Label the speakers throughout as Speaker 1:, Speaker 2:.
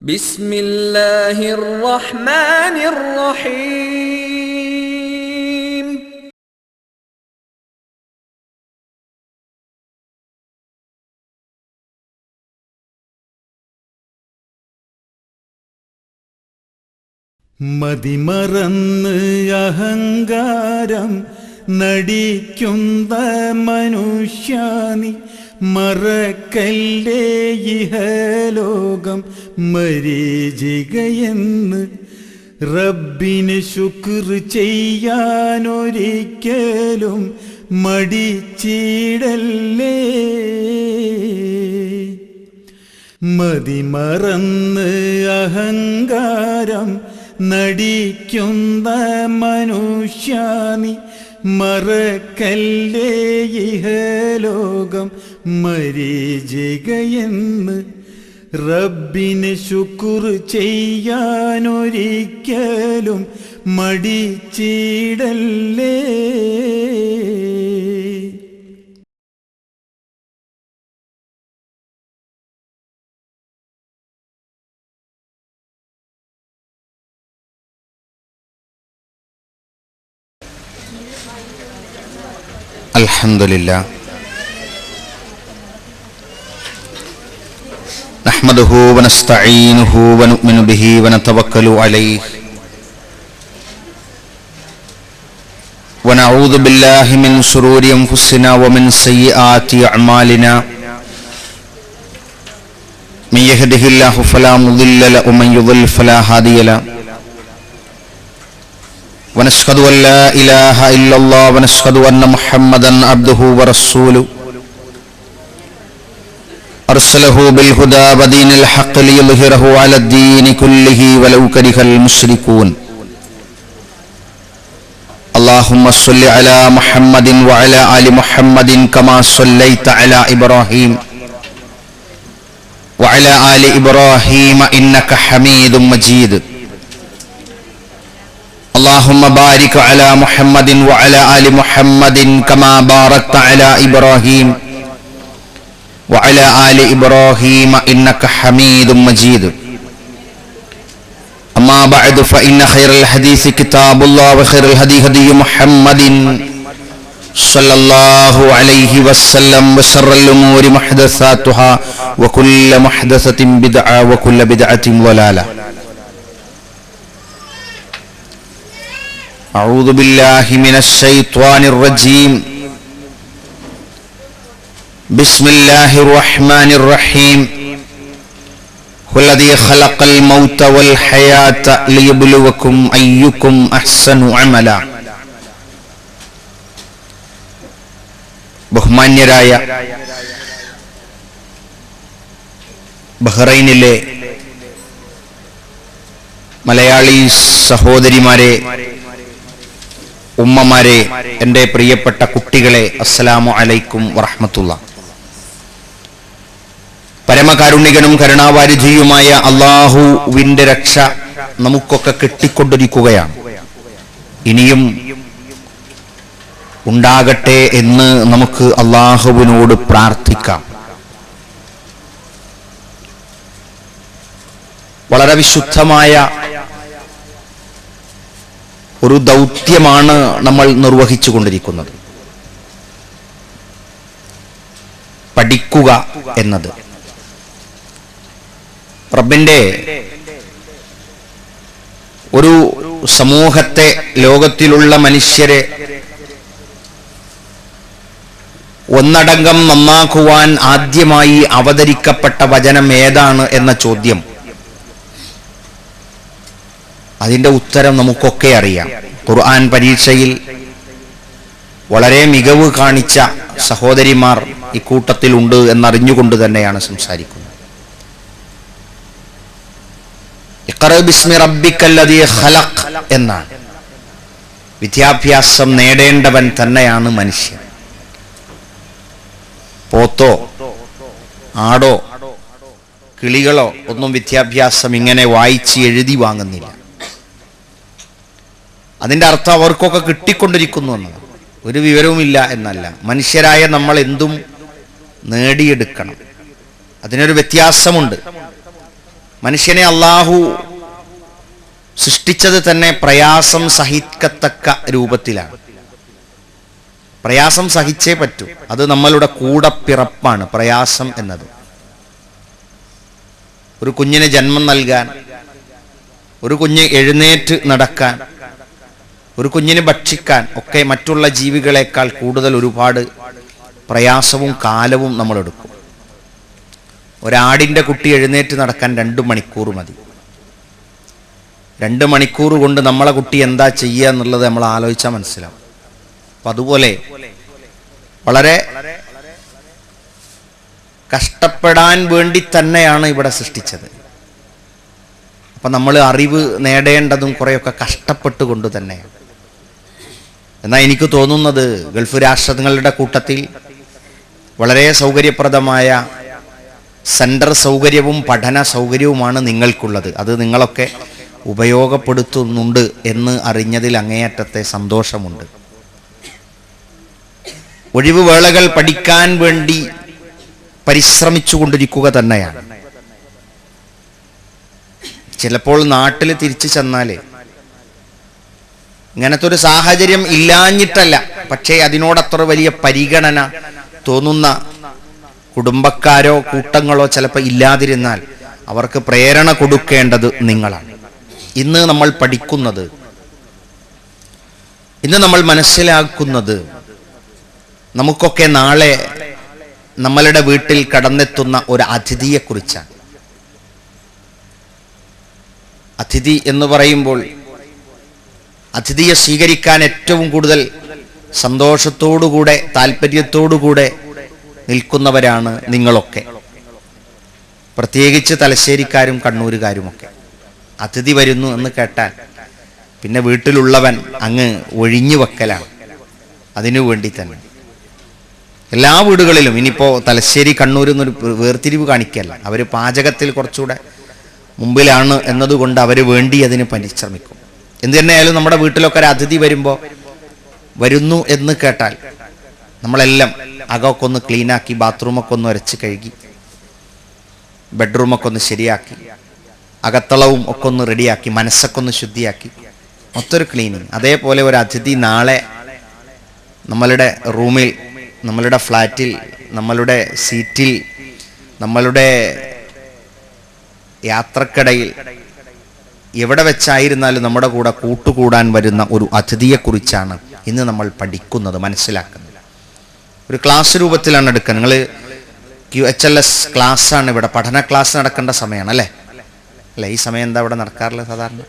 Speaker 1: بسم الله الرحمن الرحيم
Speaker 2: മതിമറന്ന് അഹങ്കാരം നടിക്കുന്ന മനുഷ്യാനി മറക്കല്ലേ ഇഹലോകം മരീചികയെന്ന് റബ്ബിന് ശുക്ർ ചെയ്യാനൊരിക്കലും മടിച്ചിടല്ലേ. മതിമറന്ന് അഹങ്കാരം നടിക്കുന്ന മനുഷ്യാനി മറക്കല്ലേ ഇഹലോകം മരീചികയെന്ന് റബ്ബിന് ശുക്ർ ചെയ്യാനൊരിക്കലും മടിച്ചിടല്ലേ.
Speaker 3: അൽഹംദുലില്ലാ നഹ്മദുഹു വനസ്തഈനുഹു വനുഅ്മിനു ബിഹി വനതവക്കലു അലൈഹി വനഊദു ബില്ലാഹി മിൻ ശുറൂരി അൻഫുസിനാ വമിൻ സയ്യിആതി അഅ്മാലിനാ മൻ യഹ്ദിഹില്ലാഹു ഫലാ മുദില്ല ലഹു വമൻ യുദ്ലിൽ ഫലാ ഹാദിയ ലഹു ونشهد أن لا إله إلا الله ونشهد أن محمدا عبده ورسوله أرسله بالهدى ودين الحق ليظهره على الدين كله ولو كره المشركون. اللهم صل على محمد وعلى آل محمد كما صليت على إبراهيم وعلى آل إبراهيم إنك حميد مجيد. اللهم بارك على محمد وعلى آل محمد كما باركت على إبراهيم وعلى آل إبراهيم إنك حميد مجيد. أما بعد فإن خير الحديث كتاب الله وخير الهدي هدي محمد صلى الله عليه وسلم وشر الأمور محدثاتها وكل محدثة بدعة وكل بدعة ضلالة. أعوذ بالله من الشيطان الرجيم. بسم الله الرحمن الرحيم. هو الذي خلق الموت والحياة ليبلوكم أيكم أحسن عملا. ബഹുമാന്യരായ ബഹ്റൈനിലെ മലയാളി സഹോദരിമാരെ, ഉമ്മമാരെ, എൻ്റെ പ്രിയപ്പെട്ട കുട്ടികളെ, അസ്സലാമു അലൈക്കും വറഹ്മത്തുള്ളാഹി. പരമകാരുണികനും കരുണാവാരിധിയുമായ അല്ലാഹുവിൻ്റെ രക്ഷ നമുക്കൊക്കെ കിട്ടിക്കൊണ്ടിരിക്കുകയാണ്. ഇനിയും ഉണ്ടാകട്ടെ എന്ന് നമുക്ക് അല്ലാഹുവിനോട് പ്രാർത്ഥിക്കാം. വളരെ വിശുദ്ധമായ ഒരു ദൗത്യമാണ് നമ്മൾ നിർവഹിച്ചു കൊണ്ടിരിക്കുന്നത്, പഠിക്കുക എന്നത്. റബ്ബിന്റെ ഒരു സമൂഹത്തെ, ലോകത്തിലുള്ള മനുഷ്യരെ ഒന്നടങ്കം നന്നാക്കുവാൻ ആദ്യമായി അവതരിക്കപ്പെട്ട വചനം ഏതാണ് എന്ന ചോദ്യം, അതിൻ്റെ ഉത്തരം നമുക്കൊക്കെ അറിയാം. ഖുർആൻ പരീക്ഷയിൽ വളരെ മികവ് കാണിച്ച സഹോദരിമാർ ഇക്കൂട്ടത്തിലുണ്ട് എന്നറിഞ്ഞുകൊണ്ട് തന്നെയാണ് സംസാരിക്കുന്നത്. ഇഖ്റ ബിസ്മി റബ്ബിക്കല്ലദീ ഖലഖ് എന്നാണ്. വിദ്യാഭ്യാസം നേടേണ്ടവൻ തന്നെയാണ് മനുഷ്യൻ. പോത്തോ ആടോ കിളികളോ ഒന്നും വിദ്യാഭ്യാസം ഇങ്ങനെ വായിച്ച് എഴുതി വാങ്ങുന്നില്ല. അതിൻ്റെ അർത്ഥം അവർക്കൊക്കെ കിട്ടിക്കൊണ്ടിരിക്കുന്നു എന്നതാണ്. ഒരു വിവരവുമില്ല എന്നല്ല. മനുഷ്യരായ നമ്മൾ എന്തും നേടിയെടുക്കണം. അതിനൊരു വ്യത്യാസമുണ്ട്. മനുഷ്യനെ അള്ളാഹു സൃഷ്ടിച്ചത് തന്നെ പ്രയാസം സഹിക്കത്തക്ക രൂപത്തിലാണ്. പ്രയാസം സഹിച്ചേ പറ്റൂ. അത് നമ്മളുടെ കൂടപ്പിറപ്പാണ് പ്രയാസം എന്നത്. ഒരു കുഞ്ഞിന് ജന്മം നൽകാൻ, ഒരു കുഞ്ഞ് എഴുന്നേറ്റ് നടക്കാൻ, ഒരു കുഞ്ഞിന് ഭക്ഷിക്കാൻ ഒക്കെ മറ്റുള്ള ജീവികളെക്കാൾ കൂടുതൽ ഒരുപാട് പ്രയാസവും കാലവും നമ്മൾ എടുക്കും. ഒരാടിൻ്റെ കുട്ടി എഴുന്നേറ്റ് നടക്കാൻ 2 മണിക്കൂർ മതി. 2 മണിക്കൂർ കൊണ്ട് നമ്മളെ കുട്ടി എന്താ ചെയ്യുക എന്നുള്ളത് നമ്മൾ ആലോചിച്ചാൽ മനസ്സിലാവും. അപ്പം അതുപോലെ വളരെ കഷ്ടപ്പെടാൻ വേണ്ടി തന്നെയാണ് ഇവിടെ സൃഷ്ടിച്ചത്. അപ്പം നമ്മൾ അറിവ് നേടേണ്ടതും കുറേയൊക്കെ കഷ്ടപ്പെട്ടുകൊണ്ട് തന്നെയാണ്. എന്നാൽ എനിക്ക് തോന്നുന്നത് ഗൾഫ് രാഷ്ട്രങ്ങളുടെ കൂട്ടത്തിൽ വളരെ സൗകര്യപ്രദമായ സെൻറ്റർ സൗകര്യവും പഠന സൗകര്യവുമാണ് നിങ്ങൾക്കുള്ളത്. അത് നിങ്ങളൊക്കെ ഉപയോഗപ്പെടുത്തുന്നുണ്ട് എന്ന് അറിഞ്ഞതിൽ അങ്ങേയറ്റത്തെ സന്തോഷമുണ്ട്. ഒഴിവ് വേളകൾ പഠിക്കാൻ വേണ്ടി പരിശ്രമിച്ചു കൊണ്ടിരിക്കുക തന്നെയാണ്. ചിലപ്പോൾ നാട്ടിൽ തിരിച്ചു ചെന്നാൽ ഇങ്ങനത്തെ ഒരു സാഹചര്യം ഇല്ലാഞ്ഞിട്ടല്ല, പക്ഷേ അതിനോടത്ര വലിയ പരിഗണന തോന്നുന്ന കുടുംബക്കാരോ കൂട്ടങ്ങളോ ചിലപ്പോൾ ഇല്ലാതിരുന്നാൽ അവർക്ക് പ്രേരണ കൊടുക്കേണ്ടത് നിങ്ങളാണ്. ഇന്ന് നമ്മൾ പഠിക്കുന്നത്, ഇന്ന് നമ്മൾ മനസ്സിലാക്കുന്നത് നമുക്കൊക്കെ നാളെ നമ്മളുടെ വീട്ടിൽ കടന്നെത്തുന്ന ഒരു അതിഥിയെക്കുറിച്ചാണ്. അതിഥി എന്ന് പറയുമ്പോൾ അതിഥിയെ സ്വീകരിക്കാൻ ഏറ്റവും കൂടുതൽ സന്തോഷത്തോടുകൂടെ താല്പര്യത്തോടുകൂടെ നിൽക്കുന്നവരാണ് നിങ്ങളൊക്കെ. പ്രത്യേകിച്ച് തലശ്ശേരിക്കാരും കണ്ണൂരുകാരുമൊക്കെ. അതിഥി വരുന്നു എന്ന് കേട്ടാൽ പിന്നെ വീട്ടിലുള്ളവൻ അങ്ങ് ഒഴിഞ്ഞു വെക്കലാണ്. അതിനു വേണ്ടി തന്നെ എല്ലാ വീടുകളിലും ഇനിയിപ്പോൾ തലശ്ശേരി കണ്ണൂർ എന്നൊരു വേർതിരിവ് കാണിക്കല്ല, അവർ പാചകത്തിൽ കുറച്ചുകൂടെ മുമ്പിലാണ് എന്നതുകൊണ്ട് അവർ വേണ്ടി അതിന് പരിശ്രമിക്കും. എന്ത് തന്നെയായാലും നമ്മുടെ വീട്ടിലൊക്കെ ഒരു അതിഥി വരുന്നു എന്ന് കേട്ടാൽ നമ്മളെല്ലാം അകമൊക്കെ ഒന്ന് ക്ലീനാക്കി, ബാത്റൂമൊക്കെ ഒന്ന് ഉരച്ച് കഴുകി, ബെഡ്റൂമൊക്കെ ഒന്ന് ശരിയാക്കി, അകത്തളവും ഒക്കെ ഒന്ന് റെഡിയാക്കി, മനസ്സൊക്കെ ഒന്ന് ശുദ്ധിയാക്കി, മൊത്തമൊരു ക്ലീനിങ്. അതേപോലെ ഒരു അതിഥി നാളെ നമ്മളുടെ റൂമിൽ, നമ്മളുടെ ഫ്ലാറ്റിൽ, നമ്മളുടെ സീറ്റിൽ, നമ്മളുടെ യാത്രക്കിടയിൽ എവിടെ വെച്ചായിരുന്നാലും നമ്മുടെ കൂടെ കൂട്ടുകൂടാൻ വരുന്ന ഒരു അതിഥിയെക്കുറിച്ചാണ് ഇന്ന് നമ്മൾ പഠിക്കുന്നത്, മനസ്സിലാക്കുന്നത്. ഒരു ക്ലാസ് രൂപത്തിലാണ് എടുക്കുക. നിങ്ങൾ QHLS ക്ലാസ്സാണ് ഇവിടെ, പഠന ക്ലാസ് നടക്കേണ്ട സമയമാണ് അല്ലേ? അല്ല, ഈ സമയം എന്താ ഇവിടെ നടക്കാറില്ല സാധാരണ?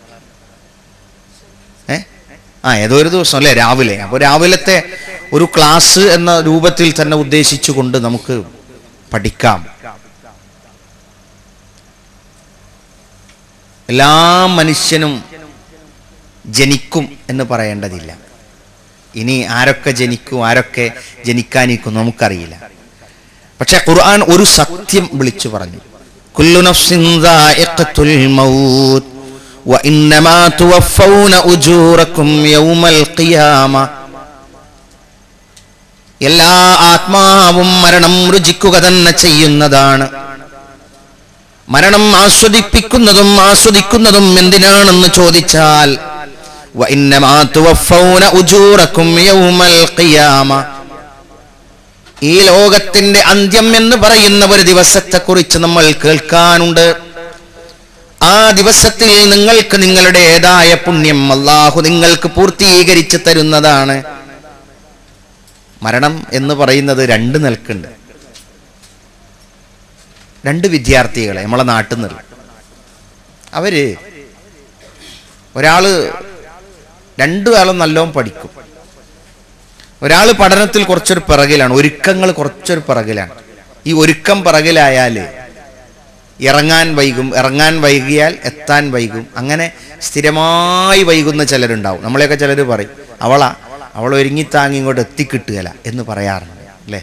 Speaker 3: ഏതോ ഒരു ദിവസം അല്ലേ, രാവിലെ. അപ്പോൾ രാവിലത്തെ ഒരു ക്ലാസ് എന്ന രൂപത്തിൽ തന്നെ ഉദ്ദേശിച്ചുകൊണ്ട് നമുക്ക് പഠിക്കാം. എല്ലാ മനുഷ്യനും ജനിക്കും എന്ന് പറയേണ്ടതില്ല. ഇനി ആരൊക്കെ ജനിക്കും, ആരൊക്കെ ജനിക്കാനിരിക്കും നമുക്കറിയില്ല. പക്ഷെ ഖുർആൻ ഒരു സത്യം വിളിച്ചു പറഞ്ഞു, കുല്ലു നഫ്സിൻ ദാഇഖത്തുൽ മൗത്ത് വഇന്നമാ തുവഫൗന ഉജൂറക്കും യൗമൽ ഖിയാമ. എല്ലാ ആത്മാവും മരണം രുചിക്കുക തന്നെ ചെയ്യുന്നതാണ്. മരണം ആസ്വദിക്കുന്നതും എന്തിനാണെന്ന് ചോദിച്ചാൽ വഇന്നമാ തുവഫൗന ഉജൂറക്കും യൗമൽ ഖിയാമ. ഈ ലോകത്തിന്റെ അന്ത്യം എന്ന് പറയുന്ന ഒരു ദിവസത്തെക്കുറിച്ച് നമ്മൾ കേൾക്കാനുണ്ട്. ആ ദിവസത്തിൽ നിങ്ങൾക്ക് നിങ്ങളുടേതായ പുണ്യം അല്ലാഹു നിങ്ങൾക്ക് പൂർത്തീകരിച്ച് തരുന്നതാണ്. മരണം എന്ന് പറയുന്നത് 2 നിലക്കുണ്ട്. 2 വിദ്യാർത്ഥികളെ നമ്മളെ നാട്ടിൽ നിന്ന്, അവര് ഒരാള് 2 ആളും നല്ലോണം പഠിക്കും, ഒരാൾ പഠനത്തിൽ കുറച്ചൊരു പിറകിലാണ്, ഒരുക്കങ്ങൾ കുറച്ചൊരു പിറകിലാണ്. ഈ ഒരുക്കം പിറകിലായാൽ ഇറങ്ങാൻ വൈകിയാൽ എത്താൻ വൈകും. അങ്ങനെ സ്ഥിരമായി വൈകുന്ന ചിലരുണ്ടാവും. നമ്മളെയൊക്കെ ചിലർ പറയും, അവൾ ഒരുങ്ങി താങ്ങി ഇങ്ങോട്ട് എത്തിക്കിട്ടുകയില്ല എന്ന് പറയാറുണ്ട് അല്ലേ?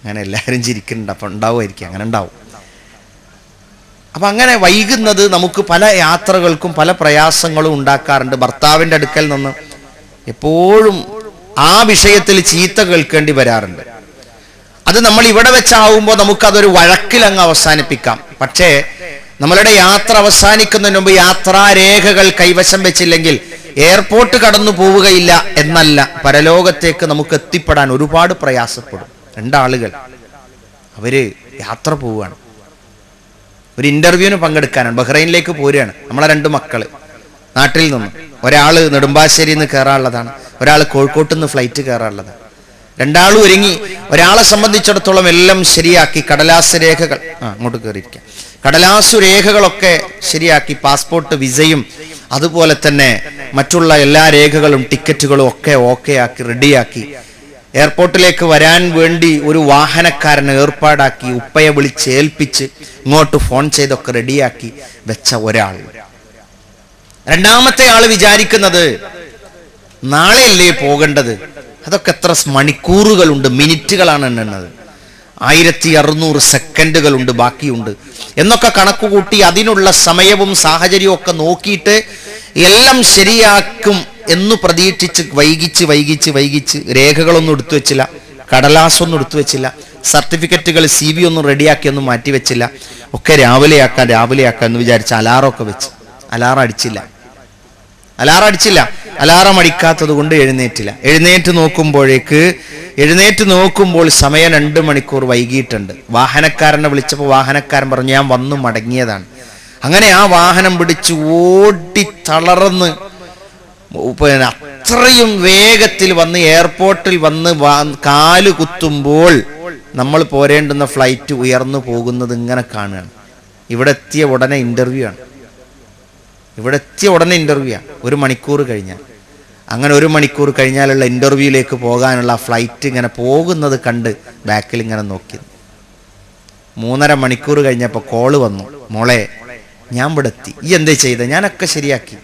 Speaker 3: അങ്ങനെ എല്ലാവരും ചിരിക്കുന്നുണ്ട്. അപ്പം ഉണ്ടാവുമായിരിക്കും, അങ്ങനെ ഉണ്ടാവും. അപ്പം അങ്ങനെ വൈകുന്നത് നമുക്ക് പല യാത്രകൾക്കും പല പ്രയാസങ്ങളും ഉണ്ടാക്കാറുണ്ട്. ഭർത്താവിൻ്റെ അടുക്കൽ നിന്ന് എപ്പോഴും ആ വിഷയത്തിൽ ചീത്ത കേൾക്കേണ്ടി വരാറുണ്ട്. അത് നമ്മൾ ഇവിടെ വെച്ചാവുമ്പോൾ നമുക്കതൊരു വഴക്കിലങ്ങ് അവസാനിപ്പിക്കാം. പക്ഷേ നമ്മളുടെ യാത്ര അവസാനിക്കുന്നതിന് മുമ്പ് യാത്രാരേഖകൾ കൈവശം വെച്ചില്ലെങ്കിൽ എയർപോർട്ട് കടന്നു പോവുകയില്ല എന്നല്ല, പരലോകത്തേക്ക് നമുക്ക് എത്തിപ്പെടാൻ ഒരുപാട് പ്രയാസപ്പെടും. രണ്ടാളുകൾ അവര് യാത്ര പോവുകയാണ്, ഒരു ഇന്റർവ്യൂവിന് പങ്കെടുക്കാനാണ്, ബഹ്റൈനിലേക്ക് പോരുകയാണ്. നമ്മളെ 2 മക്കള് നാട്ടിൽ നിന്ന്, ഒരാള് നെടുമ്പാശ്ശേരിയിൽ നിന്ന് കയറാനുള്ളതാണ്, ഒരാൾ കോഴിക്കോട്ട് നിന്ന് ഫ്ലൈറ്റ് കയറാനുള്ളതാണ്. രണ്ടാളും ഒരുങ്ങി. ഒരാളെ സംബന്ധിച്ചിടത്തോളം എല്ലാം ശരിയാക്കി, കടലാസ് രേഖകൾ അങ്ങോട്ട് കയറിയിരിക്കാം, കടലാസു രേഖകളൊക്കെ ശരിയാക്കി, പാസ്പോർട്ട്, വിസയും അതുപോലെ തന്നെ മറ്റുള്ള എല്ലാ രേഖകളും ടിക്കറ്റുകളും ഒക്കെ ഓക്കെ ആക്കി റെഡിയാക്കി എയർപോർട്ടിലേക്ക് വരാൻ വേണ്ടി ഒരു വാഹനക്കാരനെ ഏർപ്പാടാക്കി, ഉപ്പയെ വിളിച്ച് ഏൽപ്പിച്ച് ഇങ്ങോട്ട് ഫോൺ ചെയ്തൊക്കെ റെഡിയാക്കി വെച്ച ഒരാൾ. രണ്ടാമത്തെ ആള് വിചാരിക്കുന്നത് നാളെയല്ലേ പോകേണ്ടത്, അതൊക്കെ എത്ര മണിക്കൂറുകളുണ്ട്, മിനിറ്റുകളാണ് എണ്ണുന്നത്, 1600 സെക്കൻഡുകളുണ്ട് ബാക്കിയുണ്ട് എന്നൊക്കെ കണക്കുകൂട്ടി അതിനുള്ള സമയവും സാഹചര്യവും ഒക്കെ നോക്കിയിട്ട് എല്ലാം ശരിയാക്കും എന്ന് പ്രതീക്ഷിച്ച് വൈകിച്ച് രേഖകളൊന്നും എടുത്തു വെച്ചില്ല, കടലാസൊന്നും എടുത്തു വെച്ചില്ല, സർട്ടിഫിക്കറ്റുകൾ CV ഒന്നും റെഡിയാക്കിയൊന്നും മാറ്റി വെച്ചില്ല, ഒക്കെ രാവിലെയാക്കാം എന്ന് വിചാരിച്ച് അലാറമൊക്കെ വെച്ച് അലാറം അടിച്ചില്ല. അലാറം അടിക്കാത്തത് കൊണ്ട് എഴുന്നേറ്റ് നോക്കുമ്പോൾ സമയം 2 മണിക്കൂർ വൈകിയിട്ടുണ്ട്. വാഹനക്കാരനെ വിളിച്ചപ്പോൾ വാഹനക്കാരൻ പറഞ്ഞു ഞാൻ വന്നു മടങ്ങിയതാണ്. അങ്ങനെ ആ വാഹനം പിടിച്ച് ഓടി തളർന്ന് അത്രയും വേഗത്തിൽ വന്ന് എയർപോർട്ടിൽ വന്ന് കാല് കുത്തുമ്പോൾ നമ്മൾ പോരേണ്ടുന്ന ഫ്ലൈറ്റ് ഉയർന്നു പോകുന്നത് ഇങ്ങനെ കാണുകയാണ്. ഇവിടെ എത്തിയ ഉടനെ ഇന്റർവ്യൂ ആണ്. 1 മണിക്കൂർ കഴിഞ്ഞാൽ, അങ്ങനെ 1 മണിക്കൂർ കഴിഞ്ഞാലുള്ള ഇന്റർവ്യൂയിലേക്ക് പോകാനുള്ള ഫ്ലൈറ്റ് ഇങ്ങനെ പോകുന്നത് കണ്ട് ബാക്കിൽ ഇങ്ങനെ നോക്കി. 3.5 മണിക്കൂർ കഴിഞ്ഞപ്പോൾ കോള് വന്നു, മോളെ ഞാൻ ഇവിടെ എത്തി, ഈ എന്തേ ചെയ്ത്? ഞാനൊക്കെ ശരിയാക്കി,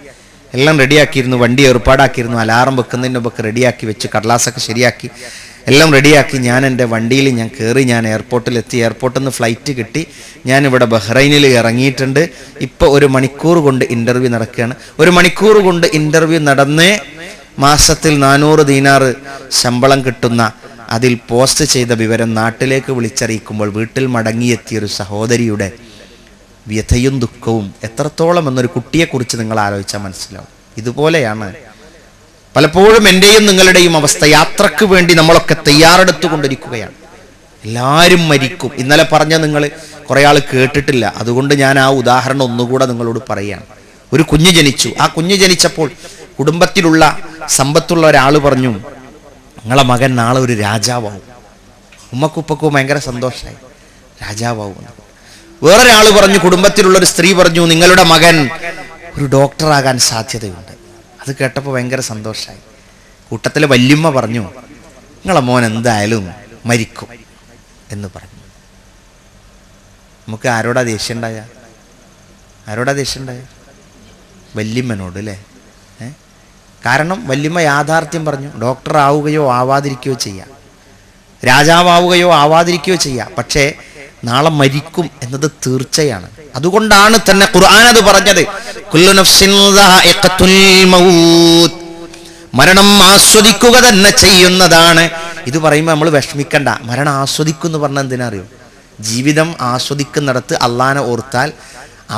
Speaker 3: എല്ലാം റെഡിയാക്കിയിരുന്നു, വണ്ടി ഏർപ്പാടാക്കിയിരുന്നു, അലാറം വെക്കുന്നതിന് മുമ്പൊക്കെ റെഡിയാക്കി വെച്ച്, കടലാസൊക്കെ ശരിയാക്കി, എല്ലാം റെഡിയാക്കി. ഞാൻ എൻ്റെ വണ്ടിയിൽ കയറി, ഞാൻ എയർപോർട്ടിലെത്തി, എയർപോർട്ടിൽ നിന്ന് ഫ്ലൈറ്റ് കിട്ടി, ഞാനിവിടെ ബഹ്റൈനിൽ ഇറങ്ങിയിട്ടുണ്ട്. ഇപ്പോൾ 1 മണിക്കൂർ കൊണ്ട് ഇൻ്റർവ്യൂ നടക്കുകയാണ്. 1 മണിക്കൂർ കൊണ്ട് ഇൻ്റർവ്യൂ നടന്ന് മാസത്തിൽ 400 ദീനാർ ശമ്പളം കിട്ടുന്ന, അതിൽ പോസ്റ്റ് ചെയ്ത വിവരം നാട്ടിലേക്ക് വിളിച്ചറിയിക്കുമ്പോൾ വീട്ടിൽ മടങ്ങിയെത്തിയൊരു സഹോദരിയുടെ വ്യഥയും ദുഃഖവും എത്രത്തോളം എന്നൊരു കുട്ടിയെക്കുറിച്ച് നിങ്ങൾ ആലോചിച്ചാൽ മനസ്സിലാവും. ഇതുപോലെയാണ് പലപ്പോഴും എൻ്റെയും നിങ്ങളുടെയും അവസ്ഥ. യാത്രക്ക് വേണ്ടി നമ്മളൊക്കെ തയ്യാറെടുത്തുകൊണ്ടിരിക്കുകയാണ്. എല്ലാവരും മരിക്കും. ഇന്നലെ പറഞ്ഞ നിങ്ങൾ കുറേ ആൾ കേട്ടിട്ടില്ല, അതുകൊണ്ട് ഞാൻ ആ ഉദാഹരണം ഒന്നുകൂടെ നിങ്ങളോട് പറയുകയാണ്. ഒരു കുഞ്ഞ് ജനിച്ചു. ആ കുഞ്ഞ് ജനിച്ചപ്പോൾ കുടുംബത്തിലുള്ള സമ്പത്തുള്ള ഒരാൾ പറഞ്ഞു, നിങ്ങളെ മകൻ നാളെ ഒരു രാജാവാവും. ഉമ്മക്കുപ്പക്കും ഭയങ്കര സന്തോഷമായി, രാജാവാവും. വേറൊരാൾ പറഞ്ഞു, കുടുംബത്തിലുള്ള ഒരു സ്ത്രീ പറഞ്ഞു, നിങ്ങളുടെ മകൻ ഒരു ഡോക്ടറാകാൻ സാധ്യതയുണ്ട്. അത് കേട്ടപ്പോൾ ഭയങ്കര സന്തോഷമായി. കൂട്ടത്തിലെ വല്യമ്മ പറഞ്ഞു, നിങ്ങളെ മോൻ എന്തായാലും മരിക്കും എന്ന് പറഞ്ഞു. നമുക്ക് ആരോടാ ദേഷ്യം ഉണ്ടായ? വല്യമ്മനോട് അല്ലേ? കാരണം വല്യമ്മ യാഥാർത്ഥ്യം പറഞ്ഞു. ഡോക്ടർ ആവുകയോ ആവാതിരിക്കുകയോ ചെയ്യാം, രാജാവാവുകയോ ആവാതിരിക്കുകയോ ചെയ്യാം, പക്ഷേ നാളെ മരിക്കും എന്നത് തീർച്ചയാണ്. അതുകൊണ്ടാണ് തന്നെ ഖുർആൻ അത് പറഞ്ഞത്, കുല്ലു നഫ്സിൻ ദാഇഖത്തുൽ മൗത്ത്, മരണം ആസ്വദിക്കുക തന്നെ ചെയ്യുന്നതാണ്. ഇത് പറയുമ്പോൾ നമ്മൾ വിഷമിക്കണ്ട. മരണം ആസ്വദിക്കും എന്ന് പറഞ്ഞാൽ എന്തിനാ അറിയോ? ജീവിതം ആസ്വദിക്കുന്നിടത്ത് അള്ളാനെ ഓർത്താൽ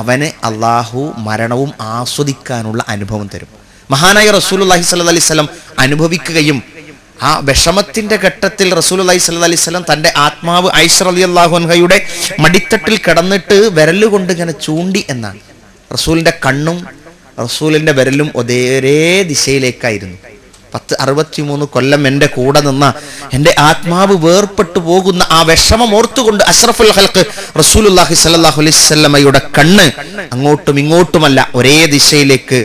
Speaker 3: അവന് അള്ളാഹു മരണവും ആസ്വദിക്കാനുള്ള അനുഭവം തരും. മഹാനായ റസൂലുള്ളാഹി സ്വല്ലല്ലാഹി അലൈഹി വസല്ലം അനുഭവിക്കുകയും ആ വിഷമത്തിന്റെ ഘട്ടത്തിൽ റസൂലുള്ളാഹി സ്വല്ലല്ലാഹി അലൈഹി വസല്ലം തന്റെ ആത്മാവ് ആയിഷ റളിയല്ലാഹു അൻഹയുടെ മടിത്തട്ടിൽ കിടന്നിട്ട് വിരലുകൊണ്ട് ഇങ്ങനെ ചൂണ്ടി എന്നാണ്. റസൂലിന്റെ കണ്ണും റസൂലിന്റെ വിരലും ഒരേ ദിശയിലേക്കായിരുന്നു. 63 കൊല്ലം എൻ്റെ കൂടെ നിന്ന എൻ്റെ ആത്മാവ് വേർപെട്ടു പോകുന്ന ആ വിഷമം ഓർത്തുകൊണ്ട് അഷ്റഫുൽ ഖൽഖ് റസൂലുള്ളാഹി സ്വല്ലല്ലാഹു അലൈഹി വസല്ലമയുടെ കണ്ണ് അങ്ങോട്ടും ഇങ്ങോട്ടുമല്ല ഒരേ ദിശയിലേക്ക്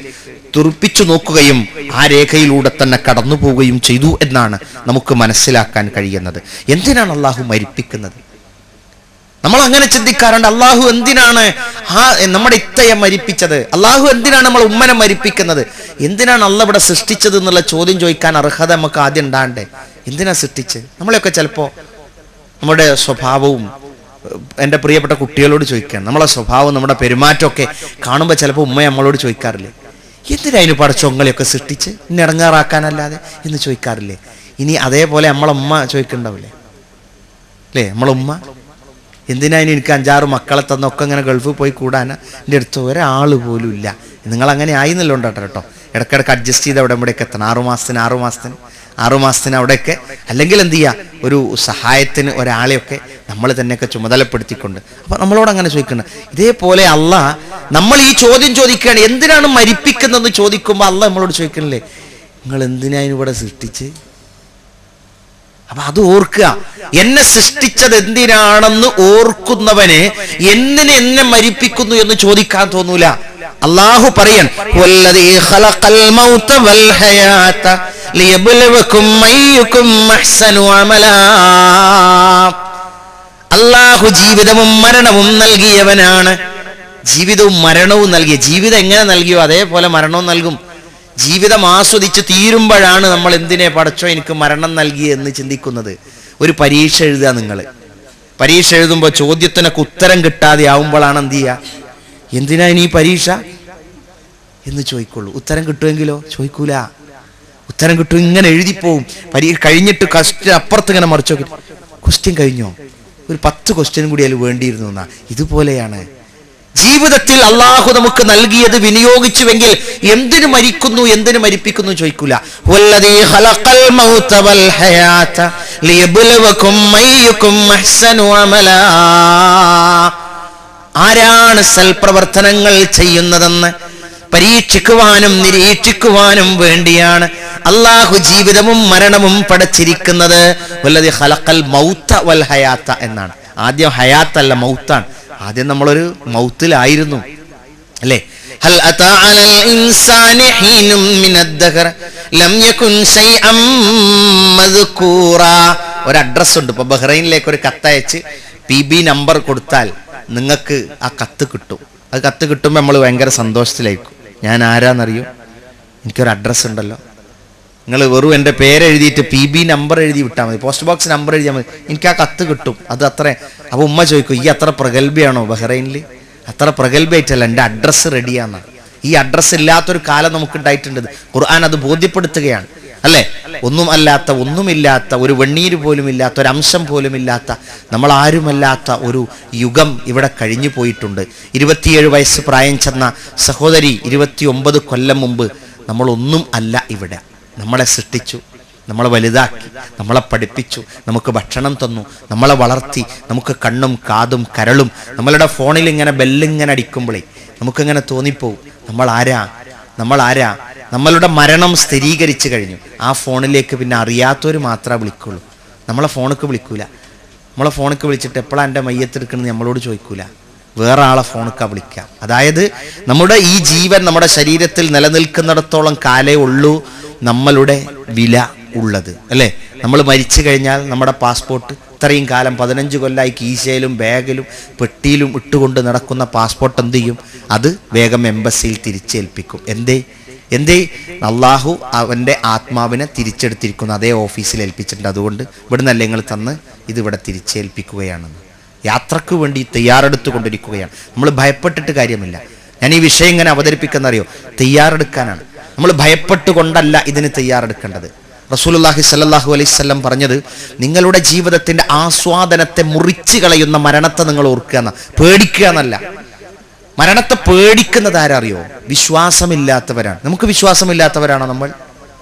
Speaker 3: തുറപ്പിച്ചു നോക്കുകയും ആ രേഖയിലൂടെ തന്നെ കടന്നു പോവുകയും ചെയ്തു എന്നാണ് നമുക്ക് മനസ്സിലാക്കാൻ കഴിയുന്നത്. എന്തിനാണ് അള്ളാഹു മരിപ്പിക്കുന്നത്? നമ്മൾ അങ്ങനെ ചിന്തിക്കാറുണ്ട്. അള്ളാഹു എന്തിനാണ് നമ്മുടെ ഇത്തയെ മരിപ്പിച്ചത്? അള്ളാഹു എന്തിനാണ് നമ്മൾ ഉമ്മനെ മരിപ്പിക്കുന്നത്? എന്തിനാണ് അള്ളാഹ് ഇവിടെ സൃഷ്ടിച്ചത് എന്നുള്ള ചോദ്യം ചോദിക്കാൻ അർഹത നമുക്ക് ആദ്യം ഉണ്ടാണ്ടേ. എന്തിനാ സൃഷ്ടിച്ച്? നമ്മളെയൊക്കെ ചിലപ്പോൾ നമ്മുടെ സ്വഭാവവും, എൻ്റെ പ്രിയപ്പെട്ട കുട്ടികളോട് ചോദിക്കാൻ, നമ്മളെ സ്വഭാവം, നമ്മുടെ പെരുമാറ്റമൊക്കെ കാണുമ്പോൾ ചിലപ്പോൾ ഉമ്മ നമ്മളോട് ചോദിക്കാറില്ലേ, എന്തിനാ അതിന് പടച്ചോങ്ങളെയൊക്കെ സൃഷ്ടിച്ച് ഇനി ഇറങ്ങാറാക്കാനല്ലാതെ എന്ന് ചോദിക്കാറില്ലേ? ഇനി അതേപോലെ നമ്മളെ ഉമ്മ ചോദിക്കണ്ടാവില്ലേ? അല്ലേ? നമ്മളെ ഉമ്മ എന്തിനാ എനിക്ക് 5-6 മക്കളെ തന്നൊക്കെ ഇങ്ങനെ ഗൾഫിൽ പോയി കൂടാനാ? എൻ്റെ അടുത്ത് ഒരാൾ പോലും ഇല്ല. നിങ്ങളങ്ങനെ ആയിന്നല്ലോ ഉണ്ടാട്ടോ കേട്ടോ. ഇടയ്ക്കിടയ്ക്ക് അഡ്ജസ്റ്റ് ചെയ്ത് അവിടെ ഇവിടെയൊക്കെ എത്തണം. 6 മാസത്തിന് അവിടെയൊക്കെ. അല്ലെങ്കിൽ എന്ത് ചെയ്യുക, ഒരു സഹായത്തിന് ഒരാളെയൊക്കെ നമ്മൾ തന്നെയൊക്കെ ചുമതലപ്പെടുത്തിക്കൊണ്ട്. അപ്പം നമ്മളോട് അങ്ങനെ ചോദിക്കുന്നത്. ഇതേപോലെ അള്ളാഹ് നമ്മൾ ഈ ചോദ്യം ചോദിക്കുകയാണ്, എന്തിനാണ് മരിപ്പിക്കുന്നതെന്ന് ചോദിക്കുമ്പോൾ അള്ളാഹ് നമ്മളോട് ചോദിക്കണില്ലേ, നിങ്ങൾ എന്തിനാ ഇവിടെ സൃഷ്ടിച്ച്? അപ്പൊ അത് ഓർക്കുക. എന്നെ സൃഷ്ടിച്ചത് എന്തിനാണെന്ന് ഓർക്കുന്നവന് എന്തിന് എന്നെ മരിപ്പിക്കുന്നു എന്ന് ചോദിക്കാൻ തോന്നൂല. അല്ലാഹു പറയാൻ, വല്ലദീ ഖലഖൽ മൗത വൽ ഹയാത ലിയബ്ലുവകും അയ്യുകും അഹ്സനു അമലാ. അല്ലാഹു ജീവിതവും മരണവും നൽകിയവനാണ്. ജീവിതവും മരണവും നൽകിയ, ജീവിതം എങ്ങനെ നൽകിയോ അതേപോലെ മരണവും നൽകും. ജീവിതം ആസ്വദിച്ച് തീരുമ്പോഴാണ് നമ്മൾ എന്തിനെ പടച്ചോ എനിക്ക് മരണം നൽകി എന്ന് ചിന്തിക്കുന്നത്. ഒരു പരീക്ഷ എഴുതുക. നിങ്ങൾ പരീക്ഷ എഴുതുമ്പോൾ ചോദ്യത്തിനൊക്കെ ഉത്തരം കിട്ടാതെ ആവുമ്പോഴാണ് എന്ത് ചെയ്യുക, എന്തിനാ ഇനി പരീക്ഷ എന്ന് ചോദിക്കുള്ളൂ. ഉത്തരം കിട്ടുമെങ്കിലോ ചോദിക്കൂല. ഉത്തരം കിട്ടും, ഇങ്ങനെ എഴുതിപ്പോവും. പരീക്ഷ കഴിഞ്ഞിട്ട് ക്വസ്റ്റ്യൻ അപ്പുറത്ത് ഇങ്ങനെ മറിച്ച് നോക്കി, ക്വസ്റ്റ്യൻ കഴിഞ്ഞോ, ഒരു 10 ക്വസ്റ്റ്യൻ കൂടി അതിൽ വേണ്ടിയിരുന്നു എന്നാ. ഇതുപോലെയാണ് ജീവിതത്തിൽ അള്ളാഹു നമുക്ക് നൽകിയത് വിനിയോഗിച്ചുവെങ്കിൽ എന്തിനു മരിക്കുന്നു എന്തിനു മരിപ്പിക്കുന്നു ചോദിക്കൂല. വല്ലദീ ഖലഖൽ മൗത വൽ ഹയാത ലിയബ്ലുവകും അയ്യുകും അഹ്സനു അമലാ. ആരാണ് സൽപ്രവർത്തനങ്ങൾ ചെയ്യുന്നതെന്ന് പരീക്ഷിക്കുവാനും നിരീക്ഷിക്കുവാനും വേണ്ടിയാണ് അള്ളാഹു ജീവിതവും മരണവും പടച്ചിരിക്കുന്നത്. വല്ലദീ ഖലഖൽ മൗത വൽ ഹയാത എന്നാണ്. ആദ്യം ഹയാത്തല്ല, മൗത്താണ്. ആദ്യം നമ്മളൊരു മൗത്തിലായിരുന്നു അല്ലേ. ഹൽ അതാ അലൽ ഇൻസാനി ഹീനും മിനദ്ദഹർ ലം യകുൻ ശൈഅൻ മദ്കൂറാ. ഒരു അഡ്രസ് ഉണ്ട്. ഇപ്പോൾ ബഹ്റൈനിലേക്ക് ഒരു കത്തയച്ച് PB നമ്പർ കൊടുത്താൽ നിങ്ങൾക്ക് ആ കത്ത് കിട്ടും. അത് കത്ത് കിട്ടുമ്പോൾ നമ്മൾ ഭയങ്കര സന്തോഷത്തിലായിരിക്കും. ഞാൻ ആരാന്നറിയോ, എനിക്കൊരു അഡ്രസ്സ് ഉണ്ടല്ലോ. നിങ്ങൾ വെറും എൻ്റെ പേരെഴുതിയിട്ട് PB നമ്പർ എഴുതി വിട്ടാൽ മതി, പോസ്റ്റ് ബോക്സ് നമ്പർ എഴുതിയാൽ മതി, എനിക്ക് ആ കത്ത് കിട്ടും. അത് അത്ര. അപ്പോൾ ഉമ്മ ചോദിക്കും, ഈ അത്ര പ്രഗത്ഭയാണോ ബഹ്റൈനിൽ? അത്ര പ്രഗത്ഭയായിട്ടല്ല, എൻ്റെ അഡ്രസ്സ് റെഡിയാന്ന്. ഈ അഡ്രസ്സ് ഇല്ലാത്തൊരു കാലം നമുക്ക് ഉണ്ടായിട്ടുണ്ട്. ഖുർആൻ അത് ബോധ്യപ്പെടുത്തുകയാണ് അല്ലേ. ഒന്നുമില്ലാത്ത ഒരു വെണ്ണീര് പോലും ഇല്ലാത്ത, ഒരു അംശം പോലും ഇല്ലാത്ത, നമ്മൾ ആരുമല്ലാത്ത ഒരു യുഗം ഇവിടെ കഴിഞ്ഞു പോയിട്ടുണ്ട്. 27 വയസ്സ് പ്രായം ചെന്ന സഹോദരി 29 കൊല്ലം മുമ്പ് നമ്മളൊന്നും അല്ല ഇവിടെ. നമ്മളെ സൃഷ്ടിച്ചു, നമ്മളെ വലുതാക്കി, നമ്മളെ പഠിപ്പിച്ചു, നമുക്ക് ഭക്ഷണം തന്നു, നമ്മളെ വളർത്തി, നമുക്ക് കണ്ണും കാതും കരളും. നമ്മളുടെ ഫോണിൽ ഇങ്ങനെ ബെല്ലിങ്ങനെ അടിക്കുമ്പോഴേ നമുക്കിങ്ങനെ തോന്നിപ്പോവും നമ്മൾ ആരാ. നമ്മളുടെ മരണം സ്ഥിരീകരിച്ചു കഴിഞ്ഞു. ആ ഫോണിലേക്ക് പിന്നെ അറിയാത്തവർ മാത്രമേ വിളിക്കുള്ളൂ. നമ്മളെ ഫോണിക്ക് വിളിക്കൂല. നമ്മളെ ഫോണിക്ക് വിളിച്ചിട്ട് എപ്പോഴാണ് എൻ്റെ മയ്യത്തെടുക്കണമെന്ന് നമ്മളോട് ചോദിക്കൂല. വേറെ ആളെ ഫോണിക്കാ വിളിക്കുക. അതായത് നമ്മുടെ ഈ ജീവൻ നമ്മുടെ ശരീരത്തിൽ നിലനിൽക്കുന്നിടത്തോളം കാലേ ഉള്ളൂ നമ്മളുടെ വില ഉള്ളത് അല്ലേ. നമ്മൾ മരിച്ചു കഴിഞ്ഞാൽ നമ്മുടെ പാസ്പോർട്ട് ഇത്രയും കാലം 15 കൊല്ലമായി കീശയിലും ബാഗിലും പെട്ടിയിലും ഇട്ടുകൊണ്ട് നടക്കുന്ന പാസ്പോർട്ട് എന്ത് ചെയ്യും? അത് വേഗം എംബസിയിൽ തിരിച്ചേൽപ്പിക്കും. എന്തേ അള്ളാഹു അവൻ്റെ ആത്മാവിനെ തിരിച്ചെടുത്തിരിക്കുന്നു, അതേ ഓഫീസിൽ ഏൽപ്പിച്ചിട്ടുണ്ട്. അതുകൊണ്ട് ഇവിടുന്നല്ലേ നിങ്ങൾ തന്ന് ഇതിവിടെ തിരിച്ചേൽപ്പിക്കുകയാണെന്ന്. യാത്രക്ക് വേണ്ടി തയ്യാറെടുത്തു കൊണ്ടിരിക്കുകയാണ്. നമ്മൾ ഭയപ്പെട്ടിട്ട് കാര്യമില്ല. ഞാൻ ഈ വിഷയം ഇങ്ങനെ അവതരിപ്പിക്കുന്നറിയോ, തയ്യാറെടുക്കാനാണ്. നമ്മൾ ഭയപ്പെട്ടുകൊണ്ടല്ല ഇതിന് തയ്യാറെടുക്കേണ്ടത്. റസൂലുള്ളാഹി സ്വല്ലല്ലാഹു അലൈഹി വസല്ലം പറഞ്ഞത്, നിങ്ങളുടെ ജീവിതത്തിന്റെ ആസ്വാദനത്തെ മുറിച്ചു കളയുന്ന മരണത്തെ നിങ്ങൾ ഓർക്കുക എന്ന, പേടിക്കുക എന്നല്ല. മരണത്തെ പേടിക്കുന്നത് ആരറിയോ? വിശ്വാസമില്ലാത്തവരാണ്. നമുക്ക് വിശ്വാസമില്ലാത്തവരാണോ നമ്മൾ?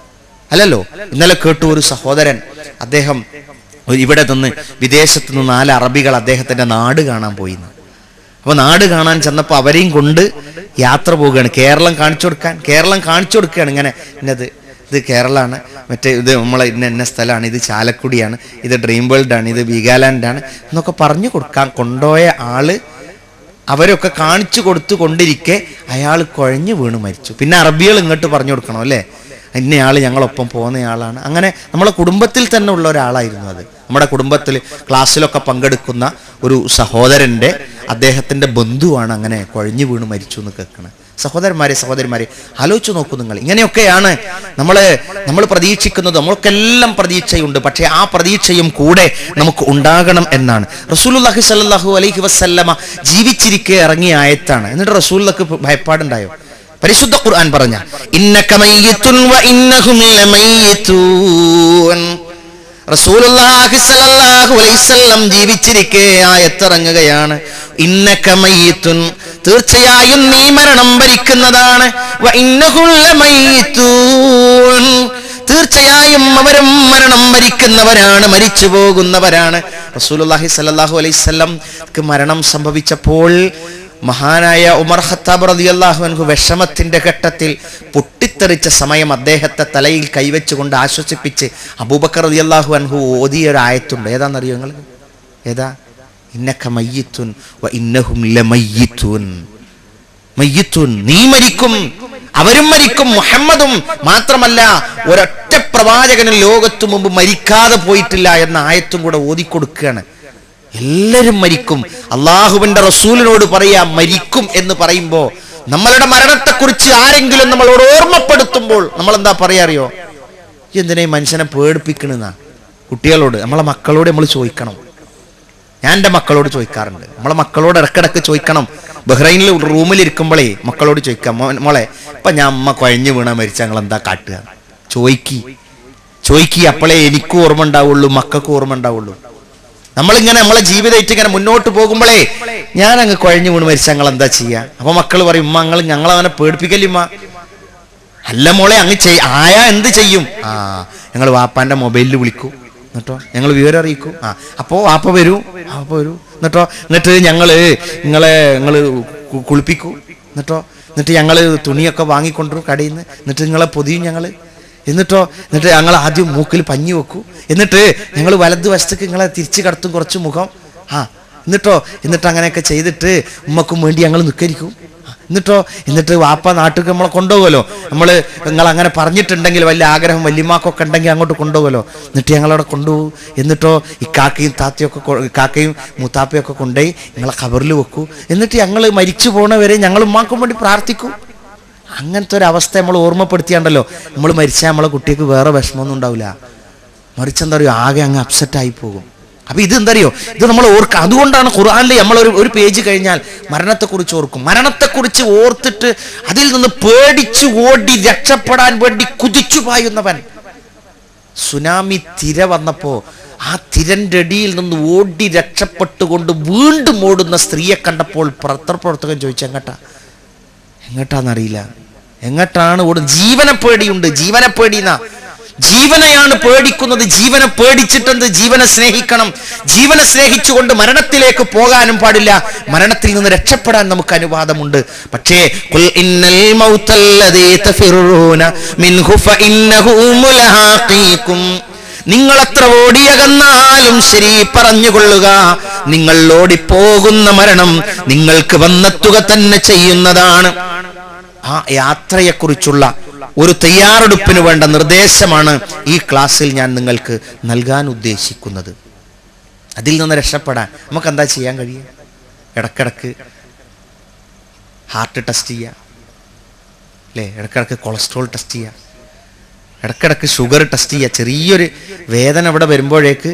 Speaker 3: അല്ലല്ലോ. ഇന്നലെ കേട്ടു ഒരു സഹോദരൻ, അദ്ദേഹം ഇവിടെ നിന്ന് വിദേശത്ത് നിന്ന് 4 അറബികൾ അദ്ദേഹത്തിന്റെ നാട് കാണാൻ പോയിന്ന്. അപ്പോൾ നാട് കാണാൻ ചെന്നപ്പോൾ അവരെയും കൊണ്ട് യാത്ര പോവുകയാണ്. കേരളം കാണിച്ചു കൊടുക്കുകയാണ്. ഇങ്ങനെ ഇത് കേരളമാണ്, മറ്റേ ഇത് നമ്മളെ ഇന്ന സ്ഥലമാണ്, ഇത് ചാലക്കുടിയാണ്, ഇത് ഡ്രീം വേൾഡാണ്, ഇത് വീഗാലാൻഡാണ് എന്നൊക്കെ പറഞ്ഞു കൊടുക്കാൻ കൊണ്ടുപോയ ആള് അവരൊക്കെ കാണിച്ചു കൊടുത്തു കൊണ്ടിരിക്കെ അയാൾ കുഴഞ്ഞു വീണ് മരിച്ചു. പിന്നെ അറബികൾ ഇങ്ങോട്ട് പറഞ്ഞു കൊടുക്കണം അല്ലേ, ഇന്നയാൾ ഞങ്ങളൊപ്പം പോകുന്നയാളാണ്. അങ്ങനെ നമ്മളെ കുടുംബത്തിൽ തന്നെ ഉള്ള ഒരാളായിരുന്നു അത്. നമ്മുടെ കുടുംബത്തിൽ ക്ലാസ്സിലൊക്കെ പങ്കെടുക്കുന്ന ഒരു സഹോദരൻ്റെ അദ്ദേഹത്തിൻ്റെ ബന്ധുവാണ് അങ്ങനെ കുഴഞ്ഞു വീണ് മരിച്ചു എന്ന് കേൾക്കണം. സഹോദരന്മാരെ ആലോചിച്ച് നോക്കൂ നിങ്ങൾ. ഇങ്ങനെയൊക്കെയാണ് നമ്മൾ പ്രതീക്ഷിക്കുന്നത്. നമ്മൾക്കെല്ലാം പ്രതീക്ഷയുണ്ട്, പക്ഷേ ആ പ്രതീക്ഷയും കൂടെ നമുക്ക് ഉണ്ടാകണം എന്നാണ്. റസൂലുള്ളാഹി സ്വല്ലല്ലാഹു അലൈഹി വസല്ലമ ജീവിച്ചിരിക്കെ ഇറങ്ങിയ ആയത്താണ്. എന്നിട്ട് റസൂലുള്ളാഹിക്ക് ഭയപ്പാടുണ്ടായോ? പരിശുദ്ധ ഖുർആൻ പറഞ്ഞ, ഇന്നക മയ്യിതുൻ വ ഇന്നഹും ലമയ്യിതൂൻ, റസൂലുള്ളാഹി സ്വല്ലല്ലാഹു അലൈഹി വസല്ലം ജീവിച്ചിരിക്കെ ആയത്തിറങ്ങുകയാണ്, ഇന്നക മയ്യിത്തുൻ, തീർച്ചയായും നീ മരണം വരിക്കുന്നതാണ്, വ ഇന്നഹും ലമയ്യിത്തൂൻ, തീർച്ചയായും അവരും മരണം വരിക്കുന്നവരാണ്, മരിച്ചു പോകുന്നവരാണ്. റസൂലുള്ളാഹി സ്വല്ലല്ലാഹു അലൈഹി വസല്ലംക്ക് മരണം സംഭവിച്ചപ്പോൾ മഹാനായ ഉമർ ഖത്താബ് റളിയല്ലാഹു അൻഹു വിഷമത്തിന്റെ ഘട്ടത്തിൽ പൊട്ടിത്തെറിച്ച സമയം അദ്ദേഹത്തെ തലയിൽ കൈവച്ചുകൊണ്ട് ആശ്വസിപ്പിച്ച് അബൂബക്കർ റളിയല്ലാഹു അൻഹു ഓതിയ ഒരു ആയത്തുണ്ട്. ഏതാണെന്നറിയോ നിങ്ങൾ? ഏതാ? ഇന്നക മയ്യിത്തുൻ വ ഇന്നഹും ലമയ്യിത്തൂൻ. മയ്യിത്തുൻ, നീ മരിക്കും, അവരും മരിക്കും. മുഹമ്മദും മാത്രമല്ല, ഒരൊറ്റ പ്രവാചകനും ലോകത്തു മുമ്പ് മരിക്കാതെ പോയിട്ടില്ല എന്ന ആയത്തും കൂടെ ഓതിക്കൊടുക്കുകയാണ്. എല്ലാവരും മരിക്കും. അള്ളാഹുവിന്റെ റസൂലിനോട് പറയാ മരിക്കും എന്ന് പറയുമ്പോ നമ്മളുടെ മരണത്തെക്കുറിച്ച് ആരെങ്കിലും നമ്മളോട് ഓർമ്മപ്പെടുത്തുമ്പോൾ നമ്മൾ എന്താ പറയാ അറിയോ? എന്തിനാ ഈ മനുഷ്യനെ പേടിപ്പിക്കണെന്നാ കുട്ടികളോട്, നമ്മളെ മക്കളോട് നമ്മൾ ചോദിക്കണം. ഞാൻ എൻ്റെ മക്കളോട് ചോദിക്കാറുണ്ട്, നമ്മളെ മക്കളോട് ഇടക്കിടക്ക് ചോദിക്കണം. ബഹ്റൈനിൽ റൂമിലിരിക്കുമ്പോഴേ മക്കളോട് ചോദിക്കാം, മോളെ ഇപ്പൊ ഞാൻ അമ്മ കുഴഞ്ഞു വീണ മരിച്ച ഞങ്ങൾ എന്താ കാട്ടുക? ചോദിക്കി അപ്പോഴേ എനിക്കും ഓർമ്മ ഉണ്ടാവുള്ളൂ, മക്കൾക്കും ഓർമ്മ ഉണ്ടാവുള്ളൂ. നമ്മളിങ്ങനെ നമ്മളെ ജീവിതമായിട്ട് ഇങ്ങനെ മുന്നോട്ട് പോകുമ്പോഴേ ഞാൻ അങ്ങ് കുഴഞ്ഞു വീണ് മരിച്ച ഞങ്ങൾ എന്താ ചെയ്യാ? അപ്പൊ മക്കൾ പറയും, ഉമ്മ ഞങ്ങളവനെ പേടിപ്പിക്കല്ലുമ്മ. അല്ല മോളെ, അങ്ങ് ആയാ എന്ത് ചെയ്യും? ഞങ്ങൾ വാപ്പാന്റെ മൊബൈലിൽ വിളിക്കൂ, എന്നിട്ടോ ഞങ്ങൾ വിവരം അറിയിക്കും. അപ്പോൾ വാപ്പ വരൂ എന്നിട്ടോ, എന്നിട്ട് നിങ്ങളെ കുളിപ്പിക്കൂ, എന്നിട്ട് ഞങ്ങൾ തുണിയൊക്കെ വാങ്ങിക്കൊണ്ടുവരും കടയിൽ നിന്ന്, എന്നിട്ട് നിങ്ങളെ പൊതിയും എന്നിട്ട് ഞങ്ങൾ ആദ്യം മൂക്കിൽ പഞ്ഞി വെക്കൂ, എന്നിട്ട് ഞങ്ങൾ വലതുവശത്തേക്ക് നിങ്ങളെ തിരിച്ചു കടത്തും കുറച്ച് മുഖം. എന്നിട്ട് അങ്ങനെയൊക്കെ ചെയ്തിട്ട് ഉമ്മക്കും വേണ്ടി ഞങ്ങൾ നിൽക്കരിക്കും. എന്നിട്ട് വാപ്പ നാട്ടിൽ നമ്മളെ കൊണ്ടുപോകുമല്ലോ. നിങ്ങൾ അങ്ങനെ പറഞ്ഞിട്ടുണ്ടെങ്കിൽ വലിയ ആഗ്രഹം വല്യമാക്കൊക്കെ ഉണ്ടെങ്കിൽ അങ്ങോട്ട് കൊണ്ടുപോകുമല്ലോ. എന്നിട്ട് ഞങ്ങളവിടെ കൊണ്ടുപോകും. എന്നിട്ടോ ഈ കാക്കയും മൂത്താപ്പയൊക്കെ കൊണ്ടുപോയി നിങ്ങളെ ഖബറിൽ വെക്കൂ. എന്നിട്ട് ഞങ്ങൾ മരിച്ചു പോണവരെ ഞങ്ങൾ ഉമ്മാക്കും വേണ്ടി പ്രാർത്ഥിക്കും. അങ്ങനത്തെ ഒരു അവസ്ഥ നമ്മൾ ഓർമ്മപ്പെടുത്തിയാണ്ടല്ലോ, നമ്മൾ മരിച്ചാൽ നമ്മളെ കുട്ടിക്ക് വേറെ വിഷമമൊന്നും ഉണ്ടാവില്ല. മറിച്ചെന്താ പറയുക, ആകെ അങ്ങ് അപ്സെറ്റായി പോകും. അപ്പൊ ഇതെന്തറിയോ, ഇത് നമ്മൾ ഓർക്കുക. അതുകൊണ്ടാണ് ഖുർആനിൽ നമ്മൾ ഒരു പേജ് കഴിഞ്ഞാൽ മരണത്തെക്കുറിച്ച് ഓർക്കും. മരണത്തെക്കുറിച്ച് ഓർത്തിട്ട് അതിൽ നിന്ന് പേടിച്ചു ഓടി രക്ഷപ്പെടാൻ വേണ്ടി കുതിച്ചു പായുന്നവൻ. സുനാമി തിര വന്നപ്പോ ആ തിരൻ്റെ അടിയിൽ നിന്ന് ഓടി രക്ഷപ്പെട്ടുകൊണ്ട് വീണ്ടും ഓടുന്ന സ്ത്രീയെ കണ്ടപ്പോൾ പത്രപ്രവർത്തകൻ ചോദിച്ചു, എങ്ങട്ടാന്നറിയില്ല, എങ്ങട്ടാണ് ഓടുന്നത്? ജീവനെ പേടിയുണ്ട്, ജീവനെ പേടിയുന്ന ജീവനെയാണ് പേടിക്കുന്നത്. ജീവനെ പേടിച്ചിട്ടെന്ത്? ജീവനെ സ്നേഹിക്കണം. ജീവനെ സ്നേഹിച്ചുകൊണ്ട് മരണത്തിലേക്ക് പോകാനും പാടില്ല. മരണത്തിൽ നിന്ന് രക്ഷപ്പെടാൻ നമുക്ക് അനുവാദമുണ്ട്. പക്ഷേ ഖുൽ ഇന്നൽ മൗതല്ലദീ തഫിറൂന മിൻഹു ഫഇന്നഹു മുലാഖീകും, നിങ്ങൾ എത്ര ഓടിയകന്നാലും ശരി പറഞ്ഞുകൊള്ളുക, നിങ്ങൾ ഓടിപ്പോകുന്ന മരണം നിങ്ങൾക്ക് വന്നെത്തുക തന്നെ ചെയ്യുന്നതാണ്. ആ യാത്രയെക്കുറിച്ചുള്ള ഒരു തയ്യാറെടുപ്പിന് വേണ്ട നിർദ്ദേശമാണ് ഈ ക്ലാസ്സിൽ ഞാൻ നിങ്ങൾക്ക് നൽകാൻ ഉദ്ദേശിക്കുന്നത്. അതിൽ നിന്ന് രക്ഷപ്പെടാൻ നമുക്ക് എന്താ ചെയ്യാൻ കഴിയുക? ഇടക്കിടക്ക് ഹാർട്ട് ടെസ്റ്റ് ചെയ്യുക, അല്ലേ? ഇടക്കിടക്ക് കൊളസ്ട്രോൾ ടെസ്റ്റ് ചെയ്യുക, ഇടക്കിടക്ക് ഷുഗർ ടെസ്റ്റ് ചെയ്യുക. ചെറിയൊരു വേദന ഇവിടെ വരുമ്പോഴേക്ക്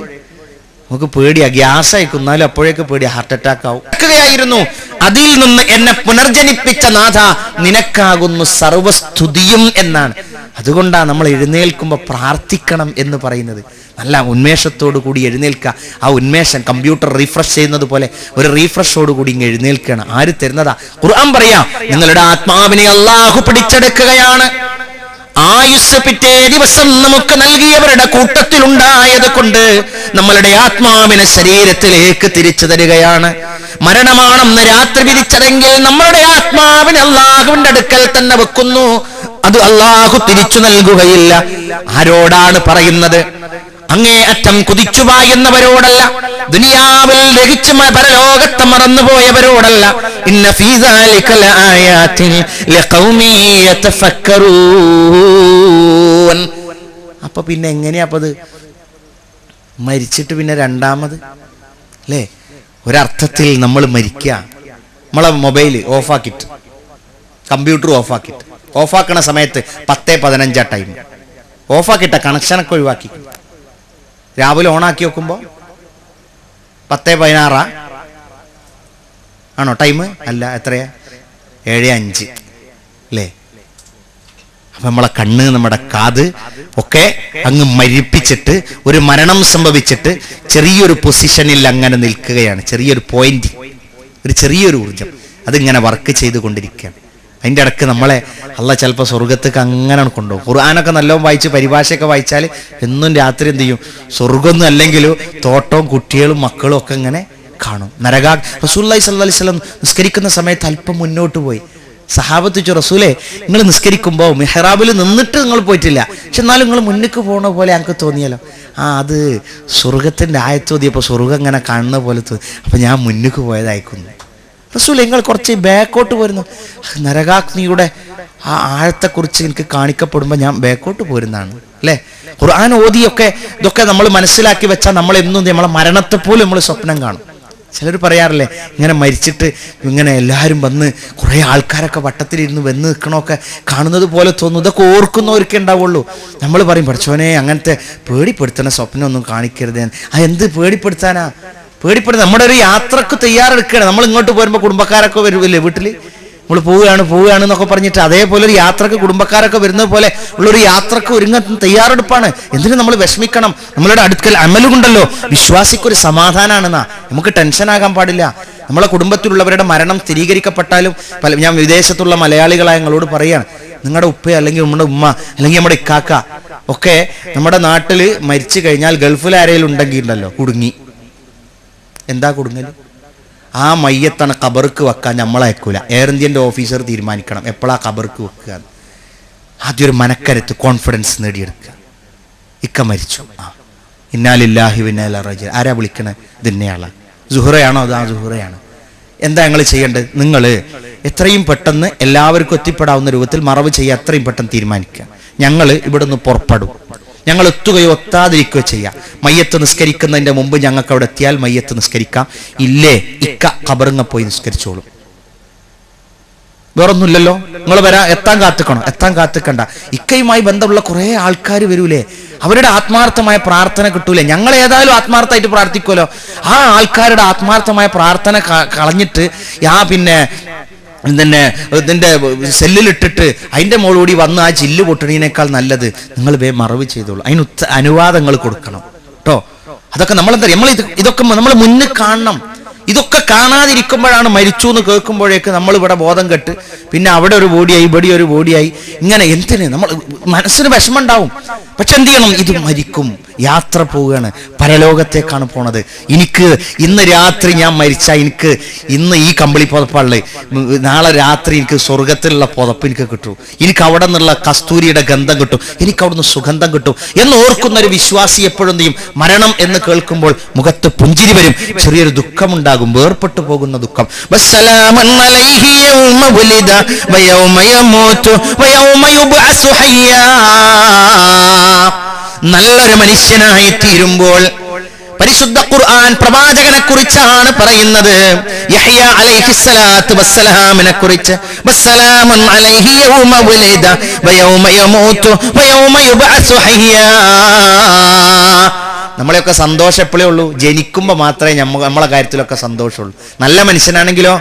Speaker 3: നമുക്ക് പേടിയാ, ഗ്യാസ് അയക്കുന്നാലും അപ്പോഴേക്ക് പേടിയാ, ഹാർട്ട് അറ്റാക്ക് ആവും. അതിൽ നിന്ന് എന്നെ പുനർജനിപ്പിച്ച നാഥ നിനക്കാകുന്നു സർവസ്തുതിയും എന്നാണ്. അതുകൊണ്ടാണ് നമ്മൾ എഴുന്നേൽക്കുമ്പോൾ പ്രാർത്ഥിക്കണം എന്ന് പറയുന്നത്. നല്ല ഉന്മേഷത്തോടു കൂടി എഴുന്നേൽക്കുക. ആ ഉന്മേഷം കമ്പ്യൂട്ടർ റീഫ്രഷ് ചെയ്യുന്നത് പോലെ ഒരു റീഫ്രഷോട് കൂടി ഇങ്ങ് എഴുന്നേൽക്കുകയാണ്. ആര് തരുന്നതാ? ഖുർആൻ പറയാ, നിങ്ങളുടെ ആത്മാവിനെ അല്ലാഹു പിടിച്ചെടുക്കുകയാണ്. ആയുസ് പിറ്റേ ദിവസം നമുക്ക് നൽകിയവരുടെ കൂട്ടത്തിൽ ഉണ്ടായത് കൊണ്ട് നമ്മളുടെ ആത്മാവിനെ ശരീരത്തിലേക്ക് തിരിച്ചു തരികയാണ്. മരണമാണെന്ന് രാത്രി വിധിച്ചതെങ്കിൽ നമ്മളുടെ ആത്മാവിനെ അല്ലാഹുവിന്റെ അടുക്കൽ തന്നെ വെക്കുന്നു. അത് അല്ലാഹു തിരിച്ചു നൽകുകയില്ല. ആരോടാണ് പറയുന്നത്? അങ്ങേയറ്റം കുതിച്ചുപായുന്നവരോടല്ല, ദുനിയാവിൽ ലഹിച്ചു പരലോകത്തെ മറന്നുപോയവരോടല്ല. ഇന്ന ഫീ ദാലിക ലആയാതിൻ ലിഖൗമി യതഫക്കറൂൻ. അപ്പൊ പിന്നെ എങ്ങനെയാ അത് മരിച്ചിട്ട് പിന്നെ രണ്ടാമത്, അല്ലേ? ഒരർത്ഥത്തിൽ നമ്മൾ മരിക്കുക, നമ്മളെ മൊബൈൽ ഓഫാക്കിയിട്ട്, കമ്പ്യൂട്ടർ ഓഫാക്കിയിട്ട്, ഓഫാക്കണ സമയത്ത് 10:15 ടൈം ഓഫാക്കിയിട്ട കണക്ഷനൊക്കെ ഒഴിവാക്കി രാവിലെ ഓണാക്കി വെക്കുമ്പോൾ 10:16 ആണോ ടൈം? അല്ല, എത്രയാ? 7:05 അല്ലേ? അപ്പൊ നമ്മളെ കണ്ണ്, നമ്മുടെ കാത് ഒക്കെ അങ്ങ് മരിപ്പിച്ചിട്ട് ഒരു മരണം സംഭവിച്ചിട്ട് ചെറിയൊരു പൊസിഷനിൽ അങ്ങനെ നിൽക്കുകയാണ്. ചെറിയൊരു പോയിന്റ്, ഒരു ചെറിയൊരു ഊർജം അതിങ്ങനെ വർക്ക് ചെയ്തുകൊണ്ടിരിക്കുകയാണ്. അതിൻ്റെ ഇടയ്ക്ക് നമ്മളെ അള്ളാഹ് ചിലപ്പോൾ സ്വർഗത്തേക്ക് അങ്ങനെ കൊണ്ടുപോകും. ഖുർആനൊക്കെ നല്ലോണം വായിച്ച് പരിഭാഷയൊക്കെ വായിച്ചാൽ എന്നും രാത്രി എന്ത് ചെയ്യും, സ്വർഗമൊന്നും അല്ലെങ്കിലും തോട്ടവും കുട്ടികളും മക്കളും ഒക്കെ ഇങ്ങനെ കാണും. റസൂലുള്ളാഹി സ്വല്ലല്ലാഹി അലൈഹി വസല്ലം നിസ്കരിക്കുന്ന സമയത്ത് അല്പം മുന്നോട്ട് പോയി. സഹാബത്ത് ചോദിച്ചു, റസൂലേ നിങ്ങൾ നിസ്കരിക്കുമ്പോൾ മിഹ്റാബിൽ നിന്നിട്ട് നിങ്ങൾ പോയിട്ടില്ല, പക്ഷെ എന്നാലും നിങ്ങൾ മുന്നിക്ക് പോകണ പോലെ ഞങ്ങൾക്ക് തോന്നിയല്ലോ. അത് സ്വർഗത്തിൻ്റെ ആയത്തോതിയപ്പോൾ സ്വർഗം ഇങ്ങനെ കാണുന്ന പോലെ തോന്നി, അപ്പം ഞാൻ മുന്നിക്ക് പോയതായിക്കുന്നു. റസൂൽ നിങ്ങൾ കുറച്ച് ബാക്കോട്ട് പോരുന്നു. നരകാഗ്നിയുടെ ആ ആഴത്തെക്കുറിച്ച് എനിക്ക് കാണിക്കപ്പെടുമ്പോൾ ഞാൻ ബാക്കോട്ട് പോരുന്നതാണ് അല്ലേ. ഖുർആൻ ഓതിയൊക്കെ ഇതൊക്കെ നമ്മൾ മനസ്സിലാക്കി വെച്ചാൽ നമ്മളെന്നും നമ്മളെ മരണത്തെ പോലും നമ്മൾ സ്വപ്നം കാണും. ചിലർ പറയാറില്ലേ, ഇങ്ങനെ മരിച്ചിട്ട് ഇങ്ങനെ എല്ലാവരും വന്ന് കുറേ ആൾക്കാരൊക്കെ വട്ടത്തിലിരുന്ന് വന്ന് നിൽക്കണമൊക്കെ കാണുന്നത് പോലെ തോന്നും. ഇതൊക്കെ ഓർക്കുന്നവർക്കേ ഉണ്ടാവുള്ളൂ. നമ്മൾ പറയും, പഠിച്ചോനെ അങ്ങനത്തെ പേടിപ്പെടുത്തുന്ന സ്വപ്നം ഒന്നും കാണിക്കരുത്. എന്ത് പേടിപ്പെടുത്താനാ? പേടിപ്പെടുത്ത നമ്മുടെ ഒരു യാത്രക്ക് തയ്യാറെടുക്കുകയാണ്. നമ്മൾ ഇങ്ങോട്ട് പോരുമ്പോൾ കുടുംബക്കാരൊക്കെ വരുമല്ലേ വീട്ടിൽ, നമ്മൾ പോവുകയാണ് എന്നൊക്കെ പറഞ്ഞിട്ട് അതേപോലെ ഒരു യാത്രക്ക് കുടുംബക്കാരൊക്കെ വരുന്നത് പോലെ ഉള്ളൊരു യാത്രക്ക് ഒരുങ്ങുന്ന തയ്യാറെടുപ്പാണ്. എന്തിനും നമ്മൾ വിഷമിക്കണം? നമ്മളുടെ അടുക്കൽ അമലുകൊണ്ടല്ലോ വിശ്വാസിക്കൊരു സമാധാനമാണെന്നാ. നമുക്ക് ടെൻഷനാകാൻ പാടില്ല. നമ്മളെ കുടുംബത്തിലുള്ളവരുടെ മരണം സ്ഥിരീകരിക്കപ്പെട്ടാലും ഞാൻ വിദേശത്തുള്ള മലയാളികളായ ഞങ്ങളോട് പറയാണ്, നിങ്ങളുടെ ഉപ്പ അല്ലെങ്കിൽ നമ്മുടെ ഉമ്മ അല്ലെങ്കിൽ നമ്മുടെ ഇക്കാക്ക ഒക്കെ നമ്മുടെ നാട്ടിൽ മരിച്ചു കഴിഞ്ഞാൽ ഗൾഫിൽ ആരെങ്കിലും ഉണ്ടെങ്കിൽ ഉണ്ടല്ലോ കുടുങ്ങി. എന്താ കുടുങ്ങൽ? ആ മയ്യത്താണ് ഖബർക്ക് വെക്കാൻ നമ്മളയക്കൂല. എയർ ഇന്ത്യൻ്റെ ഓഫീസർ തീരുമാനിക്കണം എപ്പോഴാ ഖബർക്ക് വെക്കുക. ആദ്യം ഒരു മനക്കരുത്ത്, കോൺഫിഡൻസ് നേടിയെടുക്കുക. ഇക്ക മരിച്ചു, ഇന്നാ ലില്ലാഹി വ ഇന്നാ ഇലൈഹി റാജിഊൻ. ആരാ വിളിക്കണേ? ഇതിന്നെയാളാ. സുഹറയാണോ? അതാ സുഹറയാണ്. എന്താ ഞങ്ങൾ ചെയ്യേണ്ടത്? നിങ്ങൾ എത്രയും പെട്ടെന്ന് എല്ലാവർക്കും എത്തിപ്പെടാവുന്ന രൂപത്തിൽ മറവ് ചെയ്യുക, എത്രയും പെട്ടെന്ന് തീരുമാനിക്കുക. ഞങ്ങൾ ഇവിടെ നിന്ന് പുറപ്പെടും. ഞങ്ങൾ എത്തുകയോ എത്താതിരിക്കുകയോ ചെയ്യാം. മയ്യത്ത് നിസ്കരിക്കുന്നതിന്റെ മുമ്പ് ഞങ്ങൾക്ക് അവിടെ എത്തിയാൽ മയ്യത്ത് നിസ്കരിക്കാം. ഇല്ലേ ഇക്ക ഖബറിങ്ങ പോയി നിസ്കരിച്ചോളും. വേറൊന്നുമില്ലല്ലോ. നിങ്ങൾ എത്താൻ കാത്തിക്കണ്ട. ഇക്കയുമായി ബന്ധമുള്ള കുറെ ആൾക്കാർ വരൂലേ, അവരുടെ ആത്മാർത്ഥമായ പ്രാർത്ഥന കിട്ടൂലേ. ഞങ്ങൾ ഏതായാലും ആത്മാർത്ഥമായിട്ട് പ്രാർത്ഥിക്കുമല്ലോ. ആ ആൾക്കാരുടെ ആത്മാർത്ഥമായ പ്രാർത്ഥന കളഞ്ഞിട്ട് പിന്നെ ഇതിന്റെ സെല്ലിലിട്ടിട്ട് അതിന്റെ മോളൂടി വന്ന് ആ ചില്ല് പൊട്ടണീനേക്കാൾ നല്ലത് നിങ്ങൾ മറവ് ചെയ്തോളൂ. അതിന് അനുവാദങ്ങൾ കൊടുക്കണം കേട്ടോ. അതൊക്കെ നമ്മളെന്താ ഇതൊക്കെ നമ്മൾ മുന്നിൽ കാണണം. ഇതൊക്കെ കാണാതിരിക്കുമ്പോഴാണ് മരിച്ചു എന്ന് കേൾക്കുമ്പോഴേക്ക് നമ്മൾ ഇവിടെ ബോധം കെട്ട് പിന്നെ അവിടെ ഒരു ബോഡിയായി ഇവിടെ ഒരു ബോഡിയായി ഇങ്ങനെ എന്തിന് നമ്മൾ മനസ്സിന് വിഷമം ഉണ്ടാവും. പക്ഷെ എന്ത് ചെയ്യണം? ഇത് മരിക്കും, യാത്ര പോവുകയാണ്, പരലോകത്തേക്കാണ് പോണത്. എനിക്ക് ഇന്ന് രാത്രി ഞാൻ മരിച്ചാൽ എനിക്ക് ഇന്ന് ഈ കമ്പിളി പുതപ്പുള്ള നാളെ രാത്രി എനിക്ക് സ്വർഗത്തിലുള്ള പുതപ്പ് എനിക്ക് കിട്ടും, എനിക്ക് അവിടെ നിന്നുള്ള കസ്തൂരിയുടെ ഗന്ധം കിട്ടും, എനിക്ക് അവിടുന്ന് സുഗന്ധം കിട്ടും എന്ന് ഓർക്കുന്ന ഒരു വിശ്വാസി എപ്പോഴും ചെയ്യും മരണം എന്ന് കേൾക്കുമ്പോൾ മുഖത്ത് പുഞ്ചിരി വരും, ചെറിയൊരു ദുഃഖമുണ്ടാകും, വേർപെട്ടു പോകുന്ന ദുഃഖം. നല്ലൊരു മനുഷ്യനായി തീരുമ്പോൾ പരിശുദ്ധ ഖുർആൻ പ്രവാചകനെ കുറിച്ചാണ് പറയുന്നത്. യഹ്യ അലൈഹിസ്സലാത്തു വസ്സലാമിനെ കുറിച്ച് വസ്സലാമുൻ അലൈഹി യൗമ വലിദ വയൗമ യമൂതു വയൗമ യുബ്അസു ഹയ്യാ. നമ്മളെയൊക്കെ സന്തോഷം എപ്പോഴേ ഉള്ളൂ? ജനിക്കുമ്പോൾ മാത്രമേ നമ്മളെ കാര്യത്തിലൊക്കെ സന്തോഷമുള്ളൂ. നല്ല മനുഷ്യനാണെങ്കിലോ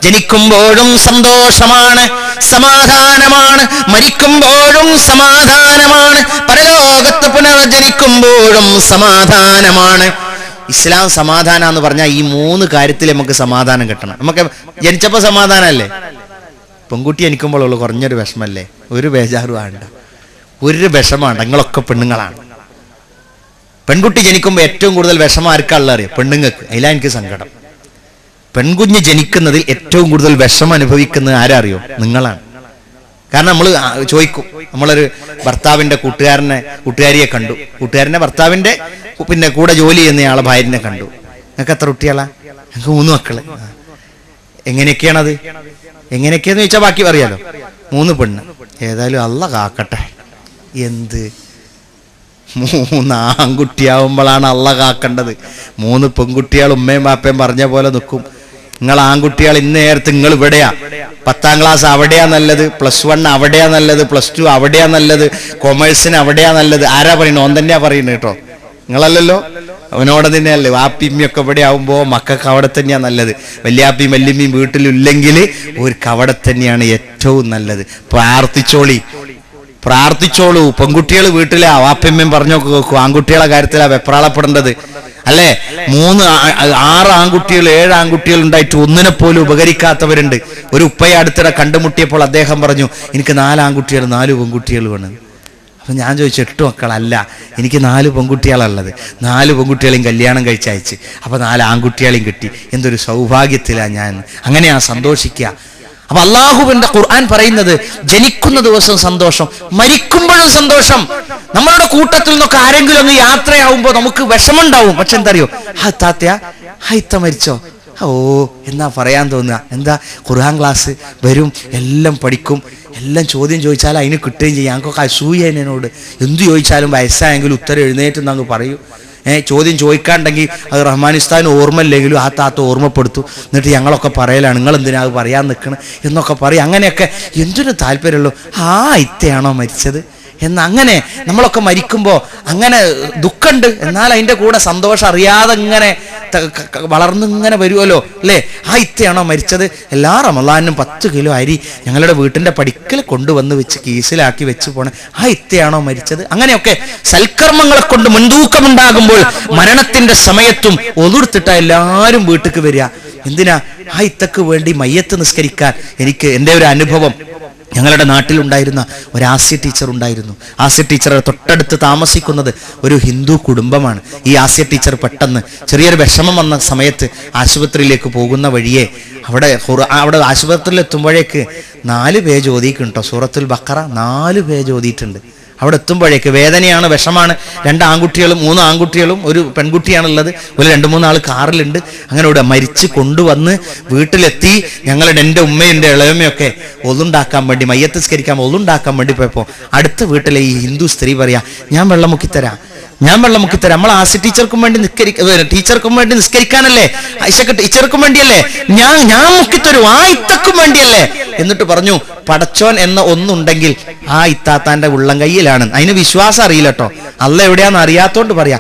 Speaker 3: ജനിക്കുമ്പോഴും സന്തോഷമാണ്, സമാധാനമാണ്, മരിക്കുമ്പോഴും സമാധാനമാണ്, പരലോകത്ത് പുനർജനിക്കുമ്പോഴും സമാധാനമാണ്. ഇസ്ലാം സമാധാനം എന്ന് പറഞ്ഞാൽ ഈ 3 കാര്യത്തിൽ നമുക്ക് സമാധാനം കിട്ടണം. നമുക്ക് ജനിച്ചപ്പോൾ സമാധാനമല്ലേ? പെൺകുട്ടി ജനിക്കുമ്പോഴുള്ളൂ കുറഞ്ഞൊരു വിഷമല്ലേ? ഒരു ബേജാറും വേണ്ട, ഒരു വിഷമാണ്. നിങ്ങളൊക്കെ പെണ്ണുങ്ങളാണ്. പെൺകുട്ടി ജനിക്കുമ്പോൾ ഏറ്റവും കൂടുതൽ വിഷമം ആർക്കാണുള്ള അറിയാം? പെണ്ണുങ്ങൾക്ക്. അതിലാ എനിക്ക് സങ്കടം. പെൺകുഞ്ഞ് ജനിക്കുന്നതിൽ ഏറ്റവും കൂടുതൽ വിഷമം അനുഭവിക്കുന്നത് ആരാ അറിയോ? നിങ്ങളാണ്. കാരണം നമ്മൾ ചോദിക്കും, നമ്മളൊരു ഭർത്താവിന്റെ കൂട്ടുകാരിയെ കണ്ടു, കൂട്ടുകാരന്റെ ഭർത്താവിന്റെ പിന്നെ കൂടെ ജോലി ചെയ്യുന്നയാളെ ഭാര്യനെ കണ്ടു. നിങ്ങൾക്ക് എത്ര കുട്ടികളാ? ഞങ്ങൾക്ക് 3 മക്കള്. എങ്ങനെയൊക്കെയാണത്? എങ്ങനെയൊക്കെയാന്ന് ചോദിച്ചാൽ ബാക്കി പറയാലോ. 3 പെണ്ണ്. ഏതായാലും അള്ള കാക്കട്ടെ. എന്ത് 3 ആൺകുട്ടിയാവുമ്പോഴാണ് അള്ള കാക്കേണ്ടത്. 3 പെൺകുട്ടികൾ ഉമ്മയും ബാപ്പയും പറഞ്ഞ പോലെ നിൽക്കും. നിങ്ങൾ ആൺകുട്ടികൾ ഇന്ന് നേരത്തെ നിങ്ങൾ ഇവിടെയാ, 10ാം ക്ലാസ് അവിടെയാ നല്ലത്, +1 അവിടെയാ നല്ലത്, +2 അവിടെയാ നല്ലത്, കൊമേഴ്സിന് അവിടെയാ നല്ലത്. ആരാ പറയുന്നത്? ഓൻ തന്നെയാ പറയുന്നത് കേട്ടോ, നിങ്ങളല്ലല്ലോ. അവനോട് തന്നെയല്ലേ. വാപ്പിമ്മയൊക്കെ ഇവിടെ ആവുമ്പോ മക്കൾക്ക് അവിടെ തന്നെയാ നല്ലത്. വല്യാപ്പിയും വല്യമ്മയും വീട്ടിലില്ലെങ്കിൽ ഒരു അവിടെ തന്നെയാണ് ഏറ്റവും നല്ലത്. പ്രാർത്ഥിച്ചോളി. പ്രാർത്ഥിച്ചോളൂ. പെൺകുട്ടികൾ വീട്ടിലെ അവാപ്പമ്മയും പറഞ്ഞൊക്കെ കേൾക്കും. ആൺകുട്ടികളെ കാര്യത്തിലാ വെപ്രാളപ്പെടേണ്ടത് അല്ലേ? 6 ആൺകുട്ടികൾ 7 ആൺകുട്ടികൾ ഉണ്ടായിട്ട് ഒന്നിനെ പോലും ഉപകരിക്കാത്തവരുണ്ട്. ഒരു ഉപ്പയെ അടുത്തിടെ കണ്ടുമുട്ടിയപ്പോൾ അദ്ദേഹം പറഞ്ഞു, എനിക്ക് 4 ആൺകുട്ടികൾ 4 പെൺകുട്ടികൾ വേണം. അപ്പം ഞാൻ ചോദിച്ചു, 8 മക്കളല്ല, എനിക്ക് 4 പെൺകുട്ടികളുള്ളത്. 4 പെൺകുട്ടികളെയും കല്യാണം കഴിച്ചയച്ച്, അപ്പോൾ 4 ആൺകുട്ടികളെയും കിട്ടി. എന്തൊരു സൗഭാഗ്യത്തിലാണ് ഞാൻ. അങ്ങനെയാ സന്തോഷിക്കുക. അപ്പൊ അള്ളാഹുവിന്റെ ഖുർആൻ പറയുന്നത്, ജനിക്കുന്ന ദിവസം സന്തോഷം, മരിക്കുമ്പോഴും സന്തോഷം. നമ്മളുടെ കൂട്ടത്തിൽ നിന്നൊക്കെ ആരെങ്കിലും അങ്ങ് യാത്രയാവുമ്പോൾ നമുക്ക് വിഷമുണ്ടാവും. പക്ഷെ എന്താ അറിയോ, താത്തയാ ഇത്ത മരിച്ചോ, ഓ എന്നാ പറയാൻ തോന്നുക. എന്താ, ഖുർആൻ ക്ലാസ് വരും, എല്ലാം പഠിക്കും, എല്ലാം ചോദ്യം ചോദിച്ചാൽ അതിന് കിട്ടുകയും ചെയ്യും. ഞങ്ങൾക്കൊക്കെ അസൂയ എന്നോട്. എന്ത് ചോദിച്ചാലും വയസ്സായെങ്കിലും ഉത്തരം എഴുന്നേറ്റ് അങ്ങ് പറയൂ. ചോദ്യം ചോദിക്കാണ്ടെങ്കിൽ അത് റഹ്മാനിസ്ഥാൻ ഓർമ്മയില്ലെങ്കിലും ആ താത്ത ഓർമ്മപ്പെടുത്തു. എന്നിട്ട് ഞങ്ങളൊക്കെ പറയലാണ്, നിങ്ങൾ എന്തിനാ അത് പറയാൻ നിൽക്കണം എന്നൊക്കെ പറയും. അങ്ങനെയൊക്കെ എന്തൊരു താല്പര്യമുള്ളൂ. ഇത്തയാണോ മരിച്ചത് അങ്ങനെ നമ്മളൊക്കെ മരിക്കുമ്പോൾ അങ്ങനെ ദുഃഖമുണ്ട്, എന്നാൽ അതിൻ്റെ കൂടെ സന്തോഷം അറിയാതെ ഇങ്ങനെ വളർന്നിങ്ങനെ വരുമല്ലോ അല്ലേ. ഇത്തയാണോ മരിച്ചത്? എല്ലാ റമളാനും 10 കിലോ അരി ഞങ്ങളുടെ വീട്ടിൻ്റെ പടിക്കൽ കൊണ്ടുവന്ന് വെച്ച് കീസിലാക്കി വെച്ച് പോണേ, ഇത്തയാണോ മരിച്ചത്? അങ്ങനെയൊക്കെ സൽക്കർമ്മങ്ങളെ കൊണ്ട് മുൻതൂക്കമുണ്ടാകുമ്പോൾ മരണത്തിന്റെ സമയത്തും ഒതുർത്തിട്ടാ എല്ലാവരും വീട്ടിലേക്ക് വരിക. എന്തിനാ? ഇത്തക്ക് വേണ്ടി മയ്യത്ത് നിസ്കരിക്കാൻ. എനിക്ക് എൻ്റെ ഒരു അനുഭവം, ഞങ്ങളുടെ നാട്ടിലുണ്ടായിരുന്ന ഒരു ആസ്യ ടീച്ചർ ഉണ്ടായിരുന്നു. ആസ്യ ടീച്ചർ തൊട്ടടുത്ത് താമസിക്കുന്നത് ഒരു ഹിന്ദു കുടുംബമാണ്. ഈ ആസ്യ ടീച്ചർ പെട്ടെന്ന് ചെറിയൊരു വിഷമം വന്ന സമയത്ത് ആശുപത്രിയിലേക്ക് പോകുന്ന വഴിയെ അവിടെ ആശുപത്രിയിൽ എത്തുമ്പോഴേക്ക് 4 പേജ് ഓതിയിട്ടുണ്ട്. സൂറത്തുൽ ബഖറ 4 പേജ് ഓതിയിട്ടുണ്ട്. അവിടെ എത്തുമ്പോഴേക്ക് വേദനയാണ്, വിഷമാണ്. 2 ആൺകുട്ടികളും 3 ആൺകുട്ടികളും ഒരു പെൺകുട്ടിയാണുള്ളത്. ഒരു 2-3 ആൾ കാറിലുണ്ട്. അങ്ങനെ ഇവിടെ മരിച്ച് കൊണ്ടുവന്ന് വീട്ടിലെത്തി. എൻ്റെ ഉമ്മയും എൻ്റെ ഇളയമ്മയൊക്കെ ഒതുണ്ടാക്കാൻ വേണ്ടി, മയ്യത്ത് സ്കരിക്കാൻ ഒതുണ്ടാക്കാൻ വേണ്ടി പോയപ്പോൾ അടുത്ത വീട്ടിലെ ഈ ഹിന്ദു സ്ത്രീ പറയാ, ഞാൻ വെള്ളം മുക്കിത്തരാം. നമ്മൾ ആസി ടീച്ചർക്കും വേണ്ടി ടീച്ചർക്കും വേണ്ടി നിസ്കരിക്കാനല്ലേ, ഐഷക്ക് ടീച്ചർക്കും വേണ്ടിയല്ലേ, ഞാൻ മുക്കിത്തരും, ഇത്തക്കും വേണ്ടിയല്ലേ. എന്നിട്ട് പറഞ്ഞു, പടച്ചോൻ എന്ന ഒന്നുണ്ടെങ്കിൽ ഇത്താത്താന്റെ ഉള്ളം കയ്യിലാണ്. അതിന് വിശ്വാസം അറിയില്ല കേട്ടോ, അല്ല എവിടെയാന്ന് അറിയാത്തോണ്ട് പറയാ.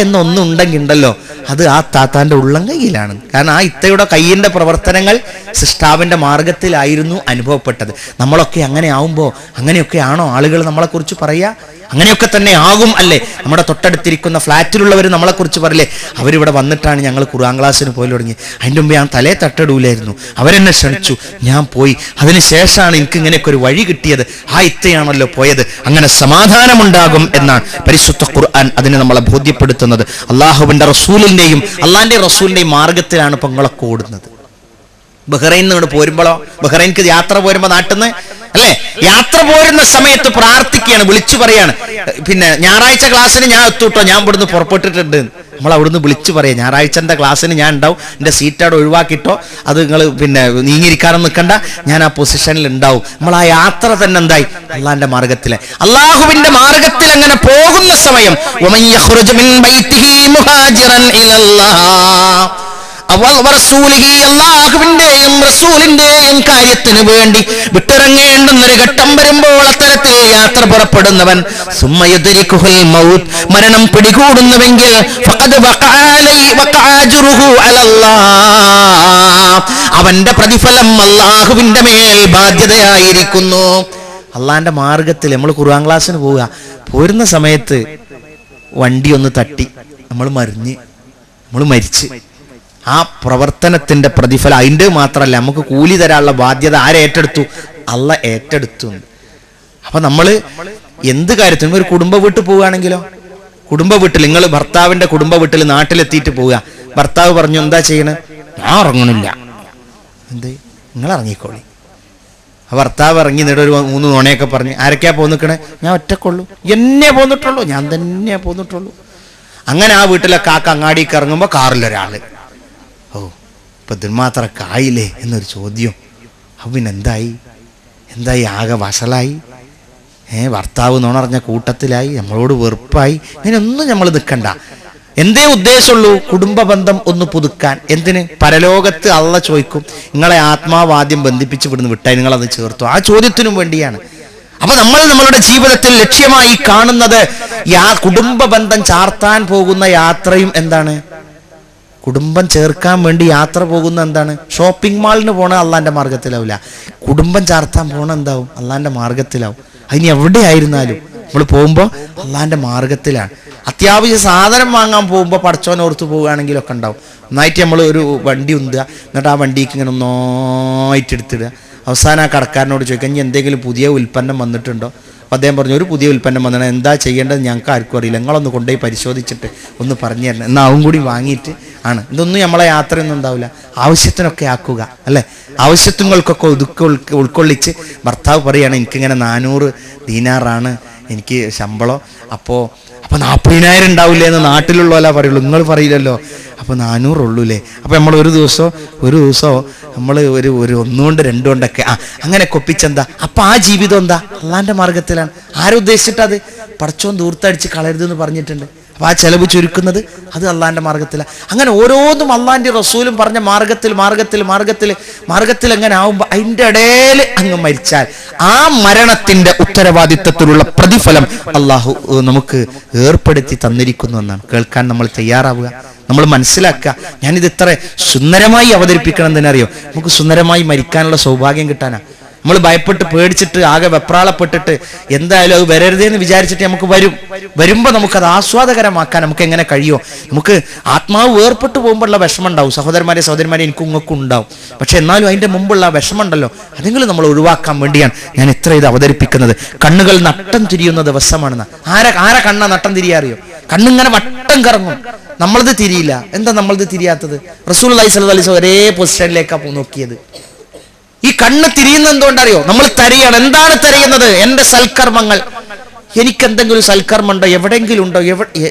Speaker 3: എന്ന ഒന്നുണ്ടെങ്കിൽ ഉണ്ടല്ലോ, അത് താത്താന്റെ ഉള്ളം കയ്യിലാണ്. കാരണം ഇത്തയുടെ കയ്യിന്റെ പ്രവർത്തനങ്ങൾ സൃഷ്ടാവിന്റെ മാർഗത്തിലായിരുന്നു അനുഭവപ്പെട്ടത്. നമ്മളൊക്കെ അങ്ങനെ ആവുമ്പോ അങ്ങനെയൊക്കെയാണോ ആളുകൾ നമ്മളെ കുറിച്ച് പറയാ? അങ്ങനെയൊക്കെ തന്നെ ആകും അല്ലേ? നമ്മുടെ തൊട്ടടുത്തിരിക്കുന്ന ഫ്ലാറ്റിലുള്ളവർ നമ്മളെ കുറിച്ച് പറയില്ലേ, അവരിവിടെ വന്നിട്ടാണ് ഞങ്ങൾ ഖുർആൻ ക്ലാസ്സിന് പോയി തുടങ്ങി. അതിൻ്റെ മുമ്പ് ഞാൻ തലേ തട്ടടൂലായിരുന്നു, അവരെന്നെ ക്ഷണിച്ചു, ഞാൻ പോയി. അതിനുശേഷമാണ് എനിക്ക് ഇങ്ങനെയൊക്കെ ഒരു വഴി കിട്ടിയത്. ഇത്തയാണല്ലോ പോയത്. അങ്ങനെ സമാധാനമുണ്ടാകും എന്നാണ് പരിശുദ്ധ ഖുർആൻ അതിനെ നമ്മളെ ബോധ്യപ്പെടുത്തുന്നത്. അള്ളാഹുവിന്റെ റസൂലിന്റെയും അള്ളാന്റെ റസൂലിന്റെയും മാർഗത്തിലാണ് പൊങ്ങളൊക്കെ ഓടുന്നത്. ബഹ്റൈനിൽ നിന്ന് പോരുമ്പോഴോ, ബഹ്റൈൻക്ക് യാത്ര പോരുമ്പോ നാട്ടിൽ നിന്ന് അല്ലേ, യാത്ര പോരുന്ന സമയത്ത് പ്രാർത്ഥിക്കുകയാണ്, വിളിച്ചു പറയാണ്, പിന്നെ ഞായറാഴ്ച ക്ലാസ്സിന് ഞാൻ എത്തൂട്ടോ, ഞാൻ ഇവിടുന്ന് പുറപ്പെട്ടിട്ടുണ്ട്. നമ്മൾ അവിടുന്ന് വിളിച്ചു പറയാം, ഞായറാഴ്ചന്റെ ക്ലാസ്സിന് ഞാൻ ഉണ്ടാവും, എൻ്റെ സീറ്റ് അവിടെ ഒഴിവാക്കിട്ടോ, അത് നിങ്ങൾ പിന്നെ നീങ്ങിയിരിക്കാനൊന്നും നിൽക്കണ്ട, ഞാൻ ആ പൊസിഷനിൽ ഉണ്ടാവും. നമ്മൾ ആ യാത്ര തന്നെ എന്തായി? അള്ളാന്റെ മാർഗത്തിലെ, അള്ളാഹുവിന്റെ മാർഗത്തിൽ അങ്ങനെ പോകുന്ന സമയം അള്ളാഹുവിന്റെയും റസൂലിന്റെയും കാര്യത്തിന് വേണ്ടി വിട്ടിറങ്ങേണ്ടുന്നൊരു ഘട്ടം വരുമ്പോൾ അത്തരത്തിൽ യാത്ര പുറപ്പെടുന്നവൻ മരണം പിടികൂടുന്നുവെങ്കിൽ അവന്റെ പ്രതിഫലം അള്ളാഹുവിന്റെ മേൽ ബാധ്യതയായിരിക്കുന്നു. അള്ളാന്റെ മാർഗത്തിൽ നമ്മൾ ഖുർആൻ ക്ലാസ്സിന് പോരുന്ന സമയത്ത് വണ്ടി ഒന്ന് തട്ടി, നമ്മൾ മരിച്ച്, ആ പ്രവർത്തനത്തിന്റെ പ്രതിഫലം അതിൻ്റെ മാത്രമല്ല, നമുക്ക് കൂലി തരാനുള്ള ബാധ്യത ആരേറ്റെടുത്തു? അള്ള ഏറ്റെടുത്തു. അപ്പൊ നമ്മൾ എന്ത് കാര്യത്തിനും, ഒരു കുടുംബ വീട്ടിൽ പോവുകയാണെങ്കിലോ, കുടുംബ വീട്ടിൽ നിങ്ങൾ ഭർത്താവിന്റെ കുടുംബ വീട്ടിൽ നാട്ടിലെത്തിയിട്ട് പോവുക, ഭർത്താവ് പറഞ്ഞു എന്താ ചെയ്യണേ? ഞാൻ ഇറങ്ങണില്ല. എന്ത്? നിങ്ങൾ ഇറങ്ങിക്കോളി. ഭർത്താവ് ഇറങ്ങി നേടെ ഒരു 3 നുണയൊക്കെ പറഞ്ഞ്, ആരൊക്കെയാ പോന്നിക്കണേ? ഞാൻ ഒറ്റക്കൊള്ളൂ, എന്നെ പോന്നിട്ടുള്ളൂ, ഞാൻ തന്നെ പോന്നിട്ടുള്ളൂ. അങ്ങനെ ആ വീട്ടിലെ കാക്ക അങ്ങാടിക്ക് ഇറങ്ങുമ്പോൾ കാറിലൊരാള്, ഇപ്പൊ ഇതിന്മാത്രമൊക്കെ ആയില്ലേ എന്നൊരു ചോദ്യം. അപ്പൊ പിന്നെ എന്തായി? ആകെ വഷളായി. ഭർത്താവ് നുണറിഞ്ഞ കൂട്ടത്തിലായി, നമ്മളോട് വെറുപ്പായി. ഇങ്ങനെയൊന്നും നമ്മൾ നിൽക്കണ്ട. എന്തേ ഉദ്ദേശമുള്ളൂ? കുടുംബ ബന്ധം ഒന്ന് പുതുക്കാൻ. എന്തിന്? പരലോകത്ത് അള്ള ചോദിക്കും, നിങ്ങളെ ആത്മാവാദ്യം ബന്ധിപ്പിച്ച് വിടുന്ന് വിട്ടായി, നിങ്ങളത് ചേർത്തു. ആ ചോദ്യത്തിനും വേണ്ടിയാണ്. അപ്പൊ നമ്മളുടെ ജീവിതത്തിൽ ലക്ഷ്യമായി കാണുന്നത് കുടുംബ ബന്ധം ചാർത്താൻ പോകുന്ന യാത്രയും എന്താണ്? കുടുംബം ചേർക്കാൻ വേണ്ടി യാത്ര പോകുന്ന എന്താണ്? ഷോപ്പിംഗ് മാളിന് പോണ അള്ളാന്റെ മാർഗത്തിലാവില്ല. കുടുംബം ചാർത്താൻ പോണ എന്താവും? അള്ളാന്റെ മാർഗത്തിലാവും. അതിന് എവിടെയായിരുന്നാലും നമ്മൾ പോകുമ്പോൾ അള്ളാഹിൻ്റെ മാർഗത്തിലാണ്. അത്യാവശ്യ സാധനം വാങ്ങാൻ പോകുമ്പോൾ പടച്ചോനോർത്ത് പോവുകയാണെങ്കിലൊക്കെ ഉണ്ടാവും. ഒന്നായിട്ട് നമ്മൾ ഒരു വണ്ടി ഉന്തുക, എന്നിട്ട് ആ വണ്ടിക്ക് ഇങ്ങനെ ഒന്നായിട്ട് എടുത്തിടുക. അവസാനം ആ കടക്കാരനോട് ചോദിക്കാം, ഇനി എന്തെങ്കിലും പുതിയ ഉൽപ്പന്നം വന്നിട്ടുണ്ടോ? അപ്പോൾ അദ്ദേഹം പറഞ്ഞു, ഒരു പുതിയ ഉൽപ്പന്നം വന്നിട്ട് എന്താ ചെയ്യേണ്ടത് ഞങ്ങൾക്ക് ആർക്കും അറിയില്ല, നിങ്ങളൊന്ന് കൊണ്ടുപോയി പരിശോധിച്ചിട്ട് ഒന്ന് പറഞ്ഞു തരണം, എന്നാൽ അതും കൂടി വാങ്ങിയിട്ട് ആണ്. ഇതൊന്നും നമ്മളെ യാത്രയൊന്നും ഉണ്ടാവില്ല, ആവശ്യത്തിനൊക്കെ ആക്കുക അല്ലേ. ആവശ്യത്തിനൊക്കെ ഉൾക്കൊള്ളിച്ച് ഭർത്താവ് പറയുകയാണ്, എനിക്കിങ്ങനെ 400 ദീനാറാണ് എനിക്ക് ശമ്പളം, അപ്പോൾ 40,000 ഉണ്ടാവില്ലേ എന്ന് നാട്ടിലുള്ളവരാ പറയുള്ളൂ, നിങ്ങൾ പറയില്ലല്ലോ. അപ്പോൾ 400 ഉള്ളൂല്ലേ. അപ്പോൾ നമ്മൾ ഒരു ദിവസം നമ്മൾ ഒരു 1 കൊണ്ട് 2 കൊണ്ടൊക്കെ അങ്ങനെ കൊപ്പിച്ചെന്താ. അപ്പം ആ ജീവിതം എന്താ? അള്ളാൻ്റെ മാർഗത്തിലാണ്. ആരുദ്ദേശിച്ചിട്ടത്? പടച്ചോൻ ദൂർത്തടിച്ച് കളയരുതെന്ന് പറഞ്ഞിട്ടുണ്ട്. അപ്പോൾ ആ ചെലവ് ചുരുക്കുന്നത് അത് അള്ളാൻ്റെ മാർഗത്തിലാണ്. അങ്ങനെ ഓരോന്നും അള്ളാൻ്റെ റസൂലും പറഞ്ഞ മാർഗത്തിൽ എങ്ങനെ ആവുമ്പോൾ അതിൻ്റെ ഇടയിൽ അങ്ങ് മരിച്ചാൽ ആ മരണത്തിൻ്റെ ഉത്തരവാദിത്വത്തിലുള്ള പ്രതിഫലം അള്ളാഹു നമുക്ക് ഏർപ്പെടുത്തി തന്നിരിക്കുന്നു എന്നാണ്. കേൾക്കാൻ നമ്മൾ തയ്യാറാവുക, നമ്മൾ മനസ്സിലാക്കുക. ഞാനിത് ഇത്ര സുന്ദരമായി അവതരിപ്പിക്കണം എന്നറിയോ, നമുക്ക് സുന്ദരമായി മരിക്കാനുള്ള സൗഭാഗ്യം കിട്ടാനാ. നമ്മൾ ഭയപ്പെട്ട് പേടിച്ചിട്ട് ആകെ വെപ്രാളപ്പെട്ടിട്ട് എന്തായാലും അത് വരരുതേന്ന് വിചാരിച്ചിട്ട് നമുക്ക് വരുമ്പോൾ നമുക്കത് ആസ്വാദകരമാക്കാൻ നമുക്ക് എങ്ങനെ കഴിയുമോ? നമുക്ക് ആത്മാവ് വേർപെട്ട് പോകുമ്പോഴുള്ള വിഷമം ഉണ്ടാവും. സഹോദരന്മാരെ എനിക്കും ഇങ്ങൾക്കും ഉണ്ടാവും. പക്ഷെ എന്നാലും അതിൻ്റെ മുമ്പുള്ള വിഷമം ഉണ്ടല്ലോ, അതെങ്കിലും നമ്മൾ ഒഴിവാക്കാൻ വേണ്ടിയാണ് ഞാൻ ഇത്ര ഇത് അവതരിപ്പിക്കുന്നത്. കണ്ണുകൾ നട്ടം തിരിയുന്ന ദിവസമാണെന്ന്. ആരെ കണ്ണാ നട്ടം തിരിയാറിയോ? കണ്ണിങ്ങനെ വട്ടം കറങ്ങും, നമ്മളത് തിരിയില്ല. എന്താ നമ്മളത് തിരിയാത്തത്? റസൂലുള്ളാഹി സ്വല്ലല്ലാഹു അലൈഹി വസല്ലം ഒരേ പൊസിഷനിലേക്കാണ് നോക്കിയത്. ഈ കണ്ണ് തിരിയുന്ന എന്തുകൊണ്ടറിയോ? നമ്മൾ തരയാണ്. എന്താണ് തരയുന്നത്? എൻ്റെ സൽക്കർമ്മങ്ങൾ. എനിക്കെന്തെങ്കിലും സൽക്കർമ്മം ഉണ്ടോ? എവിടെയെങ്കിലും ഉണ്ടോ?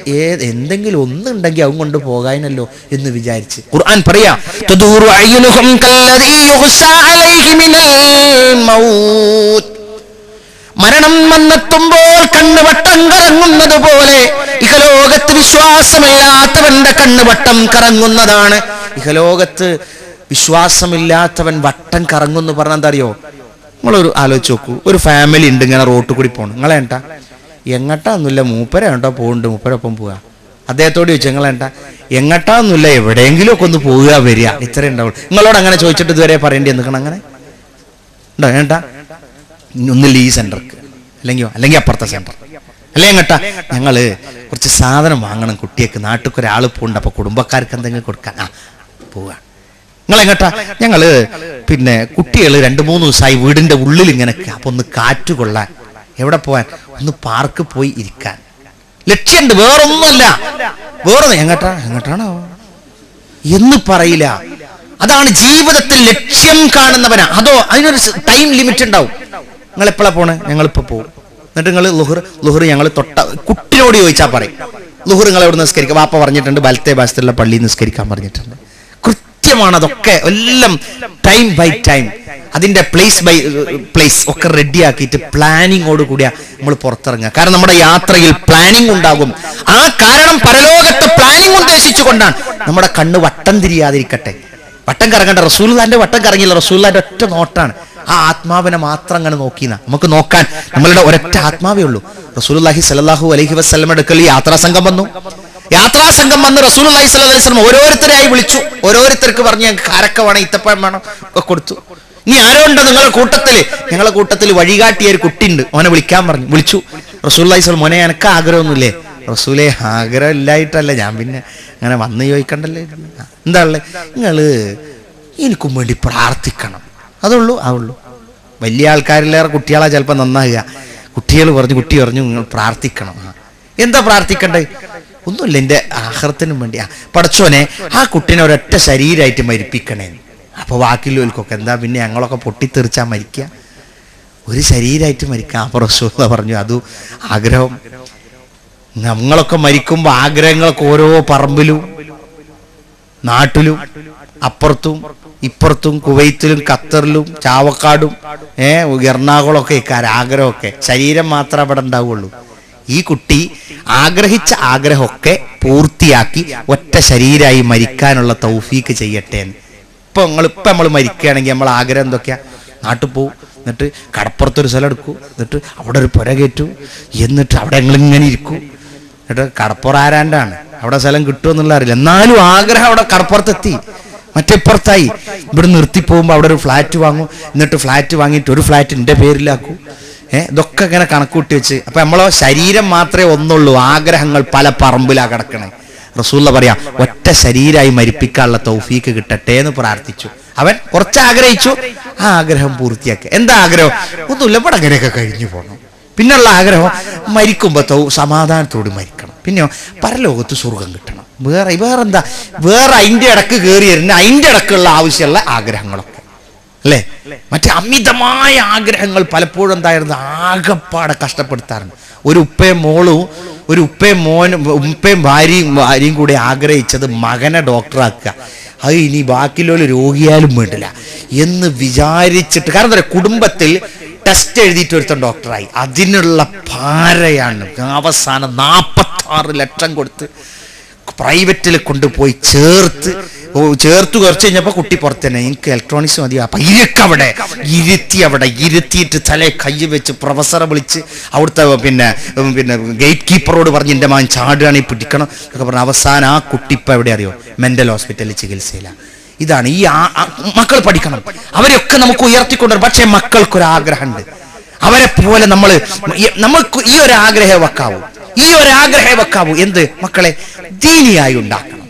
Speaker 3: എന്തെങ്കിലും ഒന്നുണ്ടെങ്കിൽ അവൻ കൊണ്ട് പോകാനല്ലോ എന്ന് വിചാരിച്ച് ഖുർആൻ പറയാ, മരണം വന്നെത്തുമ്പോൾ കണ്ണ് വട്ടം കറങ്ങുന്നത് പോലെ ഇഹലോകത്ത് വിശ്വാസമില്ലാത്തവന്റെ കണ്ണ് വട്ടം കറങ്ങുന്നതാണ്. ഇഹലോകത്ത് വിശ്വാസമില്ലാത്തവൻ വട്ടം കറങ്ങുമെന്ന് പറഞ്ഞാൽ എന്താ അറിയോ? നിങ്ങളൊരു ആലോചിച്ച് നോക്കൂ, ഒരു ഫാമിലി ഉണ്ട് ഇങ്ങനെ റോട്ടിൽ കൂടി പോകണം. നിങ്ങളേട്ടാ എങ്ങട്ടാന്നില്ല, മൂപ്പരേട്ടോ പോകുന്നുണ്ട്, മൂപ്പരൊപ്പം പോവുക. അദ്ദേഹത്തോട് ചോദിച്ചു, നിങ്ങളേട്ടാ എങ്ങട്ടാന്നില്ല, എവിടെയെങ്കിലും ഒക്കെ ഒന്ന് പോവുക വരിക, ഇത്രയും ഉണ്ടാവുള്ളൂ. നിങ്ങളോട് അങ്ങനെ ചോദിച്ചിട്ട് ഇതുവരെ പറയേണ്ടി നിൽക്കണം അങ്ങനെ ഉണ്ടോ? ഏട്ടാ ഒന്നില്ല ഈ സെന്റർക്ക്, അല്ലെങ്കിൽ അപ്പുറത്തെ സെന്റർ, അല്ലേ എങ്ങട്ടാ ഞങ്ങൾ കുറച്ച് സാധനം വാങ്ങണം കുട്ടിയൊക്കെ, നാട്ടിൽ പോകുന്നുണ്ട്, അപ്പോൾ കുടുംബക്കാർക്ക് എന്തെങ്കിലും കൊടുക്കാൻ പോവുക. നിങ്ങളെങ്ങട്ടാ? ഞങ്ങള് കുട്ടികൾ 2-3 ദിവസമായി വീടിന്റെ ഉള്ളിൽ ഇങ്ങനെ, അപ്പൊ ഒന്ന് കാറ്റ് കൊള്ളാൻ. എവിടെ പോവാൻ? ഒന്ന് പാർക്കിൽ പോയി ഇരിക്കാൻ. ലക്ഷ്യമുണ്ട്, വേറൊന്നുമല്ല. എങ്ങട്ടാണോ എന്ന് പറയില്ല. അതാണ് ജീവിതത്തിൽ ലക്ഷ്യം കാണുന്നവനാ. അതോ അതിനൊരു ടൈം ലിമിറ്റ് ഉണ്ടാവും. നിങ്ങൾ എപ്പോഴാ പോണേ? ഞങ്ങളിപ്പോ പോകും. എന്നിട്ട് നിങ്ങൾ ലുഹർ ഞങ്ങൾ കുട്ടിയോട് ചോദിച്ചാൽ പറയും, ലുഹർ നിങ്ങൾ എവിടെ നിസ്കരിക്കാം? വാപ്പ പറഞ്ഞിട്ടുണ്ട്, വലത്തെ ഭാഗത്തുള്ള പള്ളിയിൽ നിസ്കരിക്കാൻ പറഞ്ഞിട്ടുണ്ട്. അതൊക്കെ എല്ലാം ടൈം ബൈ ടൈം, അതിന്റെ പ്ലേസ് ബൈ പ്ലേസ് ഒക്കെ റെഡിയാക്കിയിട്ട് പ്ലാനിങ്ങോട് കൂടിയാ നമ്മൾ പുറത്തിറങ്ങുക. കാരണം നമ്മുടെ യാത്രയിൽ പ്ലാനിങ് ഉണ്ടാകും. ആ കാരണം പരലോകത്ത് പ്ലാനിങ് ഉദ്ദേശിച്ചുകൊണ്ടാണ്. നമ്മുടെ കണ്ണ് വട്ടം തിരിയാതിരിക്കട്ടെ, വട്ടം കറങ്ങണ്ട. റസൂലുള്ളാഹിന്റെ വട്ടം കറങ്ങിയില്ല, റസൂലുള്ളാഹിന്റെ ഒറ്റ നോട്ടാണ്. ആ ആത്മാവിനെ മാത്രം അങ്ങനെ നോക്കിയെന്ന നമുക്ക് നോക്കാൻ നമ്മളുടെ ഒരൊറ്റ ആത്മാവേ ഉള്ളൂ. റസൂലുള്ളാഹി സ്വല്ലല്ലാഹു അലൈഹി വസല്ലം അടുക്കൽ യാത്രാസംഘം വന്നു റസൂലുള്ളാഹി സ്വല്ലല്ലാഹു അലൈഹി വസല്ലം ഓരോരുത്തരായി വിളിച്ചു. ഓരോരുത്തർക്ക് പറഞ്ഞു, ഞങ്ങൾക്ക് കാരക്ക വേണം, ഈത്തപ്പഴം വേണം ഒക്കെ കൊടുത്തു. ഇനി ആരോ ഉണ്ടോ ഞങ്ങളെ കൂട്ടത്തിൽ വഴികാട്ടിയ ഒരു കുട്ടിയുണ്ട്, ഓനെ വിളിക്കാൻ പറഞ്ഞു. വിളിച്ചു. റസൂലുള്ളാഹി സ്വല്ലല്ലാഹു മോനെ എനക്ക് ആഗ്രഹമൊന്നുമില്ലേ? റസൂലേ ആഗ്രഹം ഇല്ലായിട്ടല്ല, ഞാൻ പിന്നെ അങ്ങനെ വന്ന് ചോദിക്കണ്ടല്ലേ. എന്താ ഉള്ളത്? നിങ്ങള് എനിക്കും വേണ്ടി പ്രാർത്ഥിക്കണം, അതുള്ളൂ. വലിയ ആൾക്കാരിലേറെ കുട്ടികളാ ചിലപ്പോൾ നന്നാകുക. കുട്ടി പറഞ്ഞു നിങ്ങൾ പ്രാർത്ഥിക്കണം. എന്താ പ്രാർത്ഥിക്കണ്ടേ? ഒന്നുമില്ല, എൻ്റെ ആഖിറത്തിനും വേണ്ടി. പടച്ചോനെ ആ കുട്ടീനെ ഒരൊറ്റ ശരീരമായിട്ട് മരിപ്പിക്കണേ. അപ്പോൾ ബാക്കിയുള്ളവർക്കൊക്കെ എന്താ പിന്നെ ഞങ്ങളൊക്കെ പൊട്ടിത്തെറിച്ചാ മരിക്കുക, ഒരു ശരീരമായിട്ട് മരിക്കാം. അപ്പോൾ റസൂലുള്ളാഹി പറഞ്ഞു, അതും ആഗ്രഹം. നമ്മളൊക്കെ മരിക്കുമ്പോൾ ആഗ്രഹങ്ങളൊക്കെ ഓരോ പറമ്പിലും നാട്ടിലും അപ്പുറത്തും ഇപ്പുറത്തും കുവൈത്തിലും ഖത്തറിലും ചാവക്കാടും എറണാകുളമൊക്കെ ആഗ്രഹമൊക്കെ. ശരീരം മാത്രമേ അവിടെ ഉണ്ടാവുള്ളൂ. ഈ കുട്ടി ആഗ്രഹിച്ച ആഗ്രഹമൊക്കെ പൂർത്തിയാക്കി ഒറ്റ ശരീരമായി മരിക്കാനുള്ള തൗഫീക്ക് ചെയ്യട്ടെ. ഇപ്പം നമ്മൾ മരിക്കുകയാണെങ്കിൽ നമ്മൾ ആഗ്രഹം എന്തൊക്കെയാ? നാട്ടിൽ പോവും, എന്നിട്ട് കടപ്പുറത്തൊരു സ്ഥലം എടുക്കൂ, എന്നിട്ട് അവിടെ ഒരു പുര കയറ്റൂ, എന്നിട്ട് അവിടെ ഞങ്ങളിങ്ങനെ ഇരിക്കൂ. എന്നിട്ട് കടപ്പുറം ആരാണ്ടാണ്, അവിടെ സ്ഥലം കിട്ടുമെന്നുള്ള അറിയില്ല, എന്നാലും ആഗ്രഹം അവിടെ കടപ്പുറത്തെത്തി, മറ്റേപ്പുറത്തായി. ഇവിടെ നിർത്തി പോകുമ്പോൾ അവിടെ ഒരു ഫ്ലാറ്റ് വാങ്ങും, എന്നിട്ട് ഫ്ലാറ്റ് വാങ്ങിയിട്ട് ഒരു ഫ്ലാറ്റ് എൻ്റെ പേരിലാക്കൂ, ഇതൊക്കെ ഇങ്ങനെ കണക്കൂട്ടി വെച്ച് അപ്പൊ നമ്മളോ ശരീരം മാത്രമേ ഒന്നുള്ളൂ, ആഗ്രഹങ്ങൾ പല പറമ്പിലാ കിടക്കണേ. റസൂലുള്ള പറയാ ഒറ്റ ശരീരമായി മരിപ്പിക്കാനുള്ള തൗഫീക്ക് കിട്ടട്ടെ എന്ന് പ്രാർത്ഥിച്ചു. അവൻ കുറച്ച് ആഗ്രഹിച്ചു, ആ ആഗ്രഹം പൂർത്തിയാക്കുക. എന്താ ആഗ്രഹം? ഒന്നുമില്ല, ഇവിടെ അങ്ങനെയൊക്കെ കഴിഞ്ഞു പോകണം. പിന്നുള്ള ആഗ്രഹം മരിക്കുമ്പോ സമാധാനത്തോട് മരിക്കണം. പിന്നെയോ പരലോകത്ത് സ്വർഗം കിട്ടണം. വേറെന്താ? വേറെ അതിന്റെ ഇടക്ക് കയറി വരുന്ന അതിന്റെ ഇടക്കുള്ള ആവശ്യമുള്ള ആഗ്രഹങ്ങളൊക്കെ അല്ലേ? മറ്റേ അമിതമായ ആഗ്രഹങ്ങൾ പലപ്പോഴും എന്തായിരുന്നു, ആകപ്പാടെ കഷ്ടപ്പെടുത്താറുണ്ട്. ഒരു ഉപ്പയും മോളും ഉപ്പയും ഭാര്യയും കൂടെ ആഗ്രഹിച്ചത് മകനെ ഡോക്ടറാക്കുക. അത് ഇനി ബാക്കിയുള്ള രോഗിയാലും വേണ്ടില്ല എന്ന് വിചാരിച്ചിട്ട്, കാരണം എന്താ പറയുക, കുടുംബത്തിൽ ടെസ്റ്റ് എഴുതിയിട്ട് ഒരുത്തൻ ഡോക്ടറായി. അതിനുള്ള ഭാരയാണ്. അവസാനം 46 ലക്ഷം കൊടുത്ത് പ്രൈവറ്റിൽ കൊണ്ടുപോയി ചേർത്ത് കുറച്ച് കഴിഞ്ഞപ്പോൾ കുട്ടി പുറത്ത് തന്നെ. എനിക്ക് ഇലക്ട്രോണിക്സ് മതി. അപ്പൊ അവിടെ ഇരുത്തിയിട്ട് തലേ കൈ വെച്ച് പ്രൊഫസറെ വിളിച്ച് അവിടുത്തെ പിന്നെ ഗേറ്റ് കീപ്പറോട് പറഞ്ഞ് എൻ്റെ മകൻ ചാടുകയാണെങ്കിൽ പിടിക്കണം എന്നൊക്കെ പറഞ്ഞു. അവസാനം ആ കുട്ടി ഇപ്പം എവിടെ അറിയോ? മെന്റൽ ഹോസ്പിറ്റലിൽ ചികിത്സയിലാണ്. ഇതാണ് ഈ മക്കൾ പഠിക്കണം. അവരെയൊക്കെ നമുക്ക് ഉയർത്തിക്കൊണ്ടുവരും. പക്ഷേ മക്കൾക്കൊരാഗ്രഹമുണ്ട്. അവരെ പോലെ നമ്മൾക്ക് ഈ ഒരു ആഗ്രഹം വെക്കാവൂ. എന്ത് മക്കളെ ദീനിയായി ഉണ്ടാക്കണം.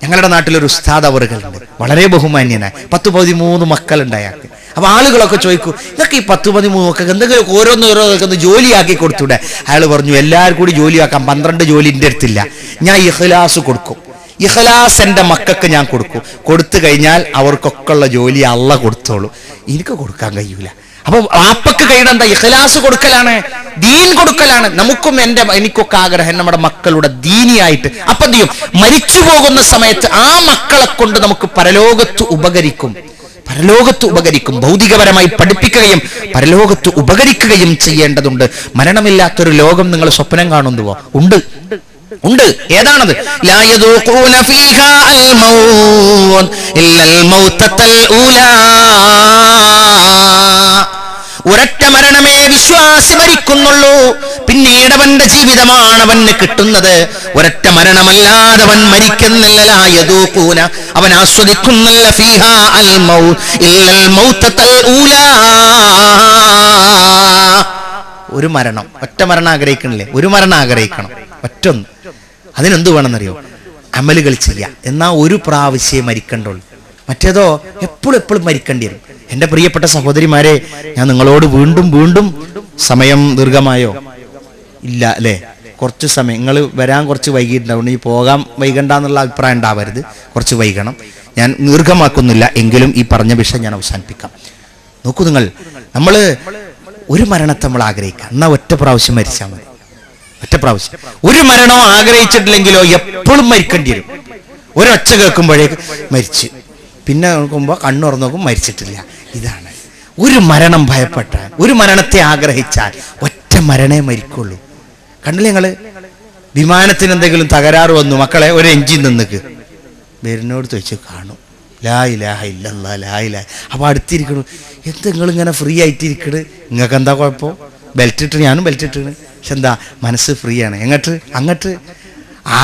Speaker 3: ഞങ്ങളുടെ നാട്ടിലൊരു ഉസ്താദ് അവറുകളുണ്ട്, വളരെ ബഹുമാന്യനായ. 10-13 മക്കളുണ്ട് അയാൾക്ക്. അപ്പൊ ആളുകളൊക്കെ ചോദിക്കും, ഇതൊക്കെ ഈ 10-13 ഒക്കെ എന്തെങ്കിലും ഓരോന്നോരോന്ന് ജോലിയാക്കി കൊടുത്തൂടെ? അയാൾ പറഞ്ഞു, എല്ലാവരും കൂടി ജോലിയാക്കാം. 12 ജോലി എൻ്റെ അടുത്തില്ല. ഞാൻ ഇഖ്ലാസ് കൊടുക്കും. ഇഖ്ലാസ് എൻ്റെ മക്കൾക്ക് ഞാൻ കൊടുക്കും. കൊടുത്തു കഴിഞ്ഞാൽ അവർക്കൊക്കെ ഉള്ള ജോലി അള്ളാഹ് കൊടുത്തോളൂ, എനിക്ക് കൊടുക്കാൻ കഴിയൂല. അപ്പൊ വാപ്പക്ക് കഴിയണെന്താ? ഇഖ്ലാസ് കൊടുക്കലാണ്, ദീൻ കൊടുക്കലാണ്. എനിക്കൊക്കെ ആഗ്രഹം നമ്മുടെ മക്കളുടെ ദീനിയായിട്ട്. അപ്പൊ എന്ത് ചെയ്യും? മരിച്ചു പോകുന്ന സമയത്ത് ആ മക്കളെ കൊണ്ട് നമുക്ക് പരലോകത്ത് ഉപകരിക്കും. ഭൗതികപരമായി പഠിപ്പിക്കുകയും പരലോകത്ത് ഉപകരിക്കുകയും ചെയ്യേണ്ടതുണ്ട്. മരണമില്ലാത്തൊരു ലോകം നിങ്ങൾ സ്വപ്നം കാണുന്നുവോ? ഉണ്ട്. ഏതാണത്? ലാ യദൂഖൂന ഫീഹാ അൽ മൗത് ഇല്ലൽ മൗതത്തൽ ഊലാ. ഒരൊറ്റ മരണമേ വിശ്വാസി മരിക്കുന്നുള്ളൂ. പിന്നീട് അവന്റെ ജീവിതമാണ് അവന് കിട്ടുന്നത്. ഒരൊറ്റ മരണമല്ലാതെ അവൻ മരിക്കുന്നില്ല. ലാ യദൂഖൂന, അവൻ ആസ്വദിക്കുന്നില്ല. ഫീഹാ അൽ മൗത് ഇല്ലൽ മൗതത്തൽ ഊലാ. ഒരു മരണം, ഒറ്റ മരണം ആഗ്രഹിക്കണില്ലേ? ഒരു മരണം ആഗ്രഹിക്കണം, ഒറ്റൊന്ന്. അതിനെന്ത് വേണമെന്നറിയോ? അമലുകൾ ചെയ്യാം. എന്നാൽ ഒരു പ്രാവശ്യമേ മരിക്കണ്ടുള്ളൂ. മറ്റേതോ എപ്പോഴും മരിക്കേണ്ടി വരും. എൻ്റെ പ്രിയപ്പെട്ട സഹോദരിമാരെ, ഞാൻ നിങ്ങളോട് വീണ്ടും സമയം ദീർഘമായോ? ഇല്ല അല്ലേ? കുറച്ച് സമയം നിങ്ങൾ വരാൻ കുറച്ച് വൈകിട്ടുണ്ടാവും. ഈ പോകാൻ വൈകണ്ടെന്നുള്ള അഭിപ്രായം ഉണ്ടാവരുത്. കുറച്ച് വൈകണം. ഞാൻ ദീർഘമാക്കുന്നില്ല. എങ്കിലും ഈ പറഞ്ഞ വിഷയം ഞാൻ അവസാനിപ്പിക്കാം. നോക്കൂ, നമ്മൾ ഒരു മരണത്തെ നമ്മൾ ആഗ്രഹിക്കാം. എന്നാൽ ഒറ്റ പ്രാവശ്യം മരിച്ചാൽ മതി. ഒറ്റ പ്രാവശ്യം. ഒരു മരണവും ആഗ്രഹിച്ചിട്ടില്ലെങ്കിലോ എപ്പോഴും മരിക്കേണ്ടി വരും. ഒരൊച്ച കേൾക്കുമ്പോഴേക്ക് മരിച്ചു, പിന്നെ നോക്കുമ്പോൾ കണ്ണുറന്ന് നോക്കും മരിച്ചിട്ടില്ല. ഇതാണ് ഒരു മരണം. ഭയപ്പെട്ട ഒരു മരണത്തെ ആഗ്രഹിച്ചാൽ ഒറ്റ മരണേ മരിക്കുള്ളൂ. കണ്ടില്ലേ നിങ്ങൾ? വിമാനത്തിന് എന്തെങ്കിലും തകരാറ് വന്നു, മക്കളെ ഒരു എഞ്ചിൻ നിന്നിക്ക് വരുന്നോട് ചോദിച്ചു കാണും. ലാ ഇലാഹ ഇല്ലല്ലാഹ്, ലാ ഇലാഹ. അപ്പൊ അടുത്തിരിക്കണു, എന്ത് നിങ്ങളിങ്ങനെ ഫ്രീ ആയിട്ടിരിക്കണ്? നിങ്ങൾക്ക് എന്താ കുഴപ്പം? ബെൽറ്റ് ഇട്ട്, ഞാനും ബെൽറ്റ് ഇട്ടിന്. പക്ഷെ എന്താ, മനസ്സ് ഫ്രീ ആണ്. അങ്ങോട്ട്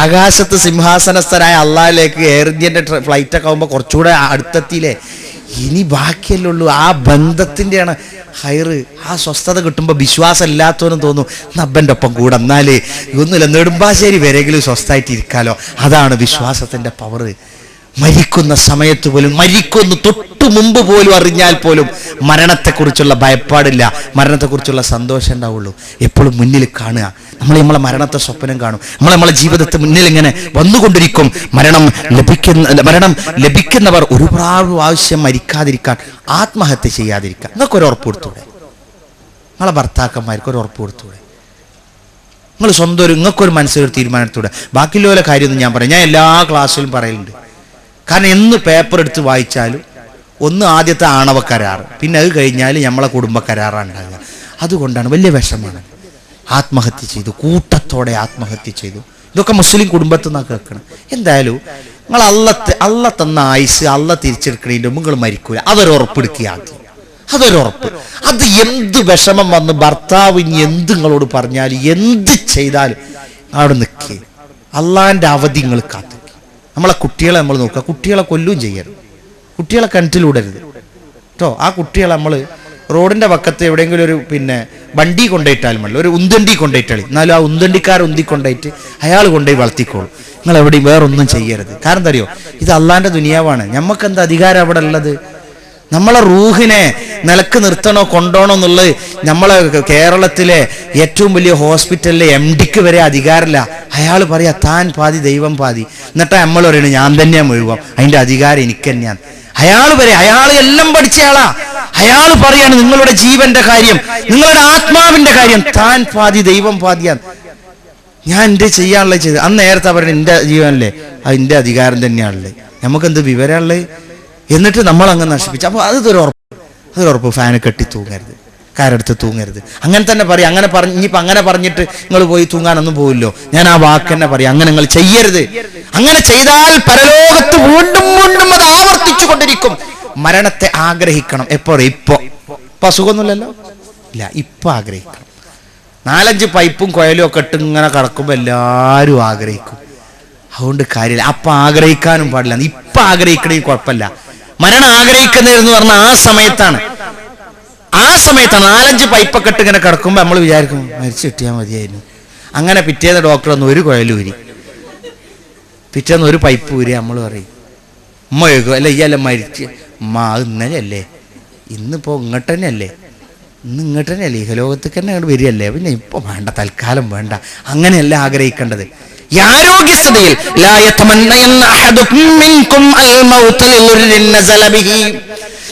Speaker 3: ആകാശത്ത് സിംഹാസനസ്ഥനായ അള്ളാഹിലേക്ക് എയർ ഇന്ത്യൻ്റെ ഫ്ലൈറ്റൊക്കെ ആകുമ്പോൾ കുറച്ചുകൂടെ അടുത്തെത്തിയില്ലേ? ഇനി ബാക്കിയല്ലേ ഉള്ളൂ. ആ ബന്ധത്തിൻ്റെയാണ് ഹൈറ്. ആ സ്വസ്ഥത കിട്ടുമ്പോൾ വിശ്വാസം ഇല്ലാത്തവനും തോന്നും നബ്ബൻ്റെ ഒപ്പം കൂടെ എന്നാലേ ഒന്നുമില്ല, നെടുമ്പാശ്ശേരി വരെങ്കിലും സ്വസ്ഥമായിട്ട് ഇരിക്കാലോ. അതാണ് വിശ്വാസത്തിൻ്റെ പവർ. മരിക്കുന്ന സമയത്ത് പോലും, മരിക്കുന്നു തൊട്ടു മുമ്പ് പോലും അറിഞ്ഞാൽ പോലും മരണത്തെക്കുറിച്ചുള്ള ഭയപ്പാടില്ല, മരണത്തെക്കുറിച്ചുള്ള സന്തോഷം ഉണ്ടാവുള്ളൂ. എപ്പോഴും മുന്നിൽ കാണുക. നമ്മളെ മരണത്തെ സ്വപ്നം കാണും. നമ്മളെ ജീവിതത്തെ മുന്നിൽ ഇങ്ങനെ വന്നുകൊണ്ടിരിക്കും. മരണം ലഭിക്കുന്നവർ ഒരു പ്രാവശ്യം മരിക്കാതിരിക്കാൻ, ആത്മഹത്യ ചെയ്യാതിരിക്കാൻ നിങ്ങൾക്ക് ഒരു ഉറപ്പ് കൊടുത്തൂടെ? നിങ്ങളെ ഭർത്താക്കന്മാർക്ക് ഒരു ഉറപ്പ് കൊടുത്തൂടെ? നിങ്ങൾ സ്വന്തം നിങ്ങൾക്കൊരു മനസ്സിലൊരു തീരുമാനത്തോടെ. ബാക്കിയുള്ള കാര്യമൊന്നും ഞാൻ പറയാം, ഞാൻ എല്ലാ ക്ലാസ്സിലും പറയലുണ്ട്. കാരണം എന്ന് പേപ്പർ എടുത്ത് വായിച്ചാലും ഒന്ന് ആദ്യത്തെ ആണവ കരാർ, പിന്നെ അത് കഴിഞ്ഞാൽ നമ്മളെ കുടുംബ കരാറാണ് ഉണ്ടാകുക. അതുകൊണ്ടാണ് വലിയ വിഷമാണ്. ആത്മഹത്യ ചെയ്തു, കൂട്ടത്തോടെ ആത്മഹത്യ ചെയ്തു. ഇതൊക്കെ മുസ്ലിം കുടുംബത്തിൽ നിന്നാണ് കേൾക്കണം. എന്തായാലും നിങ്ങൾ അള്ള തന്ന ആയുസ് അള്ള തിരിച്ചെടുക്കണതിൻ്റെ മുമ്പ് നിങ്ങൾ മരിക്കൂല. അതൊരു ഉറപ്പെടുക്കുക ആദ്യം. അതൊരുറപ്പ്. അത് എന്ത് വിഷമം വന്ന് ഭർത്താവ് ഇനി എന്ത് നിങ്ങളോട് പറഞ്ഞാലും എന്ത് ചെയ്താലും അവിടെ നിൽക്കുക. അള്ളാൻ്റെ അവധി നിങ്ങൾ കാത്തു. നമ്മളെ കുട്ടികളെ നമ്മൾ നോക്കുക. കുട്ടികളെ കൊല്ലുകയും ചെയ്യരുത്. കുട്ടികളെ കിണറ്റിലൂടരുത് കേട്ടോ. ആ കുട്ടികളെ നമ്മൾ റോഡിൻ്റെ പക്കത്ത് എവിടെയെങ്കിലും ഒരു വണ്ടി കൊണ്ടുപോയിട്ടാലും മതി, ഒരു ഉന്തണ്ടി കൊണ്ടുപോയിട്ടാളി, എന്നാലും ആ ഉന്തണ്ടിക്കാരൻ ഉന്തിക്കൊണ്ടായിട്ട് അയാൾ കൊണ്ടുപോയി വളർത്തിക്കോളും. നിങ്ങൾ എവിടെയും വേറൊന്നും ചെയ്യരുത്. കാരണം എന്താ അറിയോ, ഇത് അള്ളാന്റെ ദുനിയാവാണ്. നമുക്ക് എന്താ അധികാരം അവിടെ ഉള്ളത്? നമ്മളെ റൂഹിനെ നിലക്ക് നിർത്തണോ കൊണ്ടോണോ എന്നുള്ളത് നമ്മളെ കേരളത്തിലെ ഏറ്റവും വലിയ ഹോസ്പിറ്റലിലെ MD വരെ അധികാരമില്ല. അയാൾ പറയാ താൻ പാതി ദൈവം പാതി, എന്നിട്ടാ നമ്മൾ പറയുന്നത് ഞാൻ തന്നെയാ മുഴുവൻ, അതിന്റെ അധികാരം എനിക്ക് തന്നെയാണ്. അയാൾ എല്ലാം പഠിച്ചയാളാ. അയാൾ പറയാണ് നിങ്ങളുടെ ജീവന്റെ കാര്യം, നിങ്ങളുടെ ആത്മാവിന്റെ കാര്യം താൻ പാതി ദൈവം പാതിയാണ്. ഞാൻ എന്റെ ചെയ്യാനുള്ളത് ചെയ്ത് അന്ന് നേരത്തെ പറയുന്നത് എന്റെ ജീവനല്ലേ, അതിന്റെ അധികാരം തന്നെയാണല്ലേ. നമുക്കെന്ത് വിവരമുള്ളത്? എന്നിട്ട് നമ്മൾ അങ്ങ് നശിപ്പിച്ചു. അപ്പൊ അതൊരുറപ്പ് ഫാന് കെട്ടി തൂങ്ങരുത്, കാരെടുത്ത് തൂങ്ങരുത്. അങ്ങനെ തന്നെ പറയാം. അങ്ങനെ ഇനിയിപ്പോ അങ്ങനെ പറഞ്ഞിട്ട് നിങ്ങൾ പോയി തൂങ്ങാനൊന്നും പോവില്ലോ. ഞാൻ ആ വാക്ക് തന്നെ പറയാം, അങ്ങനെ നിങ്ങൾ ചെയ്യരുത്. അങ്ങനെ ചെയ്താൽ പരലോകത്ത് വീണ്ടും വീണ്ടും അത് ആവർത്തിച്ചു കൊണ്ടിരിക്കും. മരണത്തെ ആഗ്രഹിക്കണം. ഇപ്പൊ അസുഖമൊന്നുമില്ലല്ലോ, ഇല്ല, ഇപ്പൊ ആഗ്രഹിക്കണം. 4-5 പൈപ്പും കൊയലും ഒക്കെ ഇട്ട് ഇങ്ങനെ കിടക്കുമ്പോ എല്ലാരും ആഗ്രഹിക്കും. അതുകൊണ്ട് കാര്യമില്ല, അപ്പൊ ആഗ്രഹിക്കാനും പാടില്ല. ഇപ്പൊ ആഗ്രഹിക്കണമെങ്കിൽ കുഴപ്പമില്ല. മരണം ആഗ്രഹിക്കുന്നതെന്ന് പറഞ്ഞാൽ ആ സമയത്താണ് 4-5 പൈപ്പൊക്കെ ഇട്ട് ഇങ്ങനെ കിടക്കുമ്പോൾ നമ്മൾ വിചാരിക്കും മരിച്ചു കിട്ടിയാൽ മതിയായിരുന്നു. അങ്ങനെ പിറ്റേന്ന് ഡോക്ടർ വന്ന് ഒരു കുഴലൂരി, പിറ്റേന്ന് ഒരു പൈപ്പ് ഊരി. നമ്മൾ പറയും ഉമ്മ ചോദിക്കും, അല്ല ഈ അല്ല മരിച്ച് ഉമ്മ അത് ഇന്നലെ അല്ലേ, ഇന്നിപ്പോ ഇങ്ങോട്ട് തന്നെ അല്ലേ, ഇന്ന് ഇങ്ങോട്ട് തന്നെ അല്ലേ, ഇഹലോകത്തേക്ക് തന്നെ അങ്ങോട്ട് വരികയല്ലേ, പിന്നെ ഇപ്പൊ വേണ്ട, തൽക്കാലം വേണ്ട. അങ്ങനെയല്ല ആഗ്രഹിക്കേണ്ടത്. ഈ ആരോഗ്യസ്ഥതയിൽ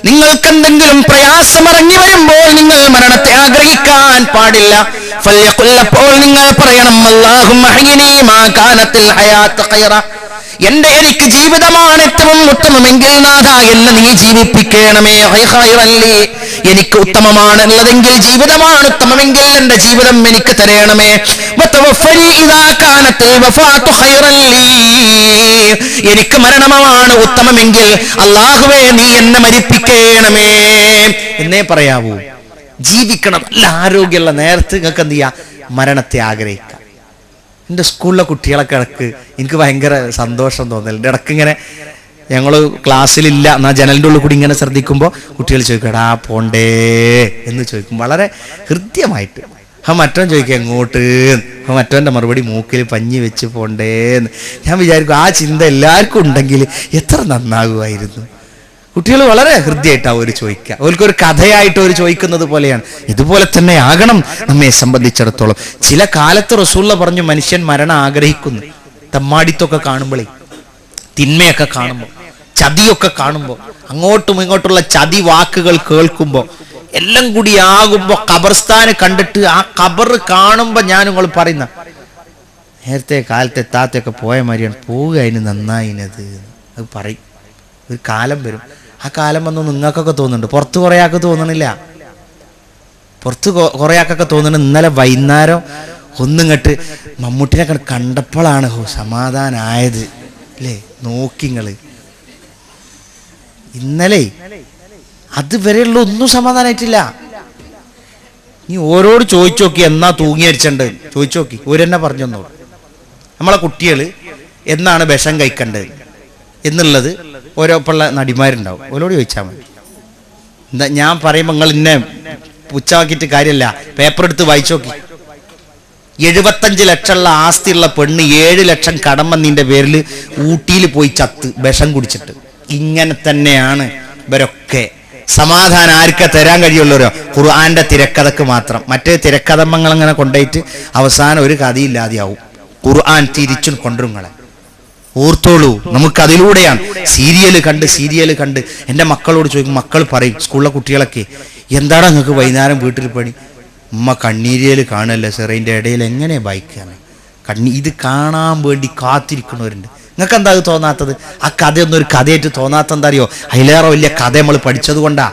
Speaker 3: നിങ്ങൾക്ക് എന്തെങ്കിലും പ്രയാസം ഇറങ്ങി വരുമ്പോൾ നിങ്ങൾ മരണത്തെ ആഗ്രഹിക്കാൻ പാടില്ല. അപ്പോൾ നിങ്ങൾ പറയണം അല്ലാഹുമ്മ അഹ്യിനി മാ കാനത്തിൽ ഹയാത്ത് ഖൈറ, എനിക്ക് ജീവിതമാണ് ഏറ്റവും ഉത്തമമെങ്കിൽ നാഥ എന്നെ നീ ജീവിപ്പിക്കണമേ. എനിക്ക് ഉത്തമമാണുള്ളതെങ്കിൽ, ജീവിതമാണ് ഉത്തമമെങ്കിൽ എന്റെ ജീവിതം എനിക്ക് തരണമേ. എനിക്ക് മരണമാണ് ഉത്തമമെങ്കിൽ അല്ലാഹുവേ നീ എന്നെ മരിപ്പിക്കണമേ എന്നേ പറയാവൂ. ജീവിക്കണം, നല്ല ആരോഗ്യമുള്ള നേരത്ത് നിങ്ങൾക്ക് എന്ത് ചെയ്യാം, മരണത്തെ ആഗ്രഹിക്കാം. എൻ്റെ സ്കൂളിലെ കുട്ടികളൊക്കെ ഇടക്ക് എനിക്ക് ഭയങ്കര സന്തോഷം തോന്നലുണ്ട്. ഇടക്ക് ഇങ്ങനെ ഞങ്ങൾ ക്ലാസ്സിലില്ല എന്നാൽ ജനലിൻ്റെ ഉള്ളിൽ കൂടി ഇങ്ങനെ ശ്രദ്ധിക്കുമ്പോൾ കുട്ടികൾ ചോദിക്കും എടാ പോണ്ടേ എന്ന് ചോദിക്കും, വളരെ ഹൃദ്യമായിട്ട്. മറ്റവൻ ചോദിക്കുക എങ്ങോട്ട്, മറ്റവൻ്റെ മറുപടി മൂക്കിൽ പഞ്ഞി വെച്ച് പോണ്ടേന്ന്. ഞാൻ വിചാരിക്കും ആ ചിന്ത എല്ലാവർക്കും ഉണ്ടെങ്കിൽ എത്ര നന്നാകുമായിരുന്നു. കുട്ടികൾ വളരെ ഹൃദ്യമായിട്ടാണ് അവർ ചോദിക്കുക, അവർക്കൊരു കഥയായിട്ട് അവർ ചോദിക്കുന്നത് പോലെയാണ്. ഇതുപോലെ തന്നെ ആകണം നമ്മെ സംബന്ധിച്ചിടത്തോളം. ചില കാലത്ത് റസൂലുള്ള പറഞ്ഞു മനുഷ്യൻ മരണം ആഗ്രഹിക്കുന്നു. തമ്മാടിത്തൊക്കെ കാണുമ്പോഴേ, തിന്മയൊക്കെ കാണുമ്പോൾ, ചതിയൊക്കെ കാണുമ്പോൾ, അങ്ങോട്ടും ഇങ്ങോട്ടുള്ള ചതി വാക്കുകൾ കേൾക്കുമ്പോൾ, എല്ലാം കൂടി ആകുമ്പോൾ ഖബർസ്ഥാന് കണ്ടിട്ട് ആ ഖബർ കാണുമ്പോൾ ഞാൻ നിങ്ങൾ പറയുന്ന നേരത്തെ കാലത്തെ താത്തയൊക്കെ പോയ മാതിരിയാണ്, പോവുക അതിന് നന്നായിനത് അത് പറയും. ഒരു കാലം വരും, ആ കാലം വന്നു നിങ്ങൾക്കൊക്കെ തോന്നുന്നുണ്ട്, പുറത്ത് കുറേ ആൾക്ക് തോന്നണില്ല. പുറത്ത് കുറേ ആൾക്കൊക്കെ തോന്നുന്നുണ്ട്. ഇന്നലെ വൈകുന്നേരം ഒന്നിങ്ങോട്ട് മമ്മൂട്ടിനെ കണ്ടപ്പോഴാണ് സമാധാനമായത് അല്ലേ, നോക്കിങ്ങള്. ഇന്നലെ അതുവരെയുള്ള ഒന്നും സമാധാനമായിട്ടില്ല. നീ ഓരോട് ചോദിച്ചു നോക്കി എന്നാ തൂങ്ങിയരിച്ചണ്ട് ചോദിച്ചു നോക്കി, ഓരെന്നെ പറഞ്ഞു തന്നോളൂ. നമ്മളെ കുട്ടികൾ എന്നാണ് വിഷം കഴിക്കേണ്ടത് എന്നുള്ളത് ഓരോപ്പുള്ള നടിമാരുണ്ടാവും, ഓരോട് ചോദിച്ചാൽ മതി. എന്താ ഞാൻ പറയുമ്പോൾ നിങ്ങൾ ഇന്നെ പുച്ഛമാക്കിയിട്ട് കാര്യമല്ല, പേപ്പർ എടുത്ത് വായിച്ചു നോക്കി. 75 ലക്ഷമുള്ള ആസ്തിയുള്ള പെണ്ണ് 7 ലക്ഷം കടം വന്നതിൻ്റെ പേരിൽ ഊട്ടിയിൽ പോയി ചത്ത് വിഷം കുടിച്ചിട്ട്. ഇങ്ങനെ തന്നെയാണ് ഇവരൊക്കെ. സമാധാനം ആർക്കാ തരാൻ കഴിയുള്ളവരോ? ഖുർആന്റെ തിരക്കഥക്ക് മാത്രം. മറ്റേ തിരക്കഥമ്മങ്ങൾ അങ്ങനെ കൊണ്ടുപോയിട്ട് അവസാനം ഒരു കഥയില്ലാതെയാവും. ഖുർആൻ തിരിച്ചും കൊണ്ടുവരുങ്ങളെ ഓർത്തോളൂ. നമുക്കതിലൂടെയാണ് സീരിയൽ കണ്ട് എൻ്റെ മക്കളോട് ചോദിക്കും, മക്കൾ പറയും, സ്കൂളിലെ കുട്ടികളൊക്കെ എന്താണ് നിങ്ങൾക്ക് വൈകുന്നേരം വീട്ടിൽ പണി? ഉമ്മ കണ്ണീരിയൽ കാണല്ലേ സെറൈൻ്റെ ഇടയിൽ എങ്ങനെ ബൈക്കാണ് ഇത് കാണാൻ വേണ്ടി കാത്തിരിക്കുന്നവരുണ്ട്. നിങ്ങൾക്ക് എന്താ അത് തോന്നാത്തത്? ആ കഥയൊന്നും ഒരു കഥയായിട്ട് തോന്നാത്ത എന്താ അറിയോ? അതിലേറെ വലിയ കഥ നമ്മൾ പഠിച്ചത് കൊണ്ടാ.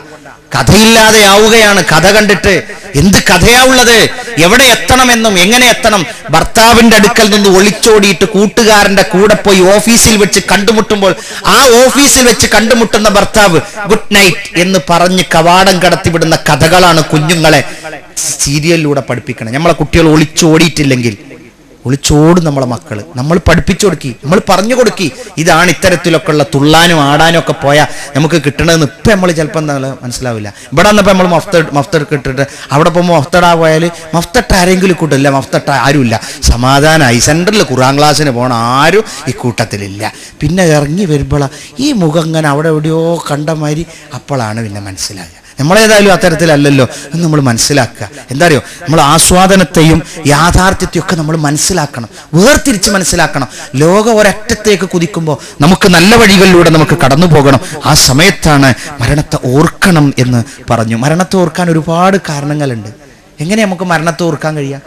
Speaker 3: കഥയില്ലാതെ ആവുകയാണ് കഥ കണ്ടിട്ട്. എന്ത് കഥയാവുള്ളത്? എവിടെ എത്തണമെന്നും എങ്ങനെ എത്തണം. ഭർത്താവിന്റെ അടുക്കൽ നിന്ന് ഒളിച്ചോടിയിട്ട് കൂട്ടുകാരന്റെ കൂടെ പോയി ഓഫീസിൽ വെച്ച് കണ്ടുമുട്ടുമ്പോൾ ആ ഓഫീസിൽ വെച്ച് കണ്ടുമുട്ടുന്ന ഭർത്താവ് ഗുഡ് നൈറ്റ് എന്ന് പറഞ്ഞ് കവാടം കടത്തിവിടുന്ന കഥകളാണ് കുഞ്ഞുങ്ങളെ സീരിയലിലൂടെ പഠിപ്പിക്കണം. നമ്മളെ കുട്ടികൾ ഒളിച്ചോടിയിട്ടില്ലെങ്കിൽ ഒളിച്ചോടും നമ്മളെ മക്കള്. നമ്മൾ പഠിപ്പിച്ചു കൊടുക്കി, നമ്മൾ പറഞ്ഞു കൊടുക്കി, ഇതാണ് ഇത്തരത്തിലൊക്കെ ഉള്ള തുള്ളാനും ആടാനും ഒക്കെ പോയാൽ നമുക്ക് കിട്ടണമെന്ന്. ഇപ്പം നമ്മൾ ചിലപ്പോൾ എന്താ മനസ്സിലാവില്ല. ഇവിടെ വന്നപ്പോൾ നമ്മൾ മഫ്തട്ട് ഇട്ടിട്ട് അവിടെ പോകുമ്പോൾ മഫ്തടാ പോയാൽ മഫ്തട്ട് ആരെങ്കിലും കൂട്ടില്ല, മഫ്തട്ട ആരുമില്ല, സമാധാനമായി. സെൻറ്ററിൽ ഖുർആൻ ക്ലാസ്സിന് പോകണം, ആരും ഈ കൂട്ടത്തിലില്ല. പിന്നെ ഇറങ്ങി വരുമ്പോഴാണ് ഈ മുഖം ഇങ്ങനെ അവിടെ എവിടെയോ കണ്ട മാതിരി. അപ്പോഴാണ് പിന്നെ മനസ്സിലാകുക നമ്മളേതായാലും അത്തരത്തിലല്ലല്ലോ എന്ന് നമ്മൾ മനസ്സിലാക്കുക. എന്താ അറിയോ, നമ്മൾ ആസ്വാദനത്തെയും യാഥാർത്ഥ്യത്തെയും ഒക്കെ നമ്മൾ മനസ്സിലാക്കണം, വേർതിരിച്ച് മനസ്സിലാക്കണം. ലോകം ഒരറ്റത്തേക്ക് കുതിക്കുമ്പോൾ നമുക്ക് നല്ല വഴികളിലൂടെ നമുക്ക് കടന്നു പോകണം. ആ സമയത്താണ് മരണത്തെ ഓർക്കണം എന്ന് പറഞ്ഞു. മരണത്തെ ഓർക്കാൻ ഒരുപാട് കാരണങ്ങളുണ്ട്. എങ്ങനെ നമുക്ക് മരണത്തെ ഓർക്കാൻ കഴിയാം?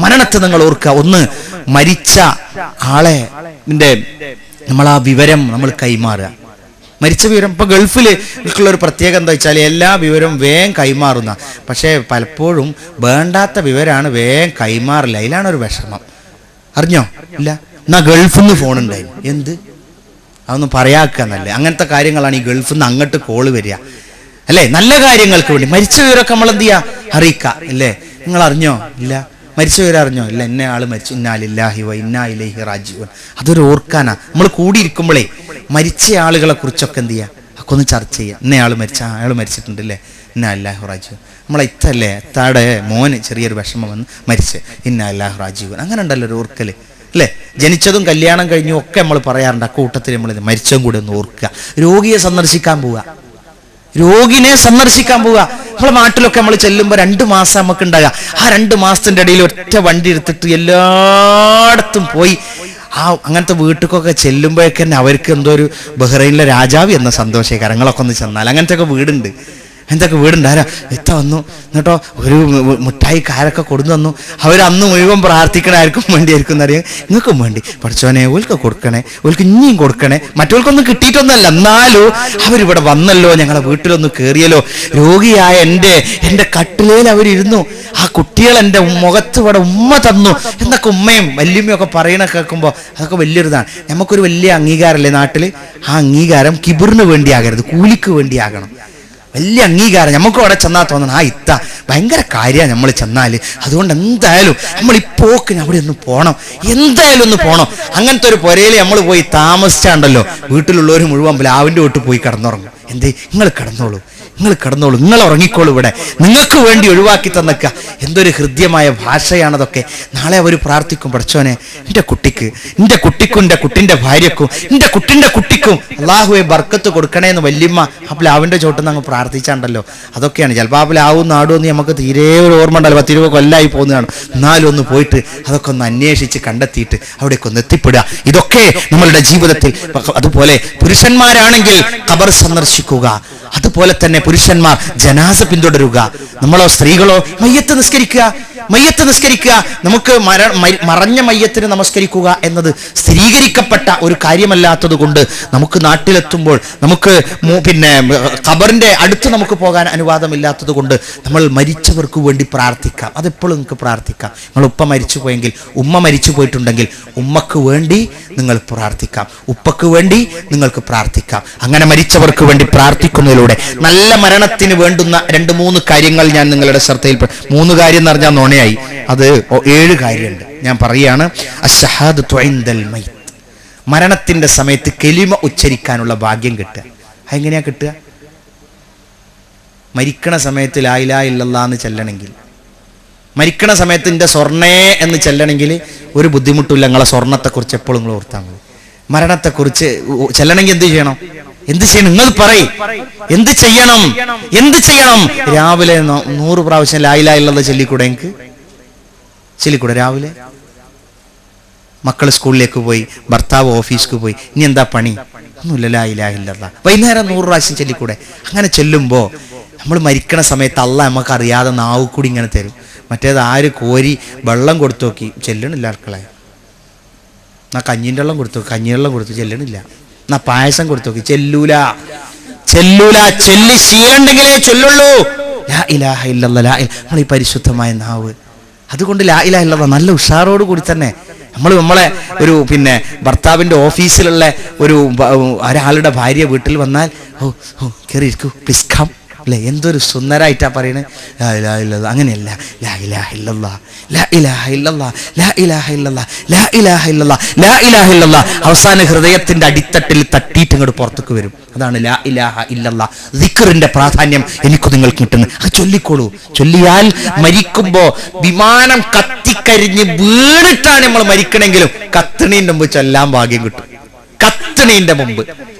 Speaker 3: മരണത്തെ നിങ്ങൾ ഓർക്കുക. ഒന്ന്, മരിച്ച ആളെ നമ്മൾ ആ വിവരം നമ്മൾ കൈമാറുക. മരിച്ച വിവരം ഇപ്പൊ ഗൾഫിൽ ഉള്ള ഒരു പ്രത്യേകത എന്താ വെച്ചാൽ എല്ലാ വിവരവും വേഗം കൈമാറുന്ന, പക്ഷേ പലപ്പോഴും വേണ്ടാത്ത വിവരമാണ് വേഗം കൈമാറില്ല. അതിലാണ് ഒരു വിഷമം. അറിഞ്ഞോ? ഇല്ല. എന്നാ ഗൾഫിൽ നിന്ന് ഫോൺ ഉണ്ടായിരുന്നു, എന്ത് അതൊന്നും പറയാക്കുക എന്നല്ലേ. അങ്ങനത്തെ കാര്യങ്ങളാണ് ഈ ഗൾഫിൽ നിന്ന് അങ്ങോട്ട് കോള് വരിക അല്ലേ, നല്ല കാര്യങ്ങൾക്ക് വേണ്ടി. മരിച്ച വിവരമൊക്കെ നമ്മൾ എന്ത് ചെയ്യുക, അറിയിക്കുക അല്ലേ. നിങ്ങൾ അറിഞ്ഞോ? ഇല്ല. മരിച്ച വിവരം അറിഞ്ഞോ? ഇല്ല, ഇന്ന ആള് മരിച്ചു, ഇന്നാ ലില്ലാഹി വ ഇന്നാ ഇലൈഹി റാജിഊൻ. അതൊരു ഓർക്കാനാ. നമ്മൾ കൂടിയിരിക്കുമ്പോഴേ മരിച്ച ആളുകളെ കുറിച്ചൊക്കെ എന്ത് ചെയ്യുക, ഒക്കെ ഒന്ന് ചർച്ച ചെയ്യുക. ഇന്നയാൾ മരിച്ച, അയാൾ മരിച്ചിട്ടുണ്ടല്ലേ, ഇന്നാ ലില്ലാഹി റാജിഊൻ. നമ്മളെ ഇത്തല്ലേ താടെ മോന് ചെറിയൊരു വിഷമം വന്ന് മരിച്ച്, ഇന്നാ ലില്ലാഹി റാജിഊൻ. അങ്ങനെ ഉണ്ടല്ലോ ഒരു ഓർക്കല് അല്ലേ. ജനിച്ചതും കല്യാണം കഴിഞ്ഞും ഒക്കെ നമ്മൾ പറയാറുണ്ട്. ആ കൂട്ടത്തിൽ നമ്മൾ മരിച്ചതും കൂടെ ഒന്ന് ഓർക്കുക. രോഗിയെ സന്ദർശിക്കാൻ പോവുക, രോഗിനെ സന്ദർശിക്കാൻ പോവുക. നമ്മളെ നാട്ടിലൊക്കെ നമ്മൾ ചെല്ലുമ്പോൾ 2 മാസം നമുക്ക് ഉണ്ടാകുക. ആ 2 മാസത്തിന്റെ ഇടയിൽ ഒറ്റ വണ്ടി എടുത്തിട്ട് എല്ലായിടത്തും പോയി ആ അങ്ങനത്തെ വീട്ടിലൊക്കെ ചെല്ലുമ്പോഴേക്ക് തന്നെ അവർക്ക് എന്തോ ഒരു ബഹ്റൈനിലെ രാജാവ് എന്ന സന്തോഷകരങ്ങളൊക്കെ ഒന്ന് ചെന്നാൽ അങ്ങനത്തെ ഒക്കെ വീടുണ്ട്. എന്തൊക്കെ വീടുണ്ട്. ആരാ എത്ത വന്നു എന്നിട്ടോ ഒരു മുട്ടായി കാരൊക്കെ കൊടുന്നു വന്നു. അവരന്ന് മുഴുവൻ പ്രാർത്ഥിക്കണായിരിക്കും വേണ്ടിയായിരിക്കും എന്നറിയാം. നിങ്ങൾക്കും വേണ്ടി പഠിച്ചോനെ ഓൽക്ക് കൊടുക്കണേ, ഓൽക്ക് ഇനിയും കൊടുക്കണേ. മറ്റോൽക്കൊന്നും കിട്ടിയിട്ടൊന്നല്ല, എന്നാലും അവരിവിടെ വന്നല്ലോ, ഞങ്ങളെ വീട്ടിലൊന്ന് കയറിയല്ലോ. രോഗിയായ എൻ്റെ കട്ടിലേൽ അവരിരുന്നു. ആ കുട്ടികൾ എൻ്റെ മുഖത്ത് ഇവിടെ ഉമ്മ തന്നു എന്നൊക്കെ ഉമ്മയും വല്യമ്മയും ഒക്കെ പറയണ കേൾക്കുമ്പോൾ അതൊക്കെ വലിയൊരിതാണ്. നമുക്കൊരു വലിയ അംഗീകാരമല്ലേ നാട്ടിൽ. ആ അംഗീകാരം കിബിറിന് വേണ്ടിയാകരുത്, കൂലിക്ക് വേണ്ടിയാകണം. വലിയ അംഗീകാരം നമുക്ക് അവിടെ ചെന്നാൽ തോന്നണം, ആ ഇത്ത ഭയങ്കര കാര്യമാണ് നമ്മൾ ചെന്നാൽ. അതുകൊണ്ട് എന്തായാലും നമ്മൾ ഈ പോക്കിന് അവിടെ ഒന്ന് പോകണം, എന്തായാലും ഒന്ന് പോകണം. അങ്ങനത്തെ ഒരു പുരയിൽ നമ്മൾ പോയി താമസിച്ചാണ്ടല്ലോ വീട്ടിലുള്ളവർ മുഴുവൻ പ്ലാവിൻ്റെ വീട്ടിൽ പോയി കിടന്നുറങ്ങും. എന്തേ, നിങ്ങൾ കിടന്നോളൂ, നിങ്ങൾ ഉറങ്ങിക്കോളൂ, ഇവിടെ നിങ്ങൾക്ക് വേണ്ടി ഒഴിവാക്കി തന്നക്ക. എന്തൊരു ഹൃദ്യമായ ഭാഷയാണതൊക്കെ. നാളെ അവർ പ്രാർത്ഥിക്കും, പഠിച്ചോനെ എൻ്റെ കുട്ടിക്കും എൻ്റെ കുട്ടിൻ്റെ ഭാര്യക്കും എൻ്റെ കുട്ടിക്കും അള്ളാഹുവെ ബർക്കത്ത് കൊടുക്കണേ എന്ന് വല്യമ്മ ആ പ്ലാവിൻ്റെ ചോട്ടെന്ന് അങ്ങ് പ്രാർത്ഥിച്ചാണ്ടല്ലോ. അതൊക്കെയാണ്. ചിലപ്പോൾ ആ പ്ലാവും നാടുമെന്ന് നമുക്ക് തീരെ ഒരു ഓർമ്മ ഉണ്ടല്ലോ, 10 20 കൊല്ലമായി പോകുന്നതാണ്. എന്നാലും ഒന്ന് പോയിട്ട് അതൊക്കെ ഒന്ന് അന്വേഷിച്ച് കണ്ടെത്തിയിട്ട് അവിടേക്ക് ഒന്ന് എത്തിപ്പെടുക. ഇതൊക്കെ നമ്മളുടെ ജീവിതത്തിൽ. അതുപോലെ പുരുഷന്മാരാണെങ്കിൽ ഖബർ സന്ദർശിക്കുക. അതുപോലെ തന്നെ പുരുഷന്മാർ ജനാസ പിന്തുടരുക. നമ്മളോ സ്ത്രീകളോ മയ്യത്ത് നിസ്കരിക്കുക. നമുക്ക് മറഞ്ഞ മയ്യത്തിന് നമസ്കരിക്കുക എന്നത് സ്ഥിരീകരിക്കപ്പെട്ട ഒരു കാര്യമല്ലാത്തത് കൊണ്ട് നമുക്ക് നാട്ടിലെത്തുമ്പോൾ നമുക്ക് ഖബറിന്റെ അടുത്ത് നമുക്ക് പോകാൻ അനുവാദമില്ലാത്തത് കൊണ്ട് നമ്മൾ മരിച്ചവർക്ക് വേണ്ടി പ്രാർത്ഥിക്കാം. അതെപ്പോഴും നിങ്ങൾക്ക് പ്രാർത്ഥിക്കാം. നിങ്ങൾ ഉപ്പ മരിച്ചു പോയെങ്കിൽ, ഉമ്മ മരിച്ചു പോയിട്ടുണ്ടെങ്കിൽ ഉമ്മക്ക് വേണ്ടി നിങ്ങൾ പ്രാർത്ഥിക്കാം, ഉപ്പക്ക് വേണ്ടി നിങ്ങൾക്ക് പ്രാർത്ഥിക്കാം. അങ്ങനെ മരിച്ചവർക്ക് വേണ്ടി പ്രാർത്ഥിക്കുന്നതിലൂടെ നല്ല മരണത്തിന് വേണ്ടുന്ന 2-3 കാര്യങ്ങൾ ഞാൻ നിങ്ങളുടെ ശ്രദ്ധയിൽ 3 കാര്യം എന്ന് പറഞ്ഞാൽ നോണയായി. അത് 7 കാര്യമുണ്ട്. ഞാൻ പറയാണ്. അശ്ശഹാദത്തു ഇൻദൽ മയ്യിത്ത്, മരണത്തിന്റെ സമയത്ത് കലിമ ഉച്ചരിക്കാനുള്ള ഭാഗ്യം കിട്ടുക. അതെങ്ങനെയാ കിട്ടുക? മരിക്കണ സമയത്ത് ലാ ഇലാഹ ഇല്ലല്ലാഹ് എന്ന് ചെല്ലണമെങ്കിൽ, മരിക്കണ സമയത്ത് എൻ്റെ സ്വർണ്ണേ എന്ന് ചെല്ലണമെങ്കിൽ ഒരു ബുദ്ധിമുട്ടില്ല. നിങ്ങളെ സ്വർണ്ണത്തെക്കുറിച്ച് എപ്പോഴും നിങ്ങൾ ഓർത്താൽ മതി. മരണത്തെക്കുറിച്ച് ചെല്ലണമെങ്കിൽ എന്ത് ചെയ്യണം? നിങ്ങൾ പറയും, എന്ത് ചെയ്യണം? രാവിലെ 100 പ്രാവശ്യം ലാ ഇലാഹ ഇല്ലല്ലാഹ് ചൊല്ലിക്കൂടെ? രാവിലെ മക്കൾ സ്കൂളിലേക്ക് പോയി, ഭർത്താവ് ഓഫീസിലേക്ക് പോയി, ഇനി എന്താ പണി? ഒന്നുമില്ല, ലാ ഇലാഹ ഇല്ലല്ലാഹ്. വൈകുന്നേരം 100 പ്രാവശ്യം ചൊല്ലിക്കൂടെ? അങ്ങനെ ചെല്ലുമ്പോൾ നമ്മൾ മരിക്കണ സമയത്ത് അള്ളാഹ് നമുക്ക് അറിയാതെ നാവ് കൂടി ഇങ്ങനെ തരും. മറ്റേത് ആര് കോരി വെള്ളം കൊടുത്തു നോക്കി, ചെല്ലണില്ല ആൾക്കളെ. എന്നാ കഞ്ഞിൻ്റെ വെള്ളം കൊടുത്തു, കഞ്ഞിവെള്ളം കൊടുത്തു, ചെല്ലണില്ല. എന്നാ പായസം കൊടുത്തു നോക്കി, ചെല്ലൂല. ചെല്ലി ശീലുണ്ടെങ്കിലേ ചൊല്ലുള്ളൂ ലാ ഇലാഹ ഇല്ലല്ലാഹ്. നമ്മൾ ഈ പരിശുദ്ധമായ നാവ്, അതുകൊണ്ട് ലാ ഇലാഹ ഇല്ലല്ലാഹ് നല്ല ഉഷാറോട് കൂടി തന്നെ നമ്മളെ ഒരു ഭർത്താവിൻ്റെ ഓഫീസിലുള്ള ഒരാളുടെ ഭാര്യ വീട്ടിൽ വന്നാൽ, ഓ കയറി ഇരിക്കൂ, പ്ലീസ് കം, അല്ലേ? എന്തൊരു സുന്ദരായിട്ടാ പറയണേ, ലാ ഇലാഹ ഇല്ലല്ലാഹ്. അങ്ങനെയല്ല, ലാ ഇലാഹ ഇല്ലല്ലാഹ്, ലാ ഇലാഹ ഇല്ലല്ലാഹ്, ലാ ഇലാഹ ഇല്ലല്ലാഹ്, ലാ ഇലാഹ ഇല്ലല്ലാഹ്, ലാ ഇലാഹ ഇല്ലല്ലാഹ്. അവസാന ഹൃദയത്തിന്റെ അടിത്തട്ടിൽ തട്ടിയിട്ട് ഇങ്ങോട്ട് പുറത്തേക്ക് വരും. അതാണ് ലാ ഇലാഹ ഇല്ലല്ലാഹ്. ദിക്റിന്റെ പ്രാധാന്യം എനിക്ക് നിങ്ങൾക്ക് കിട്ടുന്നത്. അത് ചൊല്ലിക്കോളൂ. ചൊല്ലിയാൽ മരിക്കുമ്പോ വിമാനം കത്തിക്കരിഞ്ഞ് വീണിട്ടാണ് നമ്മൾ മരിക്കണമെങ്കിലും കത്തണീന്റെ മുമ്പ് ചൊല്ലാൻ ഭാഗ്യം കിട്ടും. കത്തണീന്റെ മുമ്പ്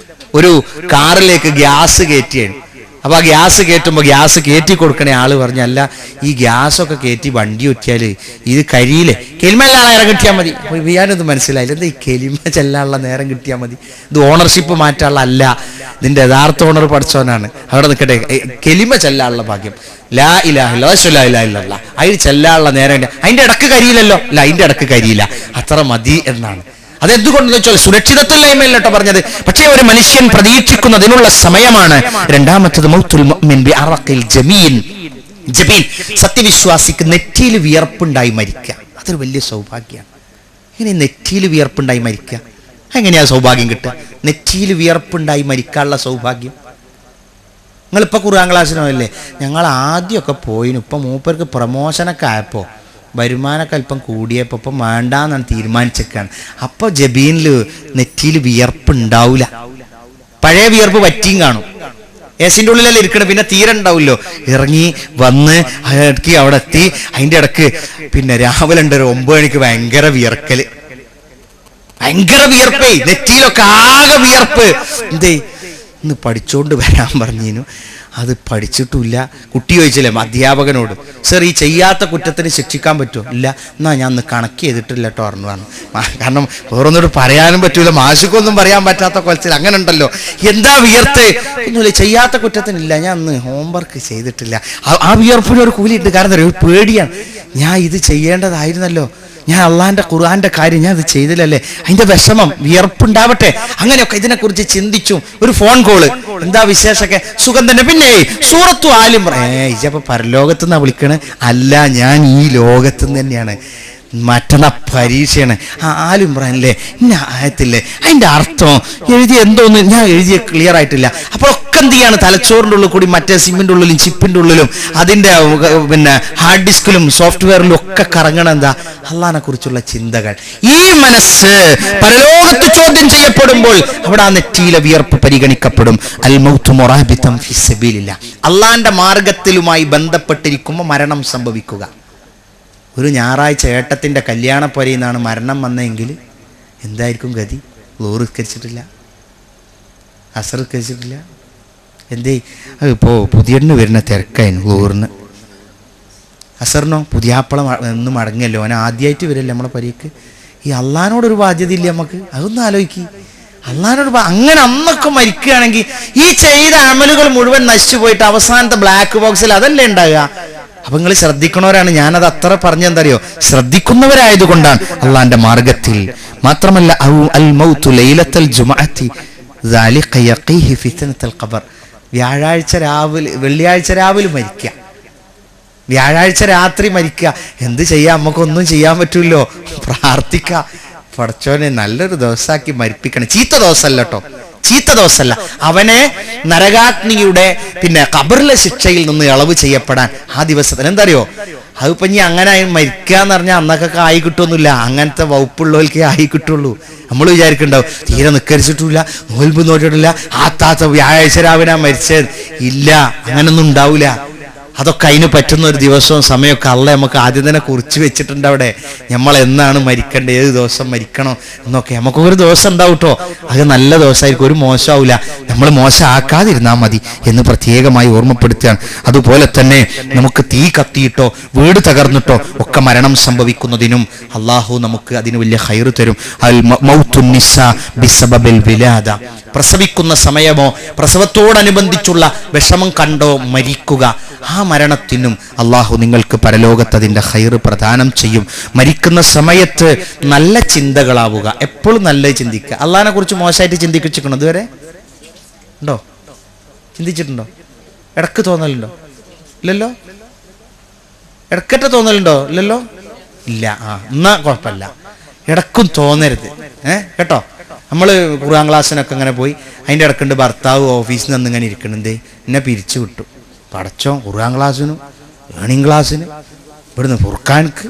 Speaker 3: ഒരു കാറിലേക്ക് ഗ്യാസ് കയറ്റിയാണ്. അപ്പൊ ആ ഗ്യാസ് കയറ്റുമ്പോൾ ഗ്യാസ് കയറ്റി കൊടുക്കണേ ആള് പറഞ്ഞല്ല, ഈ ഗ്യാസൊക്കെ കയറ്റി വണ്ടി ഒറ്റിയാല് ഇത് കരിയില്ലേ, കെലിമല്ലാ നേരം കിട്ടിയാൽ മതി. അപ്പൊ ഞാനൊന്നും മനസ്സിലായില്ല, എന്താ ഈ കെലിമ ചെല്ലാനുള്ള നേരം കിട്ടിയാൽ മതി, ഇത് ഓണർഷിപ്പ് മാറ്റാനുള്ള അല്ല, ഇതിന്റെ യഥാർത്ഥ ഓണർ പഠിച്ചവനാണ്. അവിടെ നിൽക്കട്ടെ, കെലിമ ചെല്ലാനുള്ള ഭാഗ്യം. ലാ ഇലാഹ ഇല്ലല്ലാഹ് അതിൽ ചെല്ലാനുള്ള നേരം അതിന്റെ ഇടക്ക് കരിയില്ലല്ലോ, അല്ല അതിന്റെ ഇടക്ക് കരിയില്ല, അത്ര മതി എന്നാണ്. അതെന്തുകൊണ്ടെന്ന് വെച്ചാൽ സുരക്ഷിതത്വമില്ലായ്മയല്ലോ പറഞ്ഞത്. പക്ഷേ ഒരു മനുഷ്യൻ പ്രതീക്ഷിക്കുന്നതിനുള്ള സമയമാണ്. രണ്ടാമത്തത് മൗത്തുൽ മുഅ്മിൻ ബി അറഖിൽ ജമീൻ. ജബീൻ, സത്യവിശ്വാസിക്ക് നെറ്റിയിൽ വിയർപ്പുണ്ടായി മരിക്കുക, അതൊരു വലിയ സൗഭാഗ്യമാണ്. ഇങ്ങനെ നെറ്റിയിൽ വിയർപ്പുണ്ടായി മരിക്കുക, എങ്ങനെയാ സൗഭാഗ്യം കിട്ടുക? നെറ്റിയിൽ വിയർപ്പുണ്ടായി മരിക്കാനുള്ള സൗഭാഗ്യം. നിങ്ങളിപ്പോൾ ഖുർആൻ ക്ലാസ്സിനല്ലേ? ഞങ്ങൾ ആദ്യമൊക്കെ പോയിന്, ഇപ്പം മൂപ്പർക്ക് പ്രമോഷനൊക്കെ ആയപ്പോൾ വരുമാനമൊക്കെ അല്പം കൂടിയപ്പോൾ ഇപ്പം വേണ്ടാന്നാണ് തീരുമാനിച്ചേക്കാണ്. അപ്പോൾ ജബീനിൽ നെറ്റിയിൽ വിയർപ്പ് ഉണ്ടാവില്ല, പഴയ വിയർപ്പ് പറ്റിയും കാണും. ഏസിൻ്റെ ഉള്ളിലല്ലേ ഇരിക്കണം, പിന്നെ തീരെ ഉണ്ടാവില്ലോ. ഇറങ്ങി വന്ന് ഇടയ്ക്ക് അവിടെ എത്തി, അതിൻ്റെ ഇടക്ക് പിന്നെ രാവിലെ ഉണ്ട് 9 മണിക്ക് ഭയങ്കര വിയർക്കല്, ഭയങ്കര വിയർപ്പേ, നെറ്റിയിലൊക്കെ ആകെ വിയർപ്പ്. എന്തേ ഇന്ന് പഠിച്ചോണ്ട് വരാൻ പറഞ്ഞിരുന്നു, അത് പഠിച്ചിട്ടില്ല. കുട്ടി ചോദിച്ചില്ലേ അധ്യാപകനോട്, സർ ഈ ചെയ്യാത്ത കുറ്റത്തിന് ശിക്ഷിക്കാൻ പറ്റുമോ? ഇല്ല, എന്നാ ഞാൻ ഒന്ന് കണക്ക് ചെയ്തിട്ടില്ല കേട്ടോ പറഞ്ഞു. കാരണം വേറൊന്നോട് പറയാനും പറ്റൂല, മാഷിക്കൊന്നും പറയാൻ പറ്റാത്ത കൊലത്തിൽ അങ്ങനെ ഉണ്ടല്ലോ. എന്താ വിയർത്ത്? ഒന്നുമില്ല, ചെയ്യാത്ത കുറ്റത്തിനില്ല, ഞാൻ അന്ന് ഹോംവർക്ക് ചെയ്തിട്ടില്ല. ആ വിയർപ്പിനൊരു കൂലിയിട്ട്, കാരണം ഒരു പേടിയാണ്, ഞാൻ ഇത് ചെയ്യേണ്ടതായിരുന്നല്ലോ, ഞാൻ അള്ളാന്റെ ഖുർആന്റെ കാര്യം ഞാൻ ഇത് ചെയ്തില്ലല്ലേ, അതിന്റെ വിഷമം, വിയർപ്പുണ്ടാവട്ടെ. അങ്ങനെയൊക്കെ ഇതിനെക്കുറിച്ച് ചിന്തിച്ചു. ഒരു ഫോൺ കോള്, എന്താ വിശേഷമൊക്കെ? സുഖം തന്നെ. പിന്നെ സൂറത്തു ആലും ഇജപ്പോ പരലോകത്ത് നിന്നാ വിളിക്കണേ? അല്ല, ഞാൻ ഈ ലോകത്ത് നിന്ന് തന്നെയാണ്, മറ്റന്നാ പരീക്ഷയാണ്. ആലും ഇമ്രാനല്ലേ ഇന്ന ആയത്തില്ലേ, അതിന്റെ അർത്ഥം എഴുതി എന്തോന്ന് ഞാൻ എഴുതിയ ക്ലിയർ ആയിട്ടില്ല. അപ്പോൾ ഒക്കെ എന്ത് ചെയ്യാണ്, തലച്ചോറിൻ്റെ ഉള്ളിൽ കൂടി മറ്റേ സിമ്മിൻ്റെ ഉള്ളിലും ചിപ്പിൻ്റെ ഉള്ളിലും അതിൻ്റെ പിന്നെ ഹാർഡ് ഡിസ്കിലും സോഫ്റ്റ്വെയറിലും ഒക്കെ കറങ്ങണം എന്താ, അള്ളാഹിനെ കുറിച്ചുള്ള ചിന്തകൾ. ഈ മനസ്സ് പരലോകത്ത് ചോദ്യം ചെയ്യപ്പെടുമ്പോൾ അവിടെ ആ നെറ്റിയിലെ വിയർപ്പ് പരിഗണിക്കപ്പെടും. അൽ മൗതു മുറാബിതൻ ഫി സബീലില്ലാഹ്, അള്ളാഹിന്റെ മാർഗത്തിലുമായി ബന്ധപ്പെട്ടിരിക്കുമ്പോൾ മരണം സംഭവിക്കുക. ഒരു ഞായറാഴ്ച ഏട്ടത്തിൻ്റെ കല്യാണപ്പുരയിൽ നിന്നാണ് മരണം വന്നതെങ്കിൽ എന്തായിരിക്കും ഗതി? ളുഹർ നിസ്കരിച്ചിട്ടില്ല, അസർ നിസ്കരിച്ചിട്ടില്ല. എന്തേ? ഇപ്പോൾ പുതിയണ്ണ് വരുന്ന തിരക്കായിരുന്നു. ളുഹറിന് അസറിനോ പുതിയാപ്പളം ഒന്നും മടങ്ങല്ലോ, അവൻ ആദ്യമായിട്ട് വരല്ലേ നമ്മളെ പരിക്ക്. ഈ അള്ളാഹിനോടൊരു ബാധ്യത ഇല്ല നമുക്ക്? അതൊന്നും ആലോചിക്കുക. അള്ളാഹിനോട് അങ്ങനെ അന്നൊക്കെ മരിക്കുകയാണെങ്കിൽ ഈ ചെയ്ത അമലുകൾ മുഴുവൻ നശിച്ചു പോയിട്ട് അവസാനത്തെ ബ്ലാക്ക് ബോക്സിൽ അതല്ലേ ഉണ്ടാകുക. അപ്പൊ നിങ്ങൾ ശ്രദ്ധിക്കണവരാണ്, ഞാനത് അത്ര പറഞ്ഞെന്തറിയോ, ശ്രദ്ധിക്കുന്നവരായതുകൊണ്ടാണ് അള്ളാന്റെ മാർഗത്തിൽ. മാത്രമല്ല അൽ മൗതു ലൈലത്തുൽ ജുമുഅത്തി ദാലിക യഖീഹി ഫിത്നത്തുൽ ഖബർ, വ്യാഴാഴ്ച രാവിലെ വെള്ളിയാഴ്ച രാവിലെ മരിക്കുക, വ്യാഴാഴ്ച രാത്രി മരിക്കുക. എന്ത് ചെയ്യാം, നമുക്കൊന്നും ചെയ്യാൻ പറ്റൂല്ലോ, പ്രാർത്ഥിക്കുക, പടച്ചോനെ നല്ലൊരു ദിവസമാക്കി മരിപ്പിക്കണം. ചീത്ത ദിവസമല്ല കേട്ടോ, ചീത്ത ദിവസമല്ല. അവനെ നരകാഗ്നിയുടെ പിന്നെ ഖബറിലെ ശിക്ഷയിൽ നിന്ന് ഇളവ് ചെയ്യപ്പെടാൻ ആ ദിവസത്തിന് എന്തറിയോ, അതിപ്പോ ഇനി അങ്ങനെ മരിക്കാന്ന് പറഞ്ഞാൽ അന്നൊക്കെ ആയി കിട്ടുമൊന്നുമില്ല, അങ്ങനത്തെ വകുപ്പുള്ളവർക്കേ ആയി കിട്ടുള്ളൂ. നമ്മൾ വിചാരിക്കുന്നുണ്ടാവും തീരെ നിക്കരിച്ചിട്ടില്ല, നോൽമ്പ് നോറ്റിട്ടില്ല, ആത്താത്ത വ്യാഴാഴ്ച രാവിലെ മരിച്ചത് ഇല്ല, അങ്ങനൊന്നും ഉണ്ടാവില്ല. അതൊക്കെ അതിന് പറ്റുന്ന ഒരു ദിവസവും സമയമൊക്കെ അള്ള നമുക്ക് ആദ്യം തന്നെ കുറിച്ച് വെച്ചിട്ടുണ്ട് അവിടെ. നമ്മൾ എന്നാണ് മരിക്കേണ്ടത്, ഏത് ദിവസം മരിക്കണം എന്നൊക്കെ നമുക്കൊരു ദിവസം ഉണ്ടാവും കേട്ടോ. അത് നല്ല ദിവസമായിരിക്കും, ഒരു മോശമാവില്ല. നമ്മൾ മോശമാക്കാതിരുന്നാൽ മതി എന്ന് പ്രത്യേകമായി ഓർമ്മപ്പെടുത്തുകയാണ്. അതുപോലെ തന്നെ നമുക്ക് തീ കത്തിയിട്ടോ വീട് തകർന്നിട്ടോ ഒക്കെ മരണം സംഭവിക്കുന്നതിനും അള്ളാഹു നമുക്ക് അതിന് വലിയ ഖൈറ് തരും. അൽ മൗതുൻ നിസാ ബിസബബിൽ വിലാദ, പ്രസവിക്കുന്ന സമയമോ പ്രസവത്തോടനുബന്ധിച്ചുള്ള വിഷമം കണ്ടോ മരിക്കുക, ആ മരണത്തിനും അള്ളാഹു നിങ്ങൾക്ക് പരലോകത്ത് അതിൻ്റെ ഖൈറ് പ്രദാനം ചെയ്യും. മരിക്കുന്ന സമയത്ത് നല്ല ചിന്തകളാവുക, എപ്പോഴും നല്ല ചിന്തിക്കുക. അള്ളാഹിനെ കുറിച്ച് മോശമായിട്ട് ചിന്തിച്ചിരിക്കണോ ഇതുവരെ? ഉണ്ടോ? ചിന്തിച്ചിട്ടുണ്ടോ? ഇടക്ക് തോന്നലുണ്ടോ? ഇല്ലല്ലോ. ഇടക്കറ്റ തോന്നലുണ്ടോ? ഇല്ലല്ലോ. ഇല്ല. എന്നാ കുഴപ്പമില്ല, ഇടക്കും തോന്നരുത് കേട്ടോ. നമ്മൾ ഖുർആൻ ക്ലാസ്സിനൊക്കെ അങ്ങനെ പോയി, അതിൻ്റെ ഇടക്കുണ്ട് ഭർത്താവ് ഓഫീസിൽ നിന്ന് ഇങ്ങനെ ഇരിക്കണത്, എന്നെ പിരിച്ചു വിട്ടു, പടച്ചോ ഖുർആൻ ക്ലാസ്സിനും ഏണിംഗ് ക്ലാസ്സിന് ഇവിടുന്ന് ഫുർഖാൻക്ക്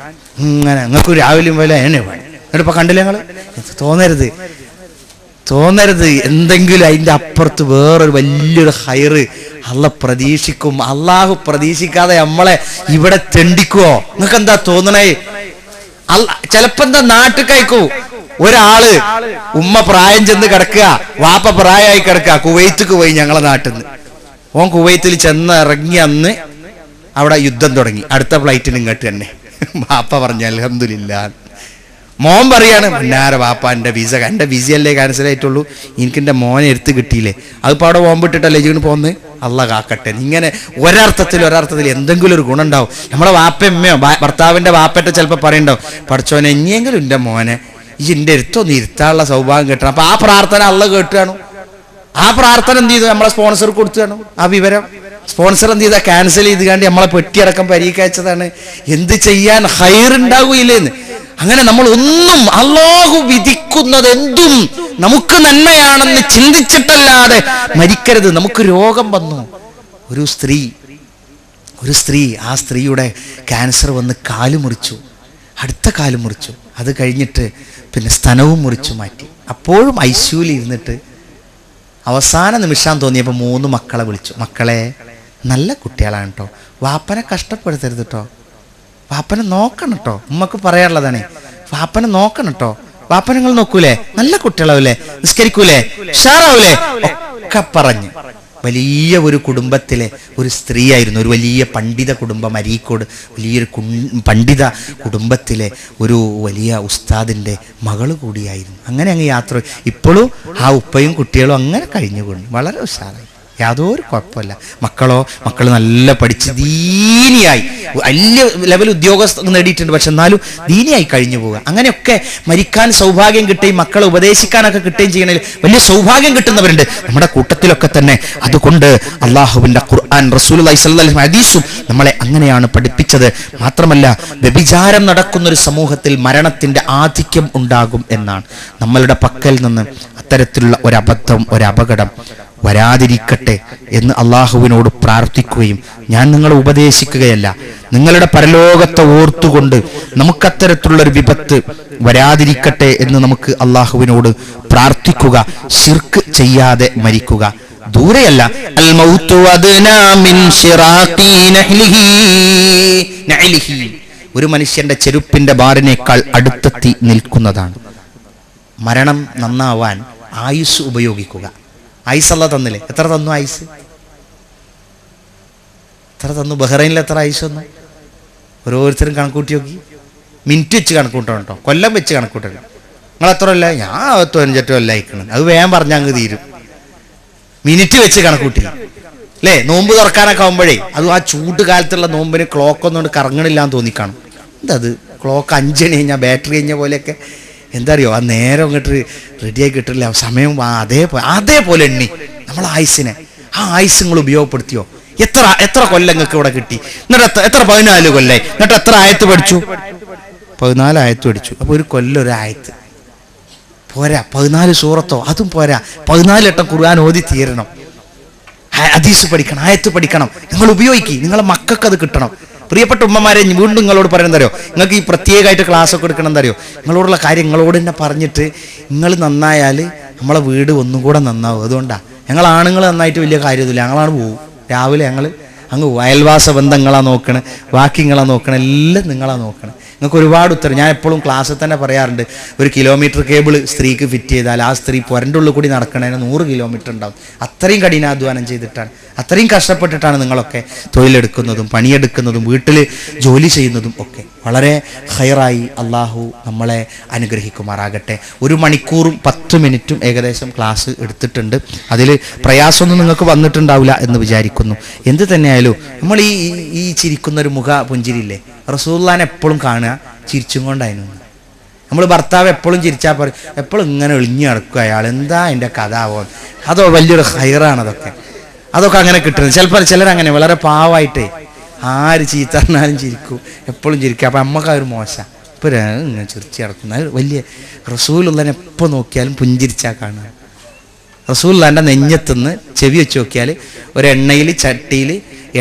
Speaker 3: ഇങ്ങനെ നിങ്ങൾക്ക് രാവിലെയും പോലെ എന്നെ വേണം. എന്നിട്ടിപ്പോൾ കണ്ടില്ല ഞങ്ങൾ. തോന്നരുത് എന്തെങ്കിലും അതിൻ്റെ അപ്പുറത്ത് വേറൊരു വലിയൊരു ഹൈറ് അള്ള പ്രതീക്ഷിക്കും. അള്ളാഹു പ്രതീക്ഷിക്കാതെ നമ്മളെ ഇവിടെ തെണ്ടിക്കുവോ? നിങ്ങൾക്ക് എന്താ തോന്നണേ? ചിലപ്പോ എന്താ നാട്ടിൽ കഴിക്കൂ ഒരാള് ഉമ്മ പ്രായം ചെന്ന് കിടക്കുക, വാപ്പ പ്രായമായി കിടക്കുക, കുവൈത്തിക്ക് പോയി ഞങ്ങളെ നാട്ടിൽ നിന്ന്. ഓൻ കുവൈത്തിൽ ചെന്ന് ഇറങ്ങി അന്ന് അവിടെ യുദ്ധം തുടങ്ങി. അടുത്ത ഫ്ലൈറ്റിന് ഇങ്ങോട്ട് തന്നെ. വാപ്പ പറഞ്ഞ അൽഹംദുലില്ലാ. മോൻ പറയാണ് മുന്നാര വാപ്പ എൻ്റെ വിസയല്ലേ ക്യാൻസൽ ആയിട്ടുള്ളൂ, എനിക്ക് എൻ്റെ മോനെ എടുത്ത് കിട്ടിയില്ലേ, അതിപ്പോൾ അവിടെ പോകുമ്പിട്ടിട്ടല്ലേ ഇതിന് പോന്ന്. അള്ള കാക്കട്ടെ. ഇങ്ങനെ ഒരർത്ഥത്തിൽ എന്തെങ്കിലും ഒരു ഗുണം ഉണ്ടാവും. നമ്മളെ വാപ്പയമ്മയോ ഭർത്താവിൻ്റെ വാപ്പറ്റ ചിലപ്പോൾ പറയണ്ടാവും, പഠിച്ചോനെ ഇനിയെങ്കിലും എൻ്റെ മോനെ ഇതിൻ്റെ അടുത്തൊന്ന് ഇരുത്താനുള്ള സൗഭാഗ്യം കിട്ടണം. അപ്പൊ ആ പ്രാർത്ഥന അള്ള കേട്ടുകയാണോ? ആ പ്രാർത്ഥന എന്ത് ചെയ്തു? നമ്മളെ സ്പോൺസർ കൊടുത്തുകയാണോ? ആ വിവരം സ്പോൺസർ എന്ത് ചെയ്താൽ ക്യാൻസൽ ചെയ്ത് കണ്ടി നമ്മളെ പെട്ടിയടക്കം പരീക്ഷയച്ചതാണ്. എന്ത് ചെയ്യാൻ, ഹൈറുണ്ടാകൂയില്ലേന്ന്. അങ്ങനെ നമ്മൾ ഒന്നും അല്ലാഹു വിധിക്കുന്നത് എന്തും നമുക്ക് നന്മയാണെന്ന് ചിന്തിച്ചിട്ടല്ലാതെ മരിക്കരുത്. നമുക്ക് രോഗം വന്നു. ഒരു സ്ത്രീ ആ സ്ത്രീയുടെ ക്യാൻസർ വന്ന് കാല് മുറിച്ചു, അടുത്ത കാല് മുറിച്ചു. അത് കഴിഞ്ഞിട്ട് പിന്നെ സ്തനവും മുറിച്ചു മാറ്റി. അപ്പോഴും ഐസിയുവിൽ ഇരുന്നിട്ട് അവസാന നിമിഷം തോന്നിയപ്പോൾ 3 മക്കളെ വിളിച്ചു. മക്കളെ നല്ല കുട്ടികളാണ് കേട്ടോ, വാപ്പനെ കഷ്ടപ്പെടുത്തരുത് കേട്ടോ, വാപ്പനെ നോക്കണം കേട്ടോ. ഉമ്മക്ക് പറയാനുള്ളതാണ്, വാപ്പനെ നോക്കണം കേട്ടോ. വാപ്പനെ നിങ്ങൾ നോക്കൂലേ, നല്ല കുട്ടികളാവൂലേ, നിസ്കരിക്കൂലേ, ഉഷാറാവൂലേ ഒക്കെ പറഞ്ഞ് വലിയ ഒരു കുടുംബത്തിലെ ഒരു സ്ത്രീയായിരുന്നു. ഒരു വലിയ പണ്ഡിത കുടുംബം, അരീക്കോട് വലിയൊരു പണ്ഡിത കുടുംബത്തിലെ ഒരു വലിയ ഉസ്താദിൻ്റെ മകള് കൂടിയായിരുന്നു. അങ്ങനെ അങ്ങ് യാത്ര. ഇപ്പോഴും ആ ഉപ്പയും കുട്ടികളും അങ്ങനെ കഴിഞ്ഞുകൊണ്ട് വളരെ ഉഷാറായി, യാതൊരു കുഴപ്പമില്ല. മക്കൾ നല്ല പഠിച്ച് ദീനിയായി വലിയ ലെവൽ ഉദ്യോഗസ്ഥ നേടിയിട്ടുണ്ട്. പക്ഷെ എന്നാലും ദീനിയായി കഴിഞ്ഞു പോവുക. അങ്ങനെയൊക്കെ മരിക്കാൻ സൗഭാഗ്യം കിട്ടുകയും മക്കളെ ഉപദേശിക്കാനൊക്കെ കിട്ടുകയും ചെയ്യണമെങ്കിൽ വലിയ സൗഭാഗ്യം കിട്ടുന്നവരുണ്ട് നമ്മുടെ കൂട്ടത്തിലൊക്കെ തന്നെ. അതുകൊണ്ട് അള്ളാഹുവിന്റെ ഖുർആൻ, റസൂലുള്ളാഹി സ്വല്ലല്ലാഹു അലൈഹി വസല്ലം ഹദീസും നമ്മളെ അങ്ങനെയാണ് പഠിപ്പിച്ചത്. മാത്രമല്ല വ്യഭിചാരം നടക്കുന്ന ഒരു സമൂഹത്തിൽ മരണത്തിന്റെ ആധിക്യം ഉണ്ടാകും എന്നാണ്. നമ്മളുടെ പക്കൽ നിന്ന് അത്തരത്തിലുള്ള ഒരപകടം വരാതിരിക്കട്ടെ എന്ന് അള്ളാഹുവിനോട് പ്രാർത്ഥിക്കുകയും, ഞാൻ നിങ്ങളെ ഉപദേശിക്കുകയല്ല, നിങ്ങളുടെ പരലോകത്തെ ഓർത്തുകൊണ്ട് നമുക്കത്തരത്തിലുള്ളൊരു വിപത്ത് വരാതിരിക്കട്ടെ എന്ന് നമുക്ക് അള്ളാഹുവിനോട് പ്രാർത്ഥിക്കുക. ശിർക്ക് ചെയ്യാതെ മരിക്കുക. ദൂരെയല്ല. അൽ മൗതു അദ്നാ മിൻ ശിറാഖി നഹ്ലിഹി, ഒരു മനുഷ്യന്റെ ചെരുപ്പിന്റെ ബാറിനേക്കാൾ അടുത്തെത്തി നിൽക്കുന്നതാണ്. മരണം നന്നാവാൻ ആയുസ് ഉപയോഗിക്കുക. ആയുസ് അല്ല തന്നില്ലേ? എത്ര തന്നു ആയുസ്? എത്ര തന്നു? ബഹ്റൈനിൽ എത്ര ആയുസ് തന്നു? ഓരോരുത്തരും കണക്കൂട്ടി നോക്കി. മിനിറ്റ് വെച്ച് കണക്കൂട്ടണം കേട്ടോ, കൊല്ലം വെച്ച് കണക്കൂട്ടണം. നിങ്ങൾ എത്ര അല്ല? ഞാൻ 95 കൊല്ലം അയക്കണം. അത് വേഗം പറഞ്ഞാൽ അങ്ങ് തീരും. മിനിറ്റ് വെച്ച് കണക്കൂട്ടി അല്ലേ? നോമ്പ് തുറക്കാനൊക്കെ ആകുമ്പോഴേ, അത് ആ ചൂട് കാലത്തുള്ള നോമ്പിന് ക്ലോക്ക് ഒന്നുകൊണ്ട് കറങ്ങണില്ല എന്ന് തോന്നിക്കാണും. എന്താ അത് ക്ലോക്ക് 5 മണി കഴിഞ്ഞാൽ ബാറ്ററി കഴിഞ്ഞ പോലെയൊക്കെ എന്താ അറിയോ, ആ നേരം അങ്ങോട്ട് റെഡിയായി കിട്ടില്ല. സമയം അതേപോലെ എണ്ണി നമ്മൾ ആയുസിനെ. ആ ആയുസ് നിങ്ങൾ ഉപയോഗപ്പെടുത്തിയോ? എത്ര കൊല്ലങ്ങൾക്ക് ഇവിടെ കിട്ടി? എന്നിട്ട് എത്ര 14 കൊല്ലായി. എന്നിട്ട് എത്ര ആയത്ത് പഠിച്ചു? 14 ആയത്ത് പഠിച്ചു. അപ്പോൾ ഒരു കൊല്ലം ഒരു ആയത്ത് പോരാ. 14 സൂറത്തോ അതും പോരാ. 14 വട്ടം ഖുർആൻ ഓതി തീരണം. ഹദീസ് പഠിക്കണം, ആയത്ത് പഠിക്കണം. നിങ്ങൾ ഉപയോഗിക്കുക. നിങ്ങളെ മക്കൾക്ക് അത് കിട്ടണം. പ്രിയപ്പെട്ട ഉമ്മമാരെ, വീണ്ടും നിങ്ങളോട് പറയുന്നത് അറിയോ, നിങ്ങൾക്ക് ഈ പ്രത്യേകമായിട്ട് ക്ലാസ് ഒക്കെ എടുക്കണം എന്നറിയോ, നിങ്ങളോടുള്ള കാര്യം നിങ്ങളോട് തന്നെ പറഞ്ഞിട്ട് നിങ്ങൾ നന്നായാൽ നമ്മളെ വീട് ഒന്നും കൂടെ നന്നാവും. അതുകൊണ്ടാണ് ഞങ്ങൾ ആണുങ്ങൾ നന്നായിട്ട് വലിയ കാര്യമൊന്നുമില്ല. ഞങ്ങളാണ് പോകും. രാവിലെ ഞങ്ങൾ അങ്ങ് അയൽവാസ ബന്ധങ്ങളാണ് നോക്കണേ, ബാക്കി നിങ്ങളാ നോക്കണം, എല്ലാം നിങ്ങളാ നോക്കണം. നിങ്ങൾക്ക് ഒരുപാട് ഉത്തരം ഞാൻ എപ്പോഴും ക്ലാസ്സിൽ തന്നെ പറയാറുണ്ട്. ഒരു കിലോമീറ്റർ കേബിൾ സ്ത്രീക്ക് ഫിറ്റ് ചെയ്താൽ ആ സ്ത്രീ പുരൻ്റെ ഉള്ളിൽ കൂടി നടക്കണതിന് 100 കിലോമീറ്റർ ഉണ്ടാവും. അത്രയും കഠിനാധ്വാനം ചെയ്തിട്ടാണ്, അത്രയും കഷ്ടപ്പെട്ടിട്ടാണ് നിങ്ങളൊക്കെ തൊഴിലെടുക്കുന്നതും പണിയെടുക്കുന്നതും വീട്ടിൽ ജോലി ചെയ്യുന്നതും ഒക്കെ. വളരെ ഹൈറായി അള്ളാഹു നമ്മളെ അനുഗ്രഹിക്കുമാറാകട്ടെ. 1 മണിക്കൂറും 10 മിനിറ്റും ഏകദേശം ക്ലാസ് എടുത്തിട്ടുണ്ട്. അതിൽ പ്രയാസമൊന്നും നിങ്ങൾക്ക് വന്നിട്ടുണ്ടാവില്ല എന്ന് വിചാരിക്കുന്നു. എന്ത് തന്നെയായാലും നമ്മൾ ഈ ചിരിക്കുന്നൊരു മുഖ പുഞ്ചിരിയില്ലേ, റസൂലുള്ളാഹിനെ എപ്പോഴും കാണുക ചിരിച്ചും കൊണ്ടായിരുന്നു. നമ്മൾ ഭർത്താവ് എപ്പോഴും ചിരിച്ചാൽ പറയും, എപ്പോഴും ഇങ്ങനെ ഒളിഞ്ഞു നടക്കുക അയാൾ, എന്താ അതിൻ്റെ കഥ ആവോ. അതോ വലിയൊരു ഹൈറാണ് അതൊക്കെ അങ്ങനെ കിട്ടുന്നത്. ചിലരങ്ങനെ വളരെ പാവമായിട്ടേ ആര് ചീത്ത പറഞ്ഞാലും ചിരിക്കും, എപ്പോഴും ചിരിക്കുക. അപ്പം അമ്മക്ക് ഒരു മോശം ഇപ്പോൾ ഇങ്ങനെ ചിരിച്ച് നടക്കുന്ന വലിയ. റസൂലുള്ളാഹിനെ എപ്പോൾ നോക്കിയാലും പുഞ്ചിരിച്ചാൽ കാണുക. റസൂലുള്ളാഹിൻ്റെ നെഞ്ഞത്തുനിന്ന് ചെവി വെച്ച് നോക്കിയാൽ ഒരു എണ്ണയിൽ ചട്ടിയിൽ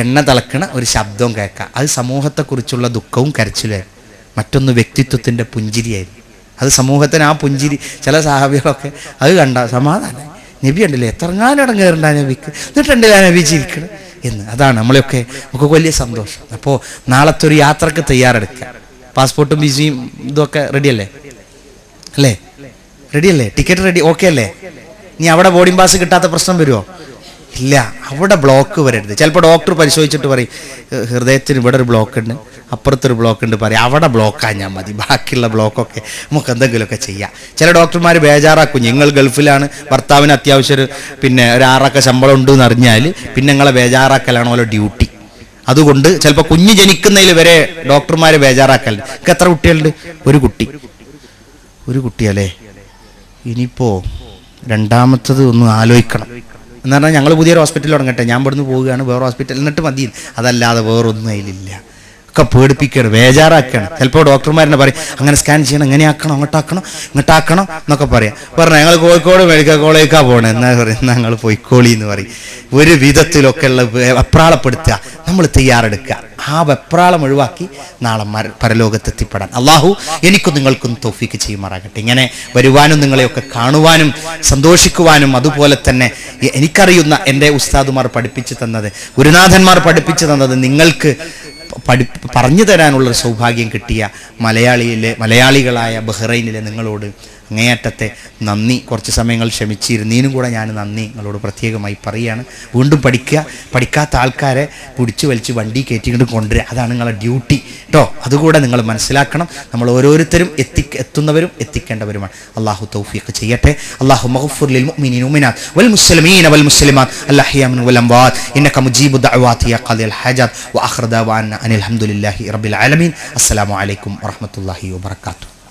Speaker 3: എണ്ണ തിളക്കണ ഒരു ശബ്ദവും കേൾക്കാം. അത് സമൂഹത്തെക്കുറിച്ചുള്ള ദുഃഖവും കരച്ചിലായിരുന്നു. മറ്റൊന്ന് വ്യക്തിത്വത്തിൻ്റെ പുഞ്ചിരിയായിരുന്നു. അത് സമൂഹത്തിന് ആ പുഞ്ചിരി, ചില സഹാബികളൊക്കെ അത് കണ്ട സമാധാനം, നബി ഉണ്ടല്ലേ എത്രങ്ങാനും ഇടങ്ങേറുണ്ട നബിക്ക്, എന്നിട്ടുണ്ടല്ലേ ആ നബി ചിരിക്കണം എന്ന്. അതാണ് നമ്മളെയൊക്കെ നമുക്ക് വലിയ സന്തോഷം. അപ്പോൾ നാളത്തെ ഒരു യാത്രക്ക് തയ്യാറെടുക്കുക. പാസ്പോർട്ടും വിസയും ഇതൊക്കെ റെഡിയല്ലേ? അല്ലേ? റെഡിയല്ലേ? Ticket ready? ഓക്കെ അല്ലേ? നീ അവിടെ ബോർഡിംഗ് പാസ് കിട്ടാത്ത പ്രശ്നം വരുമോ? ഇല്ല. അവിടെ ബ്ലോക്ക് വരരുത്. ചിലപ്പോൾ ഡോക്ടർ പരിശോധിച്ചിട്ട് പറയും ഹൃദയത്തിന് ഇവിടെ ഒരു ബ്ലോക്ക് ഉണ്ട്, അപ്പുറത്തൊരു ബ്ലോക്ക് ഉണ്ട്, പറയും അവിടെ ബ്ലോക്കാഞ്ഞാൽ മതി, ബാക്കിയുള്ള ബ്ലോക്കൊക്കെ നമുക്ക് എന്തെങ്കിലുമൊക്കെ ചെയ്യാം. ചില ഡോക്ടർമാർ ബേജാറാക്കും, നിങ്ങൾ ഗൾഫിലാണ്, ഭർത്താവിന് അത്യാവശ്യം ഒരു 6 ശമ്പളം ഉണ്ട് എന്ന് അറിഞ്ഞാൽ പിന്നെ നിങ്ങളെ ബേജാറാക്കലാണോ ഡ്യൂട്ടി. അതുകൊണ്ട് ചിലപ്പോൾ കുഞ്ഞ് ജനിക്കുന്നതിൽ വരെ ഡോക്ടർമാർ ബേജാറാക്കലുണ്ട്. നിങ്ങൾക്ക് എത്ര കുട്ടികളുണ്ട്? ഒരു കുട്ടിയല്ലേ? ഇനിയിപ്പോൾ രണ്ടാമത്തത് ഒന്ന് ആലോചിക്കണം. എന്ന് പറഞ്ഞാൽ ഞങ്ങൾ പുതിയൊരു ഹോസ്പിറ്റലിൽ തുടങ്ങട്ടെ, ഞാൻ ഇവിടുന്ന് പോവുകയാണ് വേറെ ഹോസ്പിറ്റലിൽ, എന്നിട്ട് മതി. അതല്ലാതെ വേറൊന്നും അതിലില്ല. ഒക്കെ പേടിപ്പിക്കുകയാണ്, ബേജാറാക്കുകയാണ്. ചിലപ്പോൾ ഡോക്ടർമാരെന്നെ പറയും അങ്ങനെ സ്കാൻ ചെയ്യണം, എങ്ങനെയാക്കണം, ഇങ്ങോട്ടാക്കണം എന്നൊക്കെ പറയാം. പറഞ്ഞാൽ ഞങ്ങൾ കോഴിക്കോട് മെഡിക്കൽ കോളേജിലേക്കാണ് പോകണേ, എന്നാ പറയും ഞങ്ങൾ പൊയ്ക്കോളി എന്ന് പറയും. ഒരു വിധത്തിലൊക്കെ ഉള്ള വെപ്രാളപ്പെടുത്തുക, നമ്മൾ തയ്യാറെടുക്കുക. ആ വെപ്രാളം ഒഴിവാക്കി നാളെ പരലോകത്തെത്തിപ്പെടാൻ അള്ളാഹു എനിക്കും നിങ്ങൾക്കും തൗഫീക്ക് ചെയ്യുമാറാകട്ടെ. ഇങ്ങനെ വരുവാനും നിങ്ങളെയൊക്കെ കാണുവാനും സന്തോഷിക്കുവാനും, അതുപോലെ തന്നെ എനിക്കറിയുന്ന എൻ്റെ ഉസ്താദുമാർ പഠിപ്പിച്ചു തന്നത്, ഗുരുനാഥന്മാർ പഠിപ്പിച്ചു തന്നത് നിങ്ങൾക്ക് പറഞ്ഞു തരാനുള്ളൊരു സൗഭാഗ്യം കിട്ടിയ മലയാളികളായ ബഹ്റൈനിലെ നിങ്ങളോട് അങ്ങേയറ്റത്തെ നന്ദി. കുറച്ച് സമയങ്ങൾ ക്ഷമിച്ചിരുന്നതിനും കൂടെ ഞാൻ നന്ദി നിങ്ങളോട് പ്രത്യേകമായി പറയുകയാണ്. വീണ്ടും പഠിക്കാത്ത ആൾക്കാരെ പിടിച്ചു വലിച്ച് വണ്ടി കയറ്റിക്കൊണ്ട് കൊണ്ടുവരിക, അതാണ് നിങ്ങളുടെ ഡ്യൂട്ടി കേട്ടോ. അതുകൂടെ നിങ്ങൾ മനസ്സിലാക്കണം. നമ്മൾ ഓരോരുത്തരും എത്തുന്നവരും എത്തിക്കേണ്ടവരുമാണ്. അള്ളാഹു തൗഫീഖ് ചെയ്യട്ടെ. അള്ളാഹു മഗ്ഫിർ ലിൽ മുഅ്മിനീന വൽമുഅ്മിനാത്ത് വൽ മുസ്ലിമീന വൽ മുസ്ലിമാത്ത് അൽഅഹ്യാഇ വൽ അംവാത്ത് ഇന്നക മുജീബു ദഅവാതി യാ ഖാദിൽ ഹജാത്ത് വ ആഖിറു ദഅവാന അനിൽ ഹംദുലില്ലാഹി റബ്ബിൽ ആലമീൻ. അസ്സലാമു അലൈക്കും വറഹ്മത്തുള്ളാഹി വബറകാതുഹു.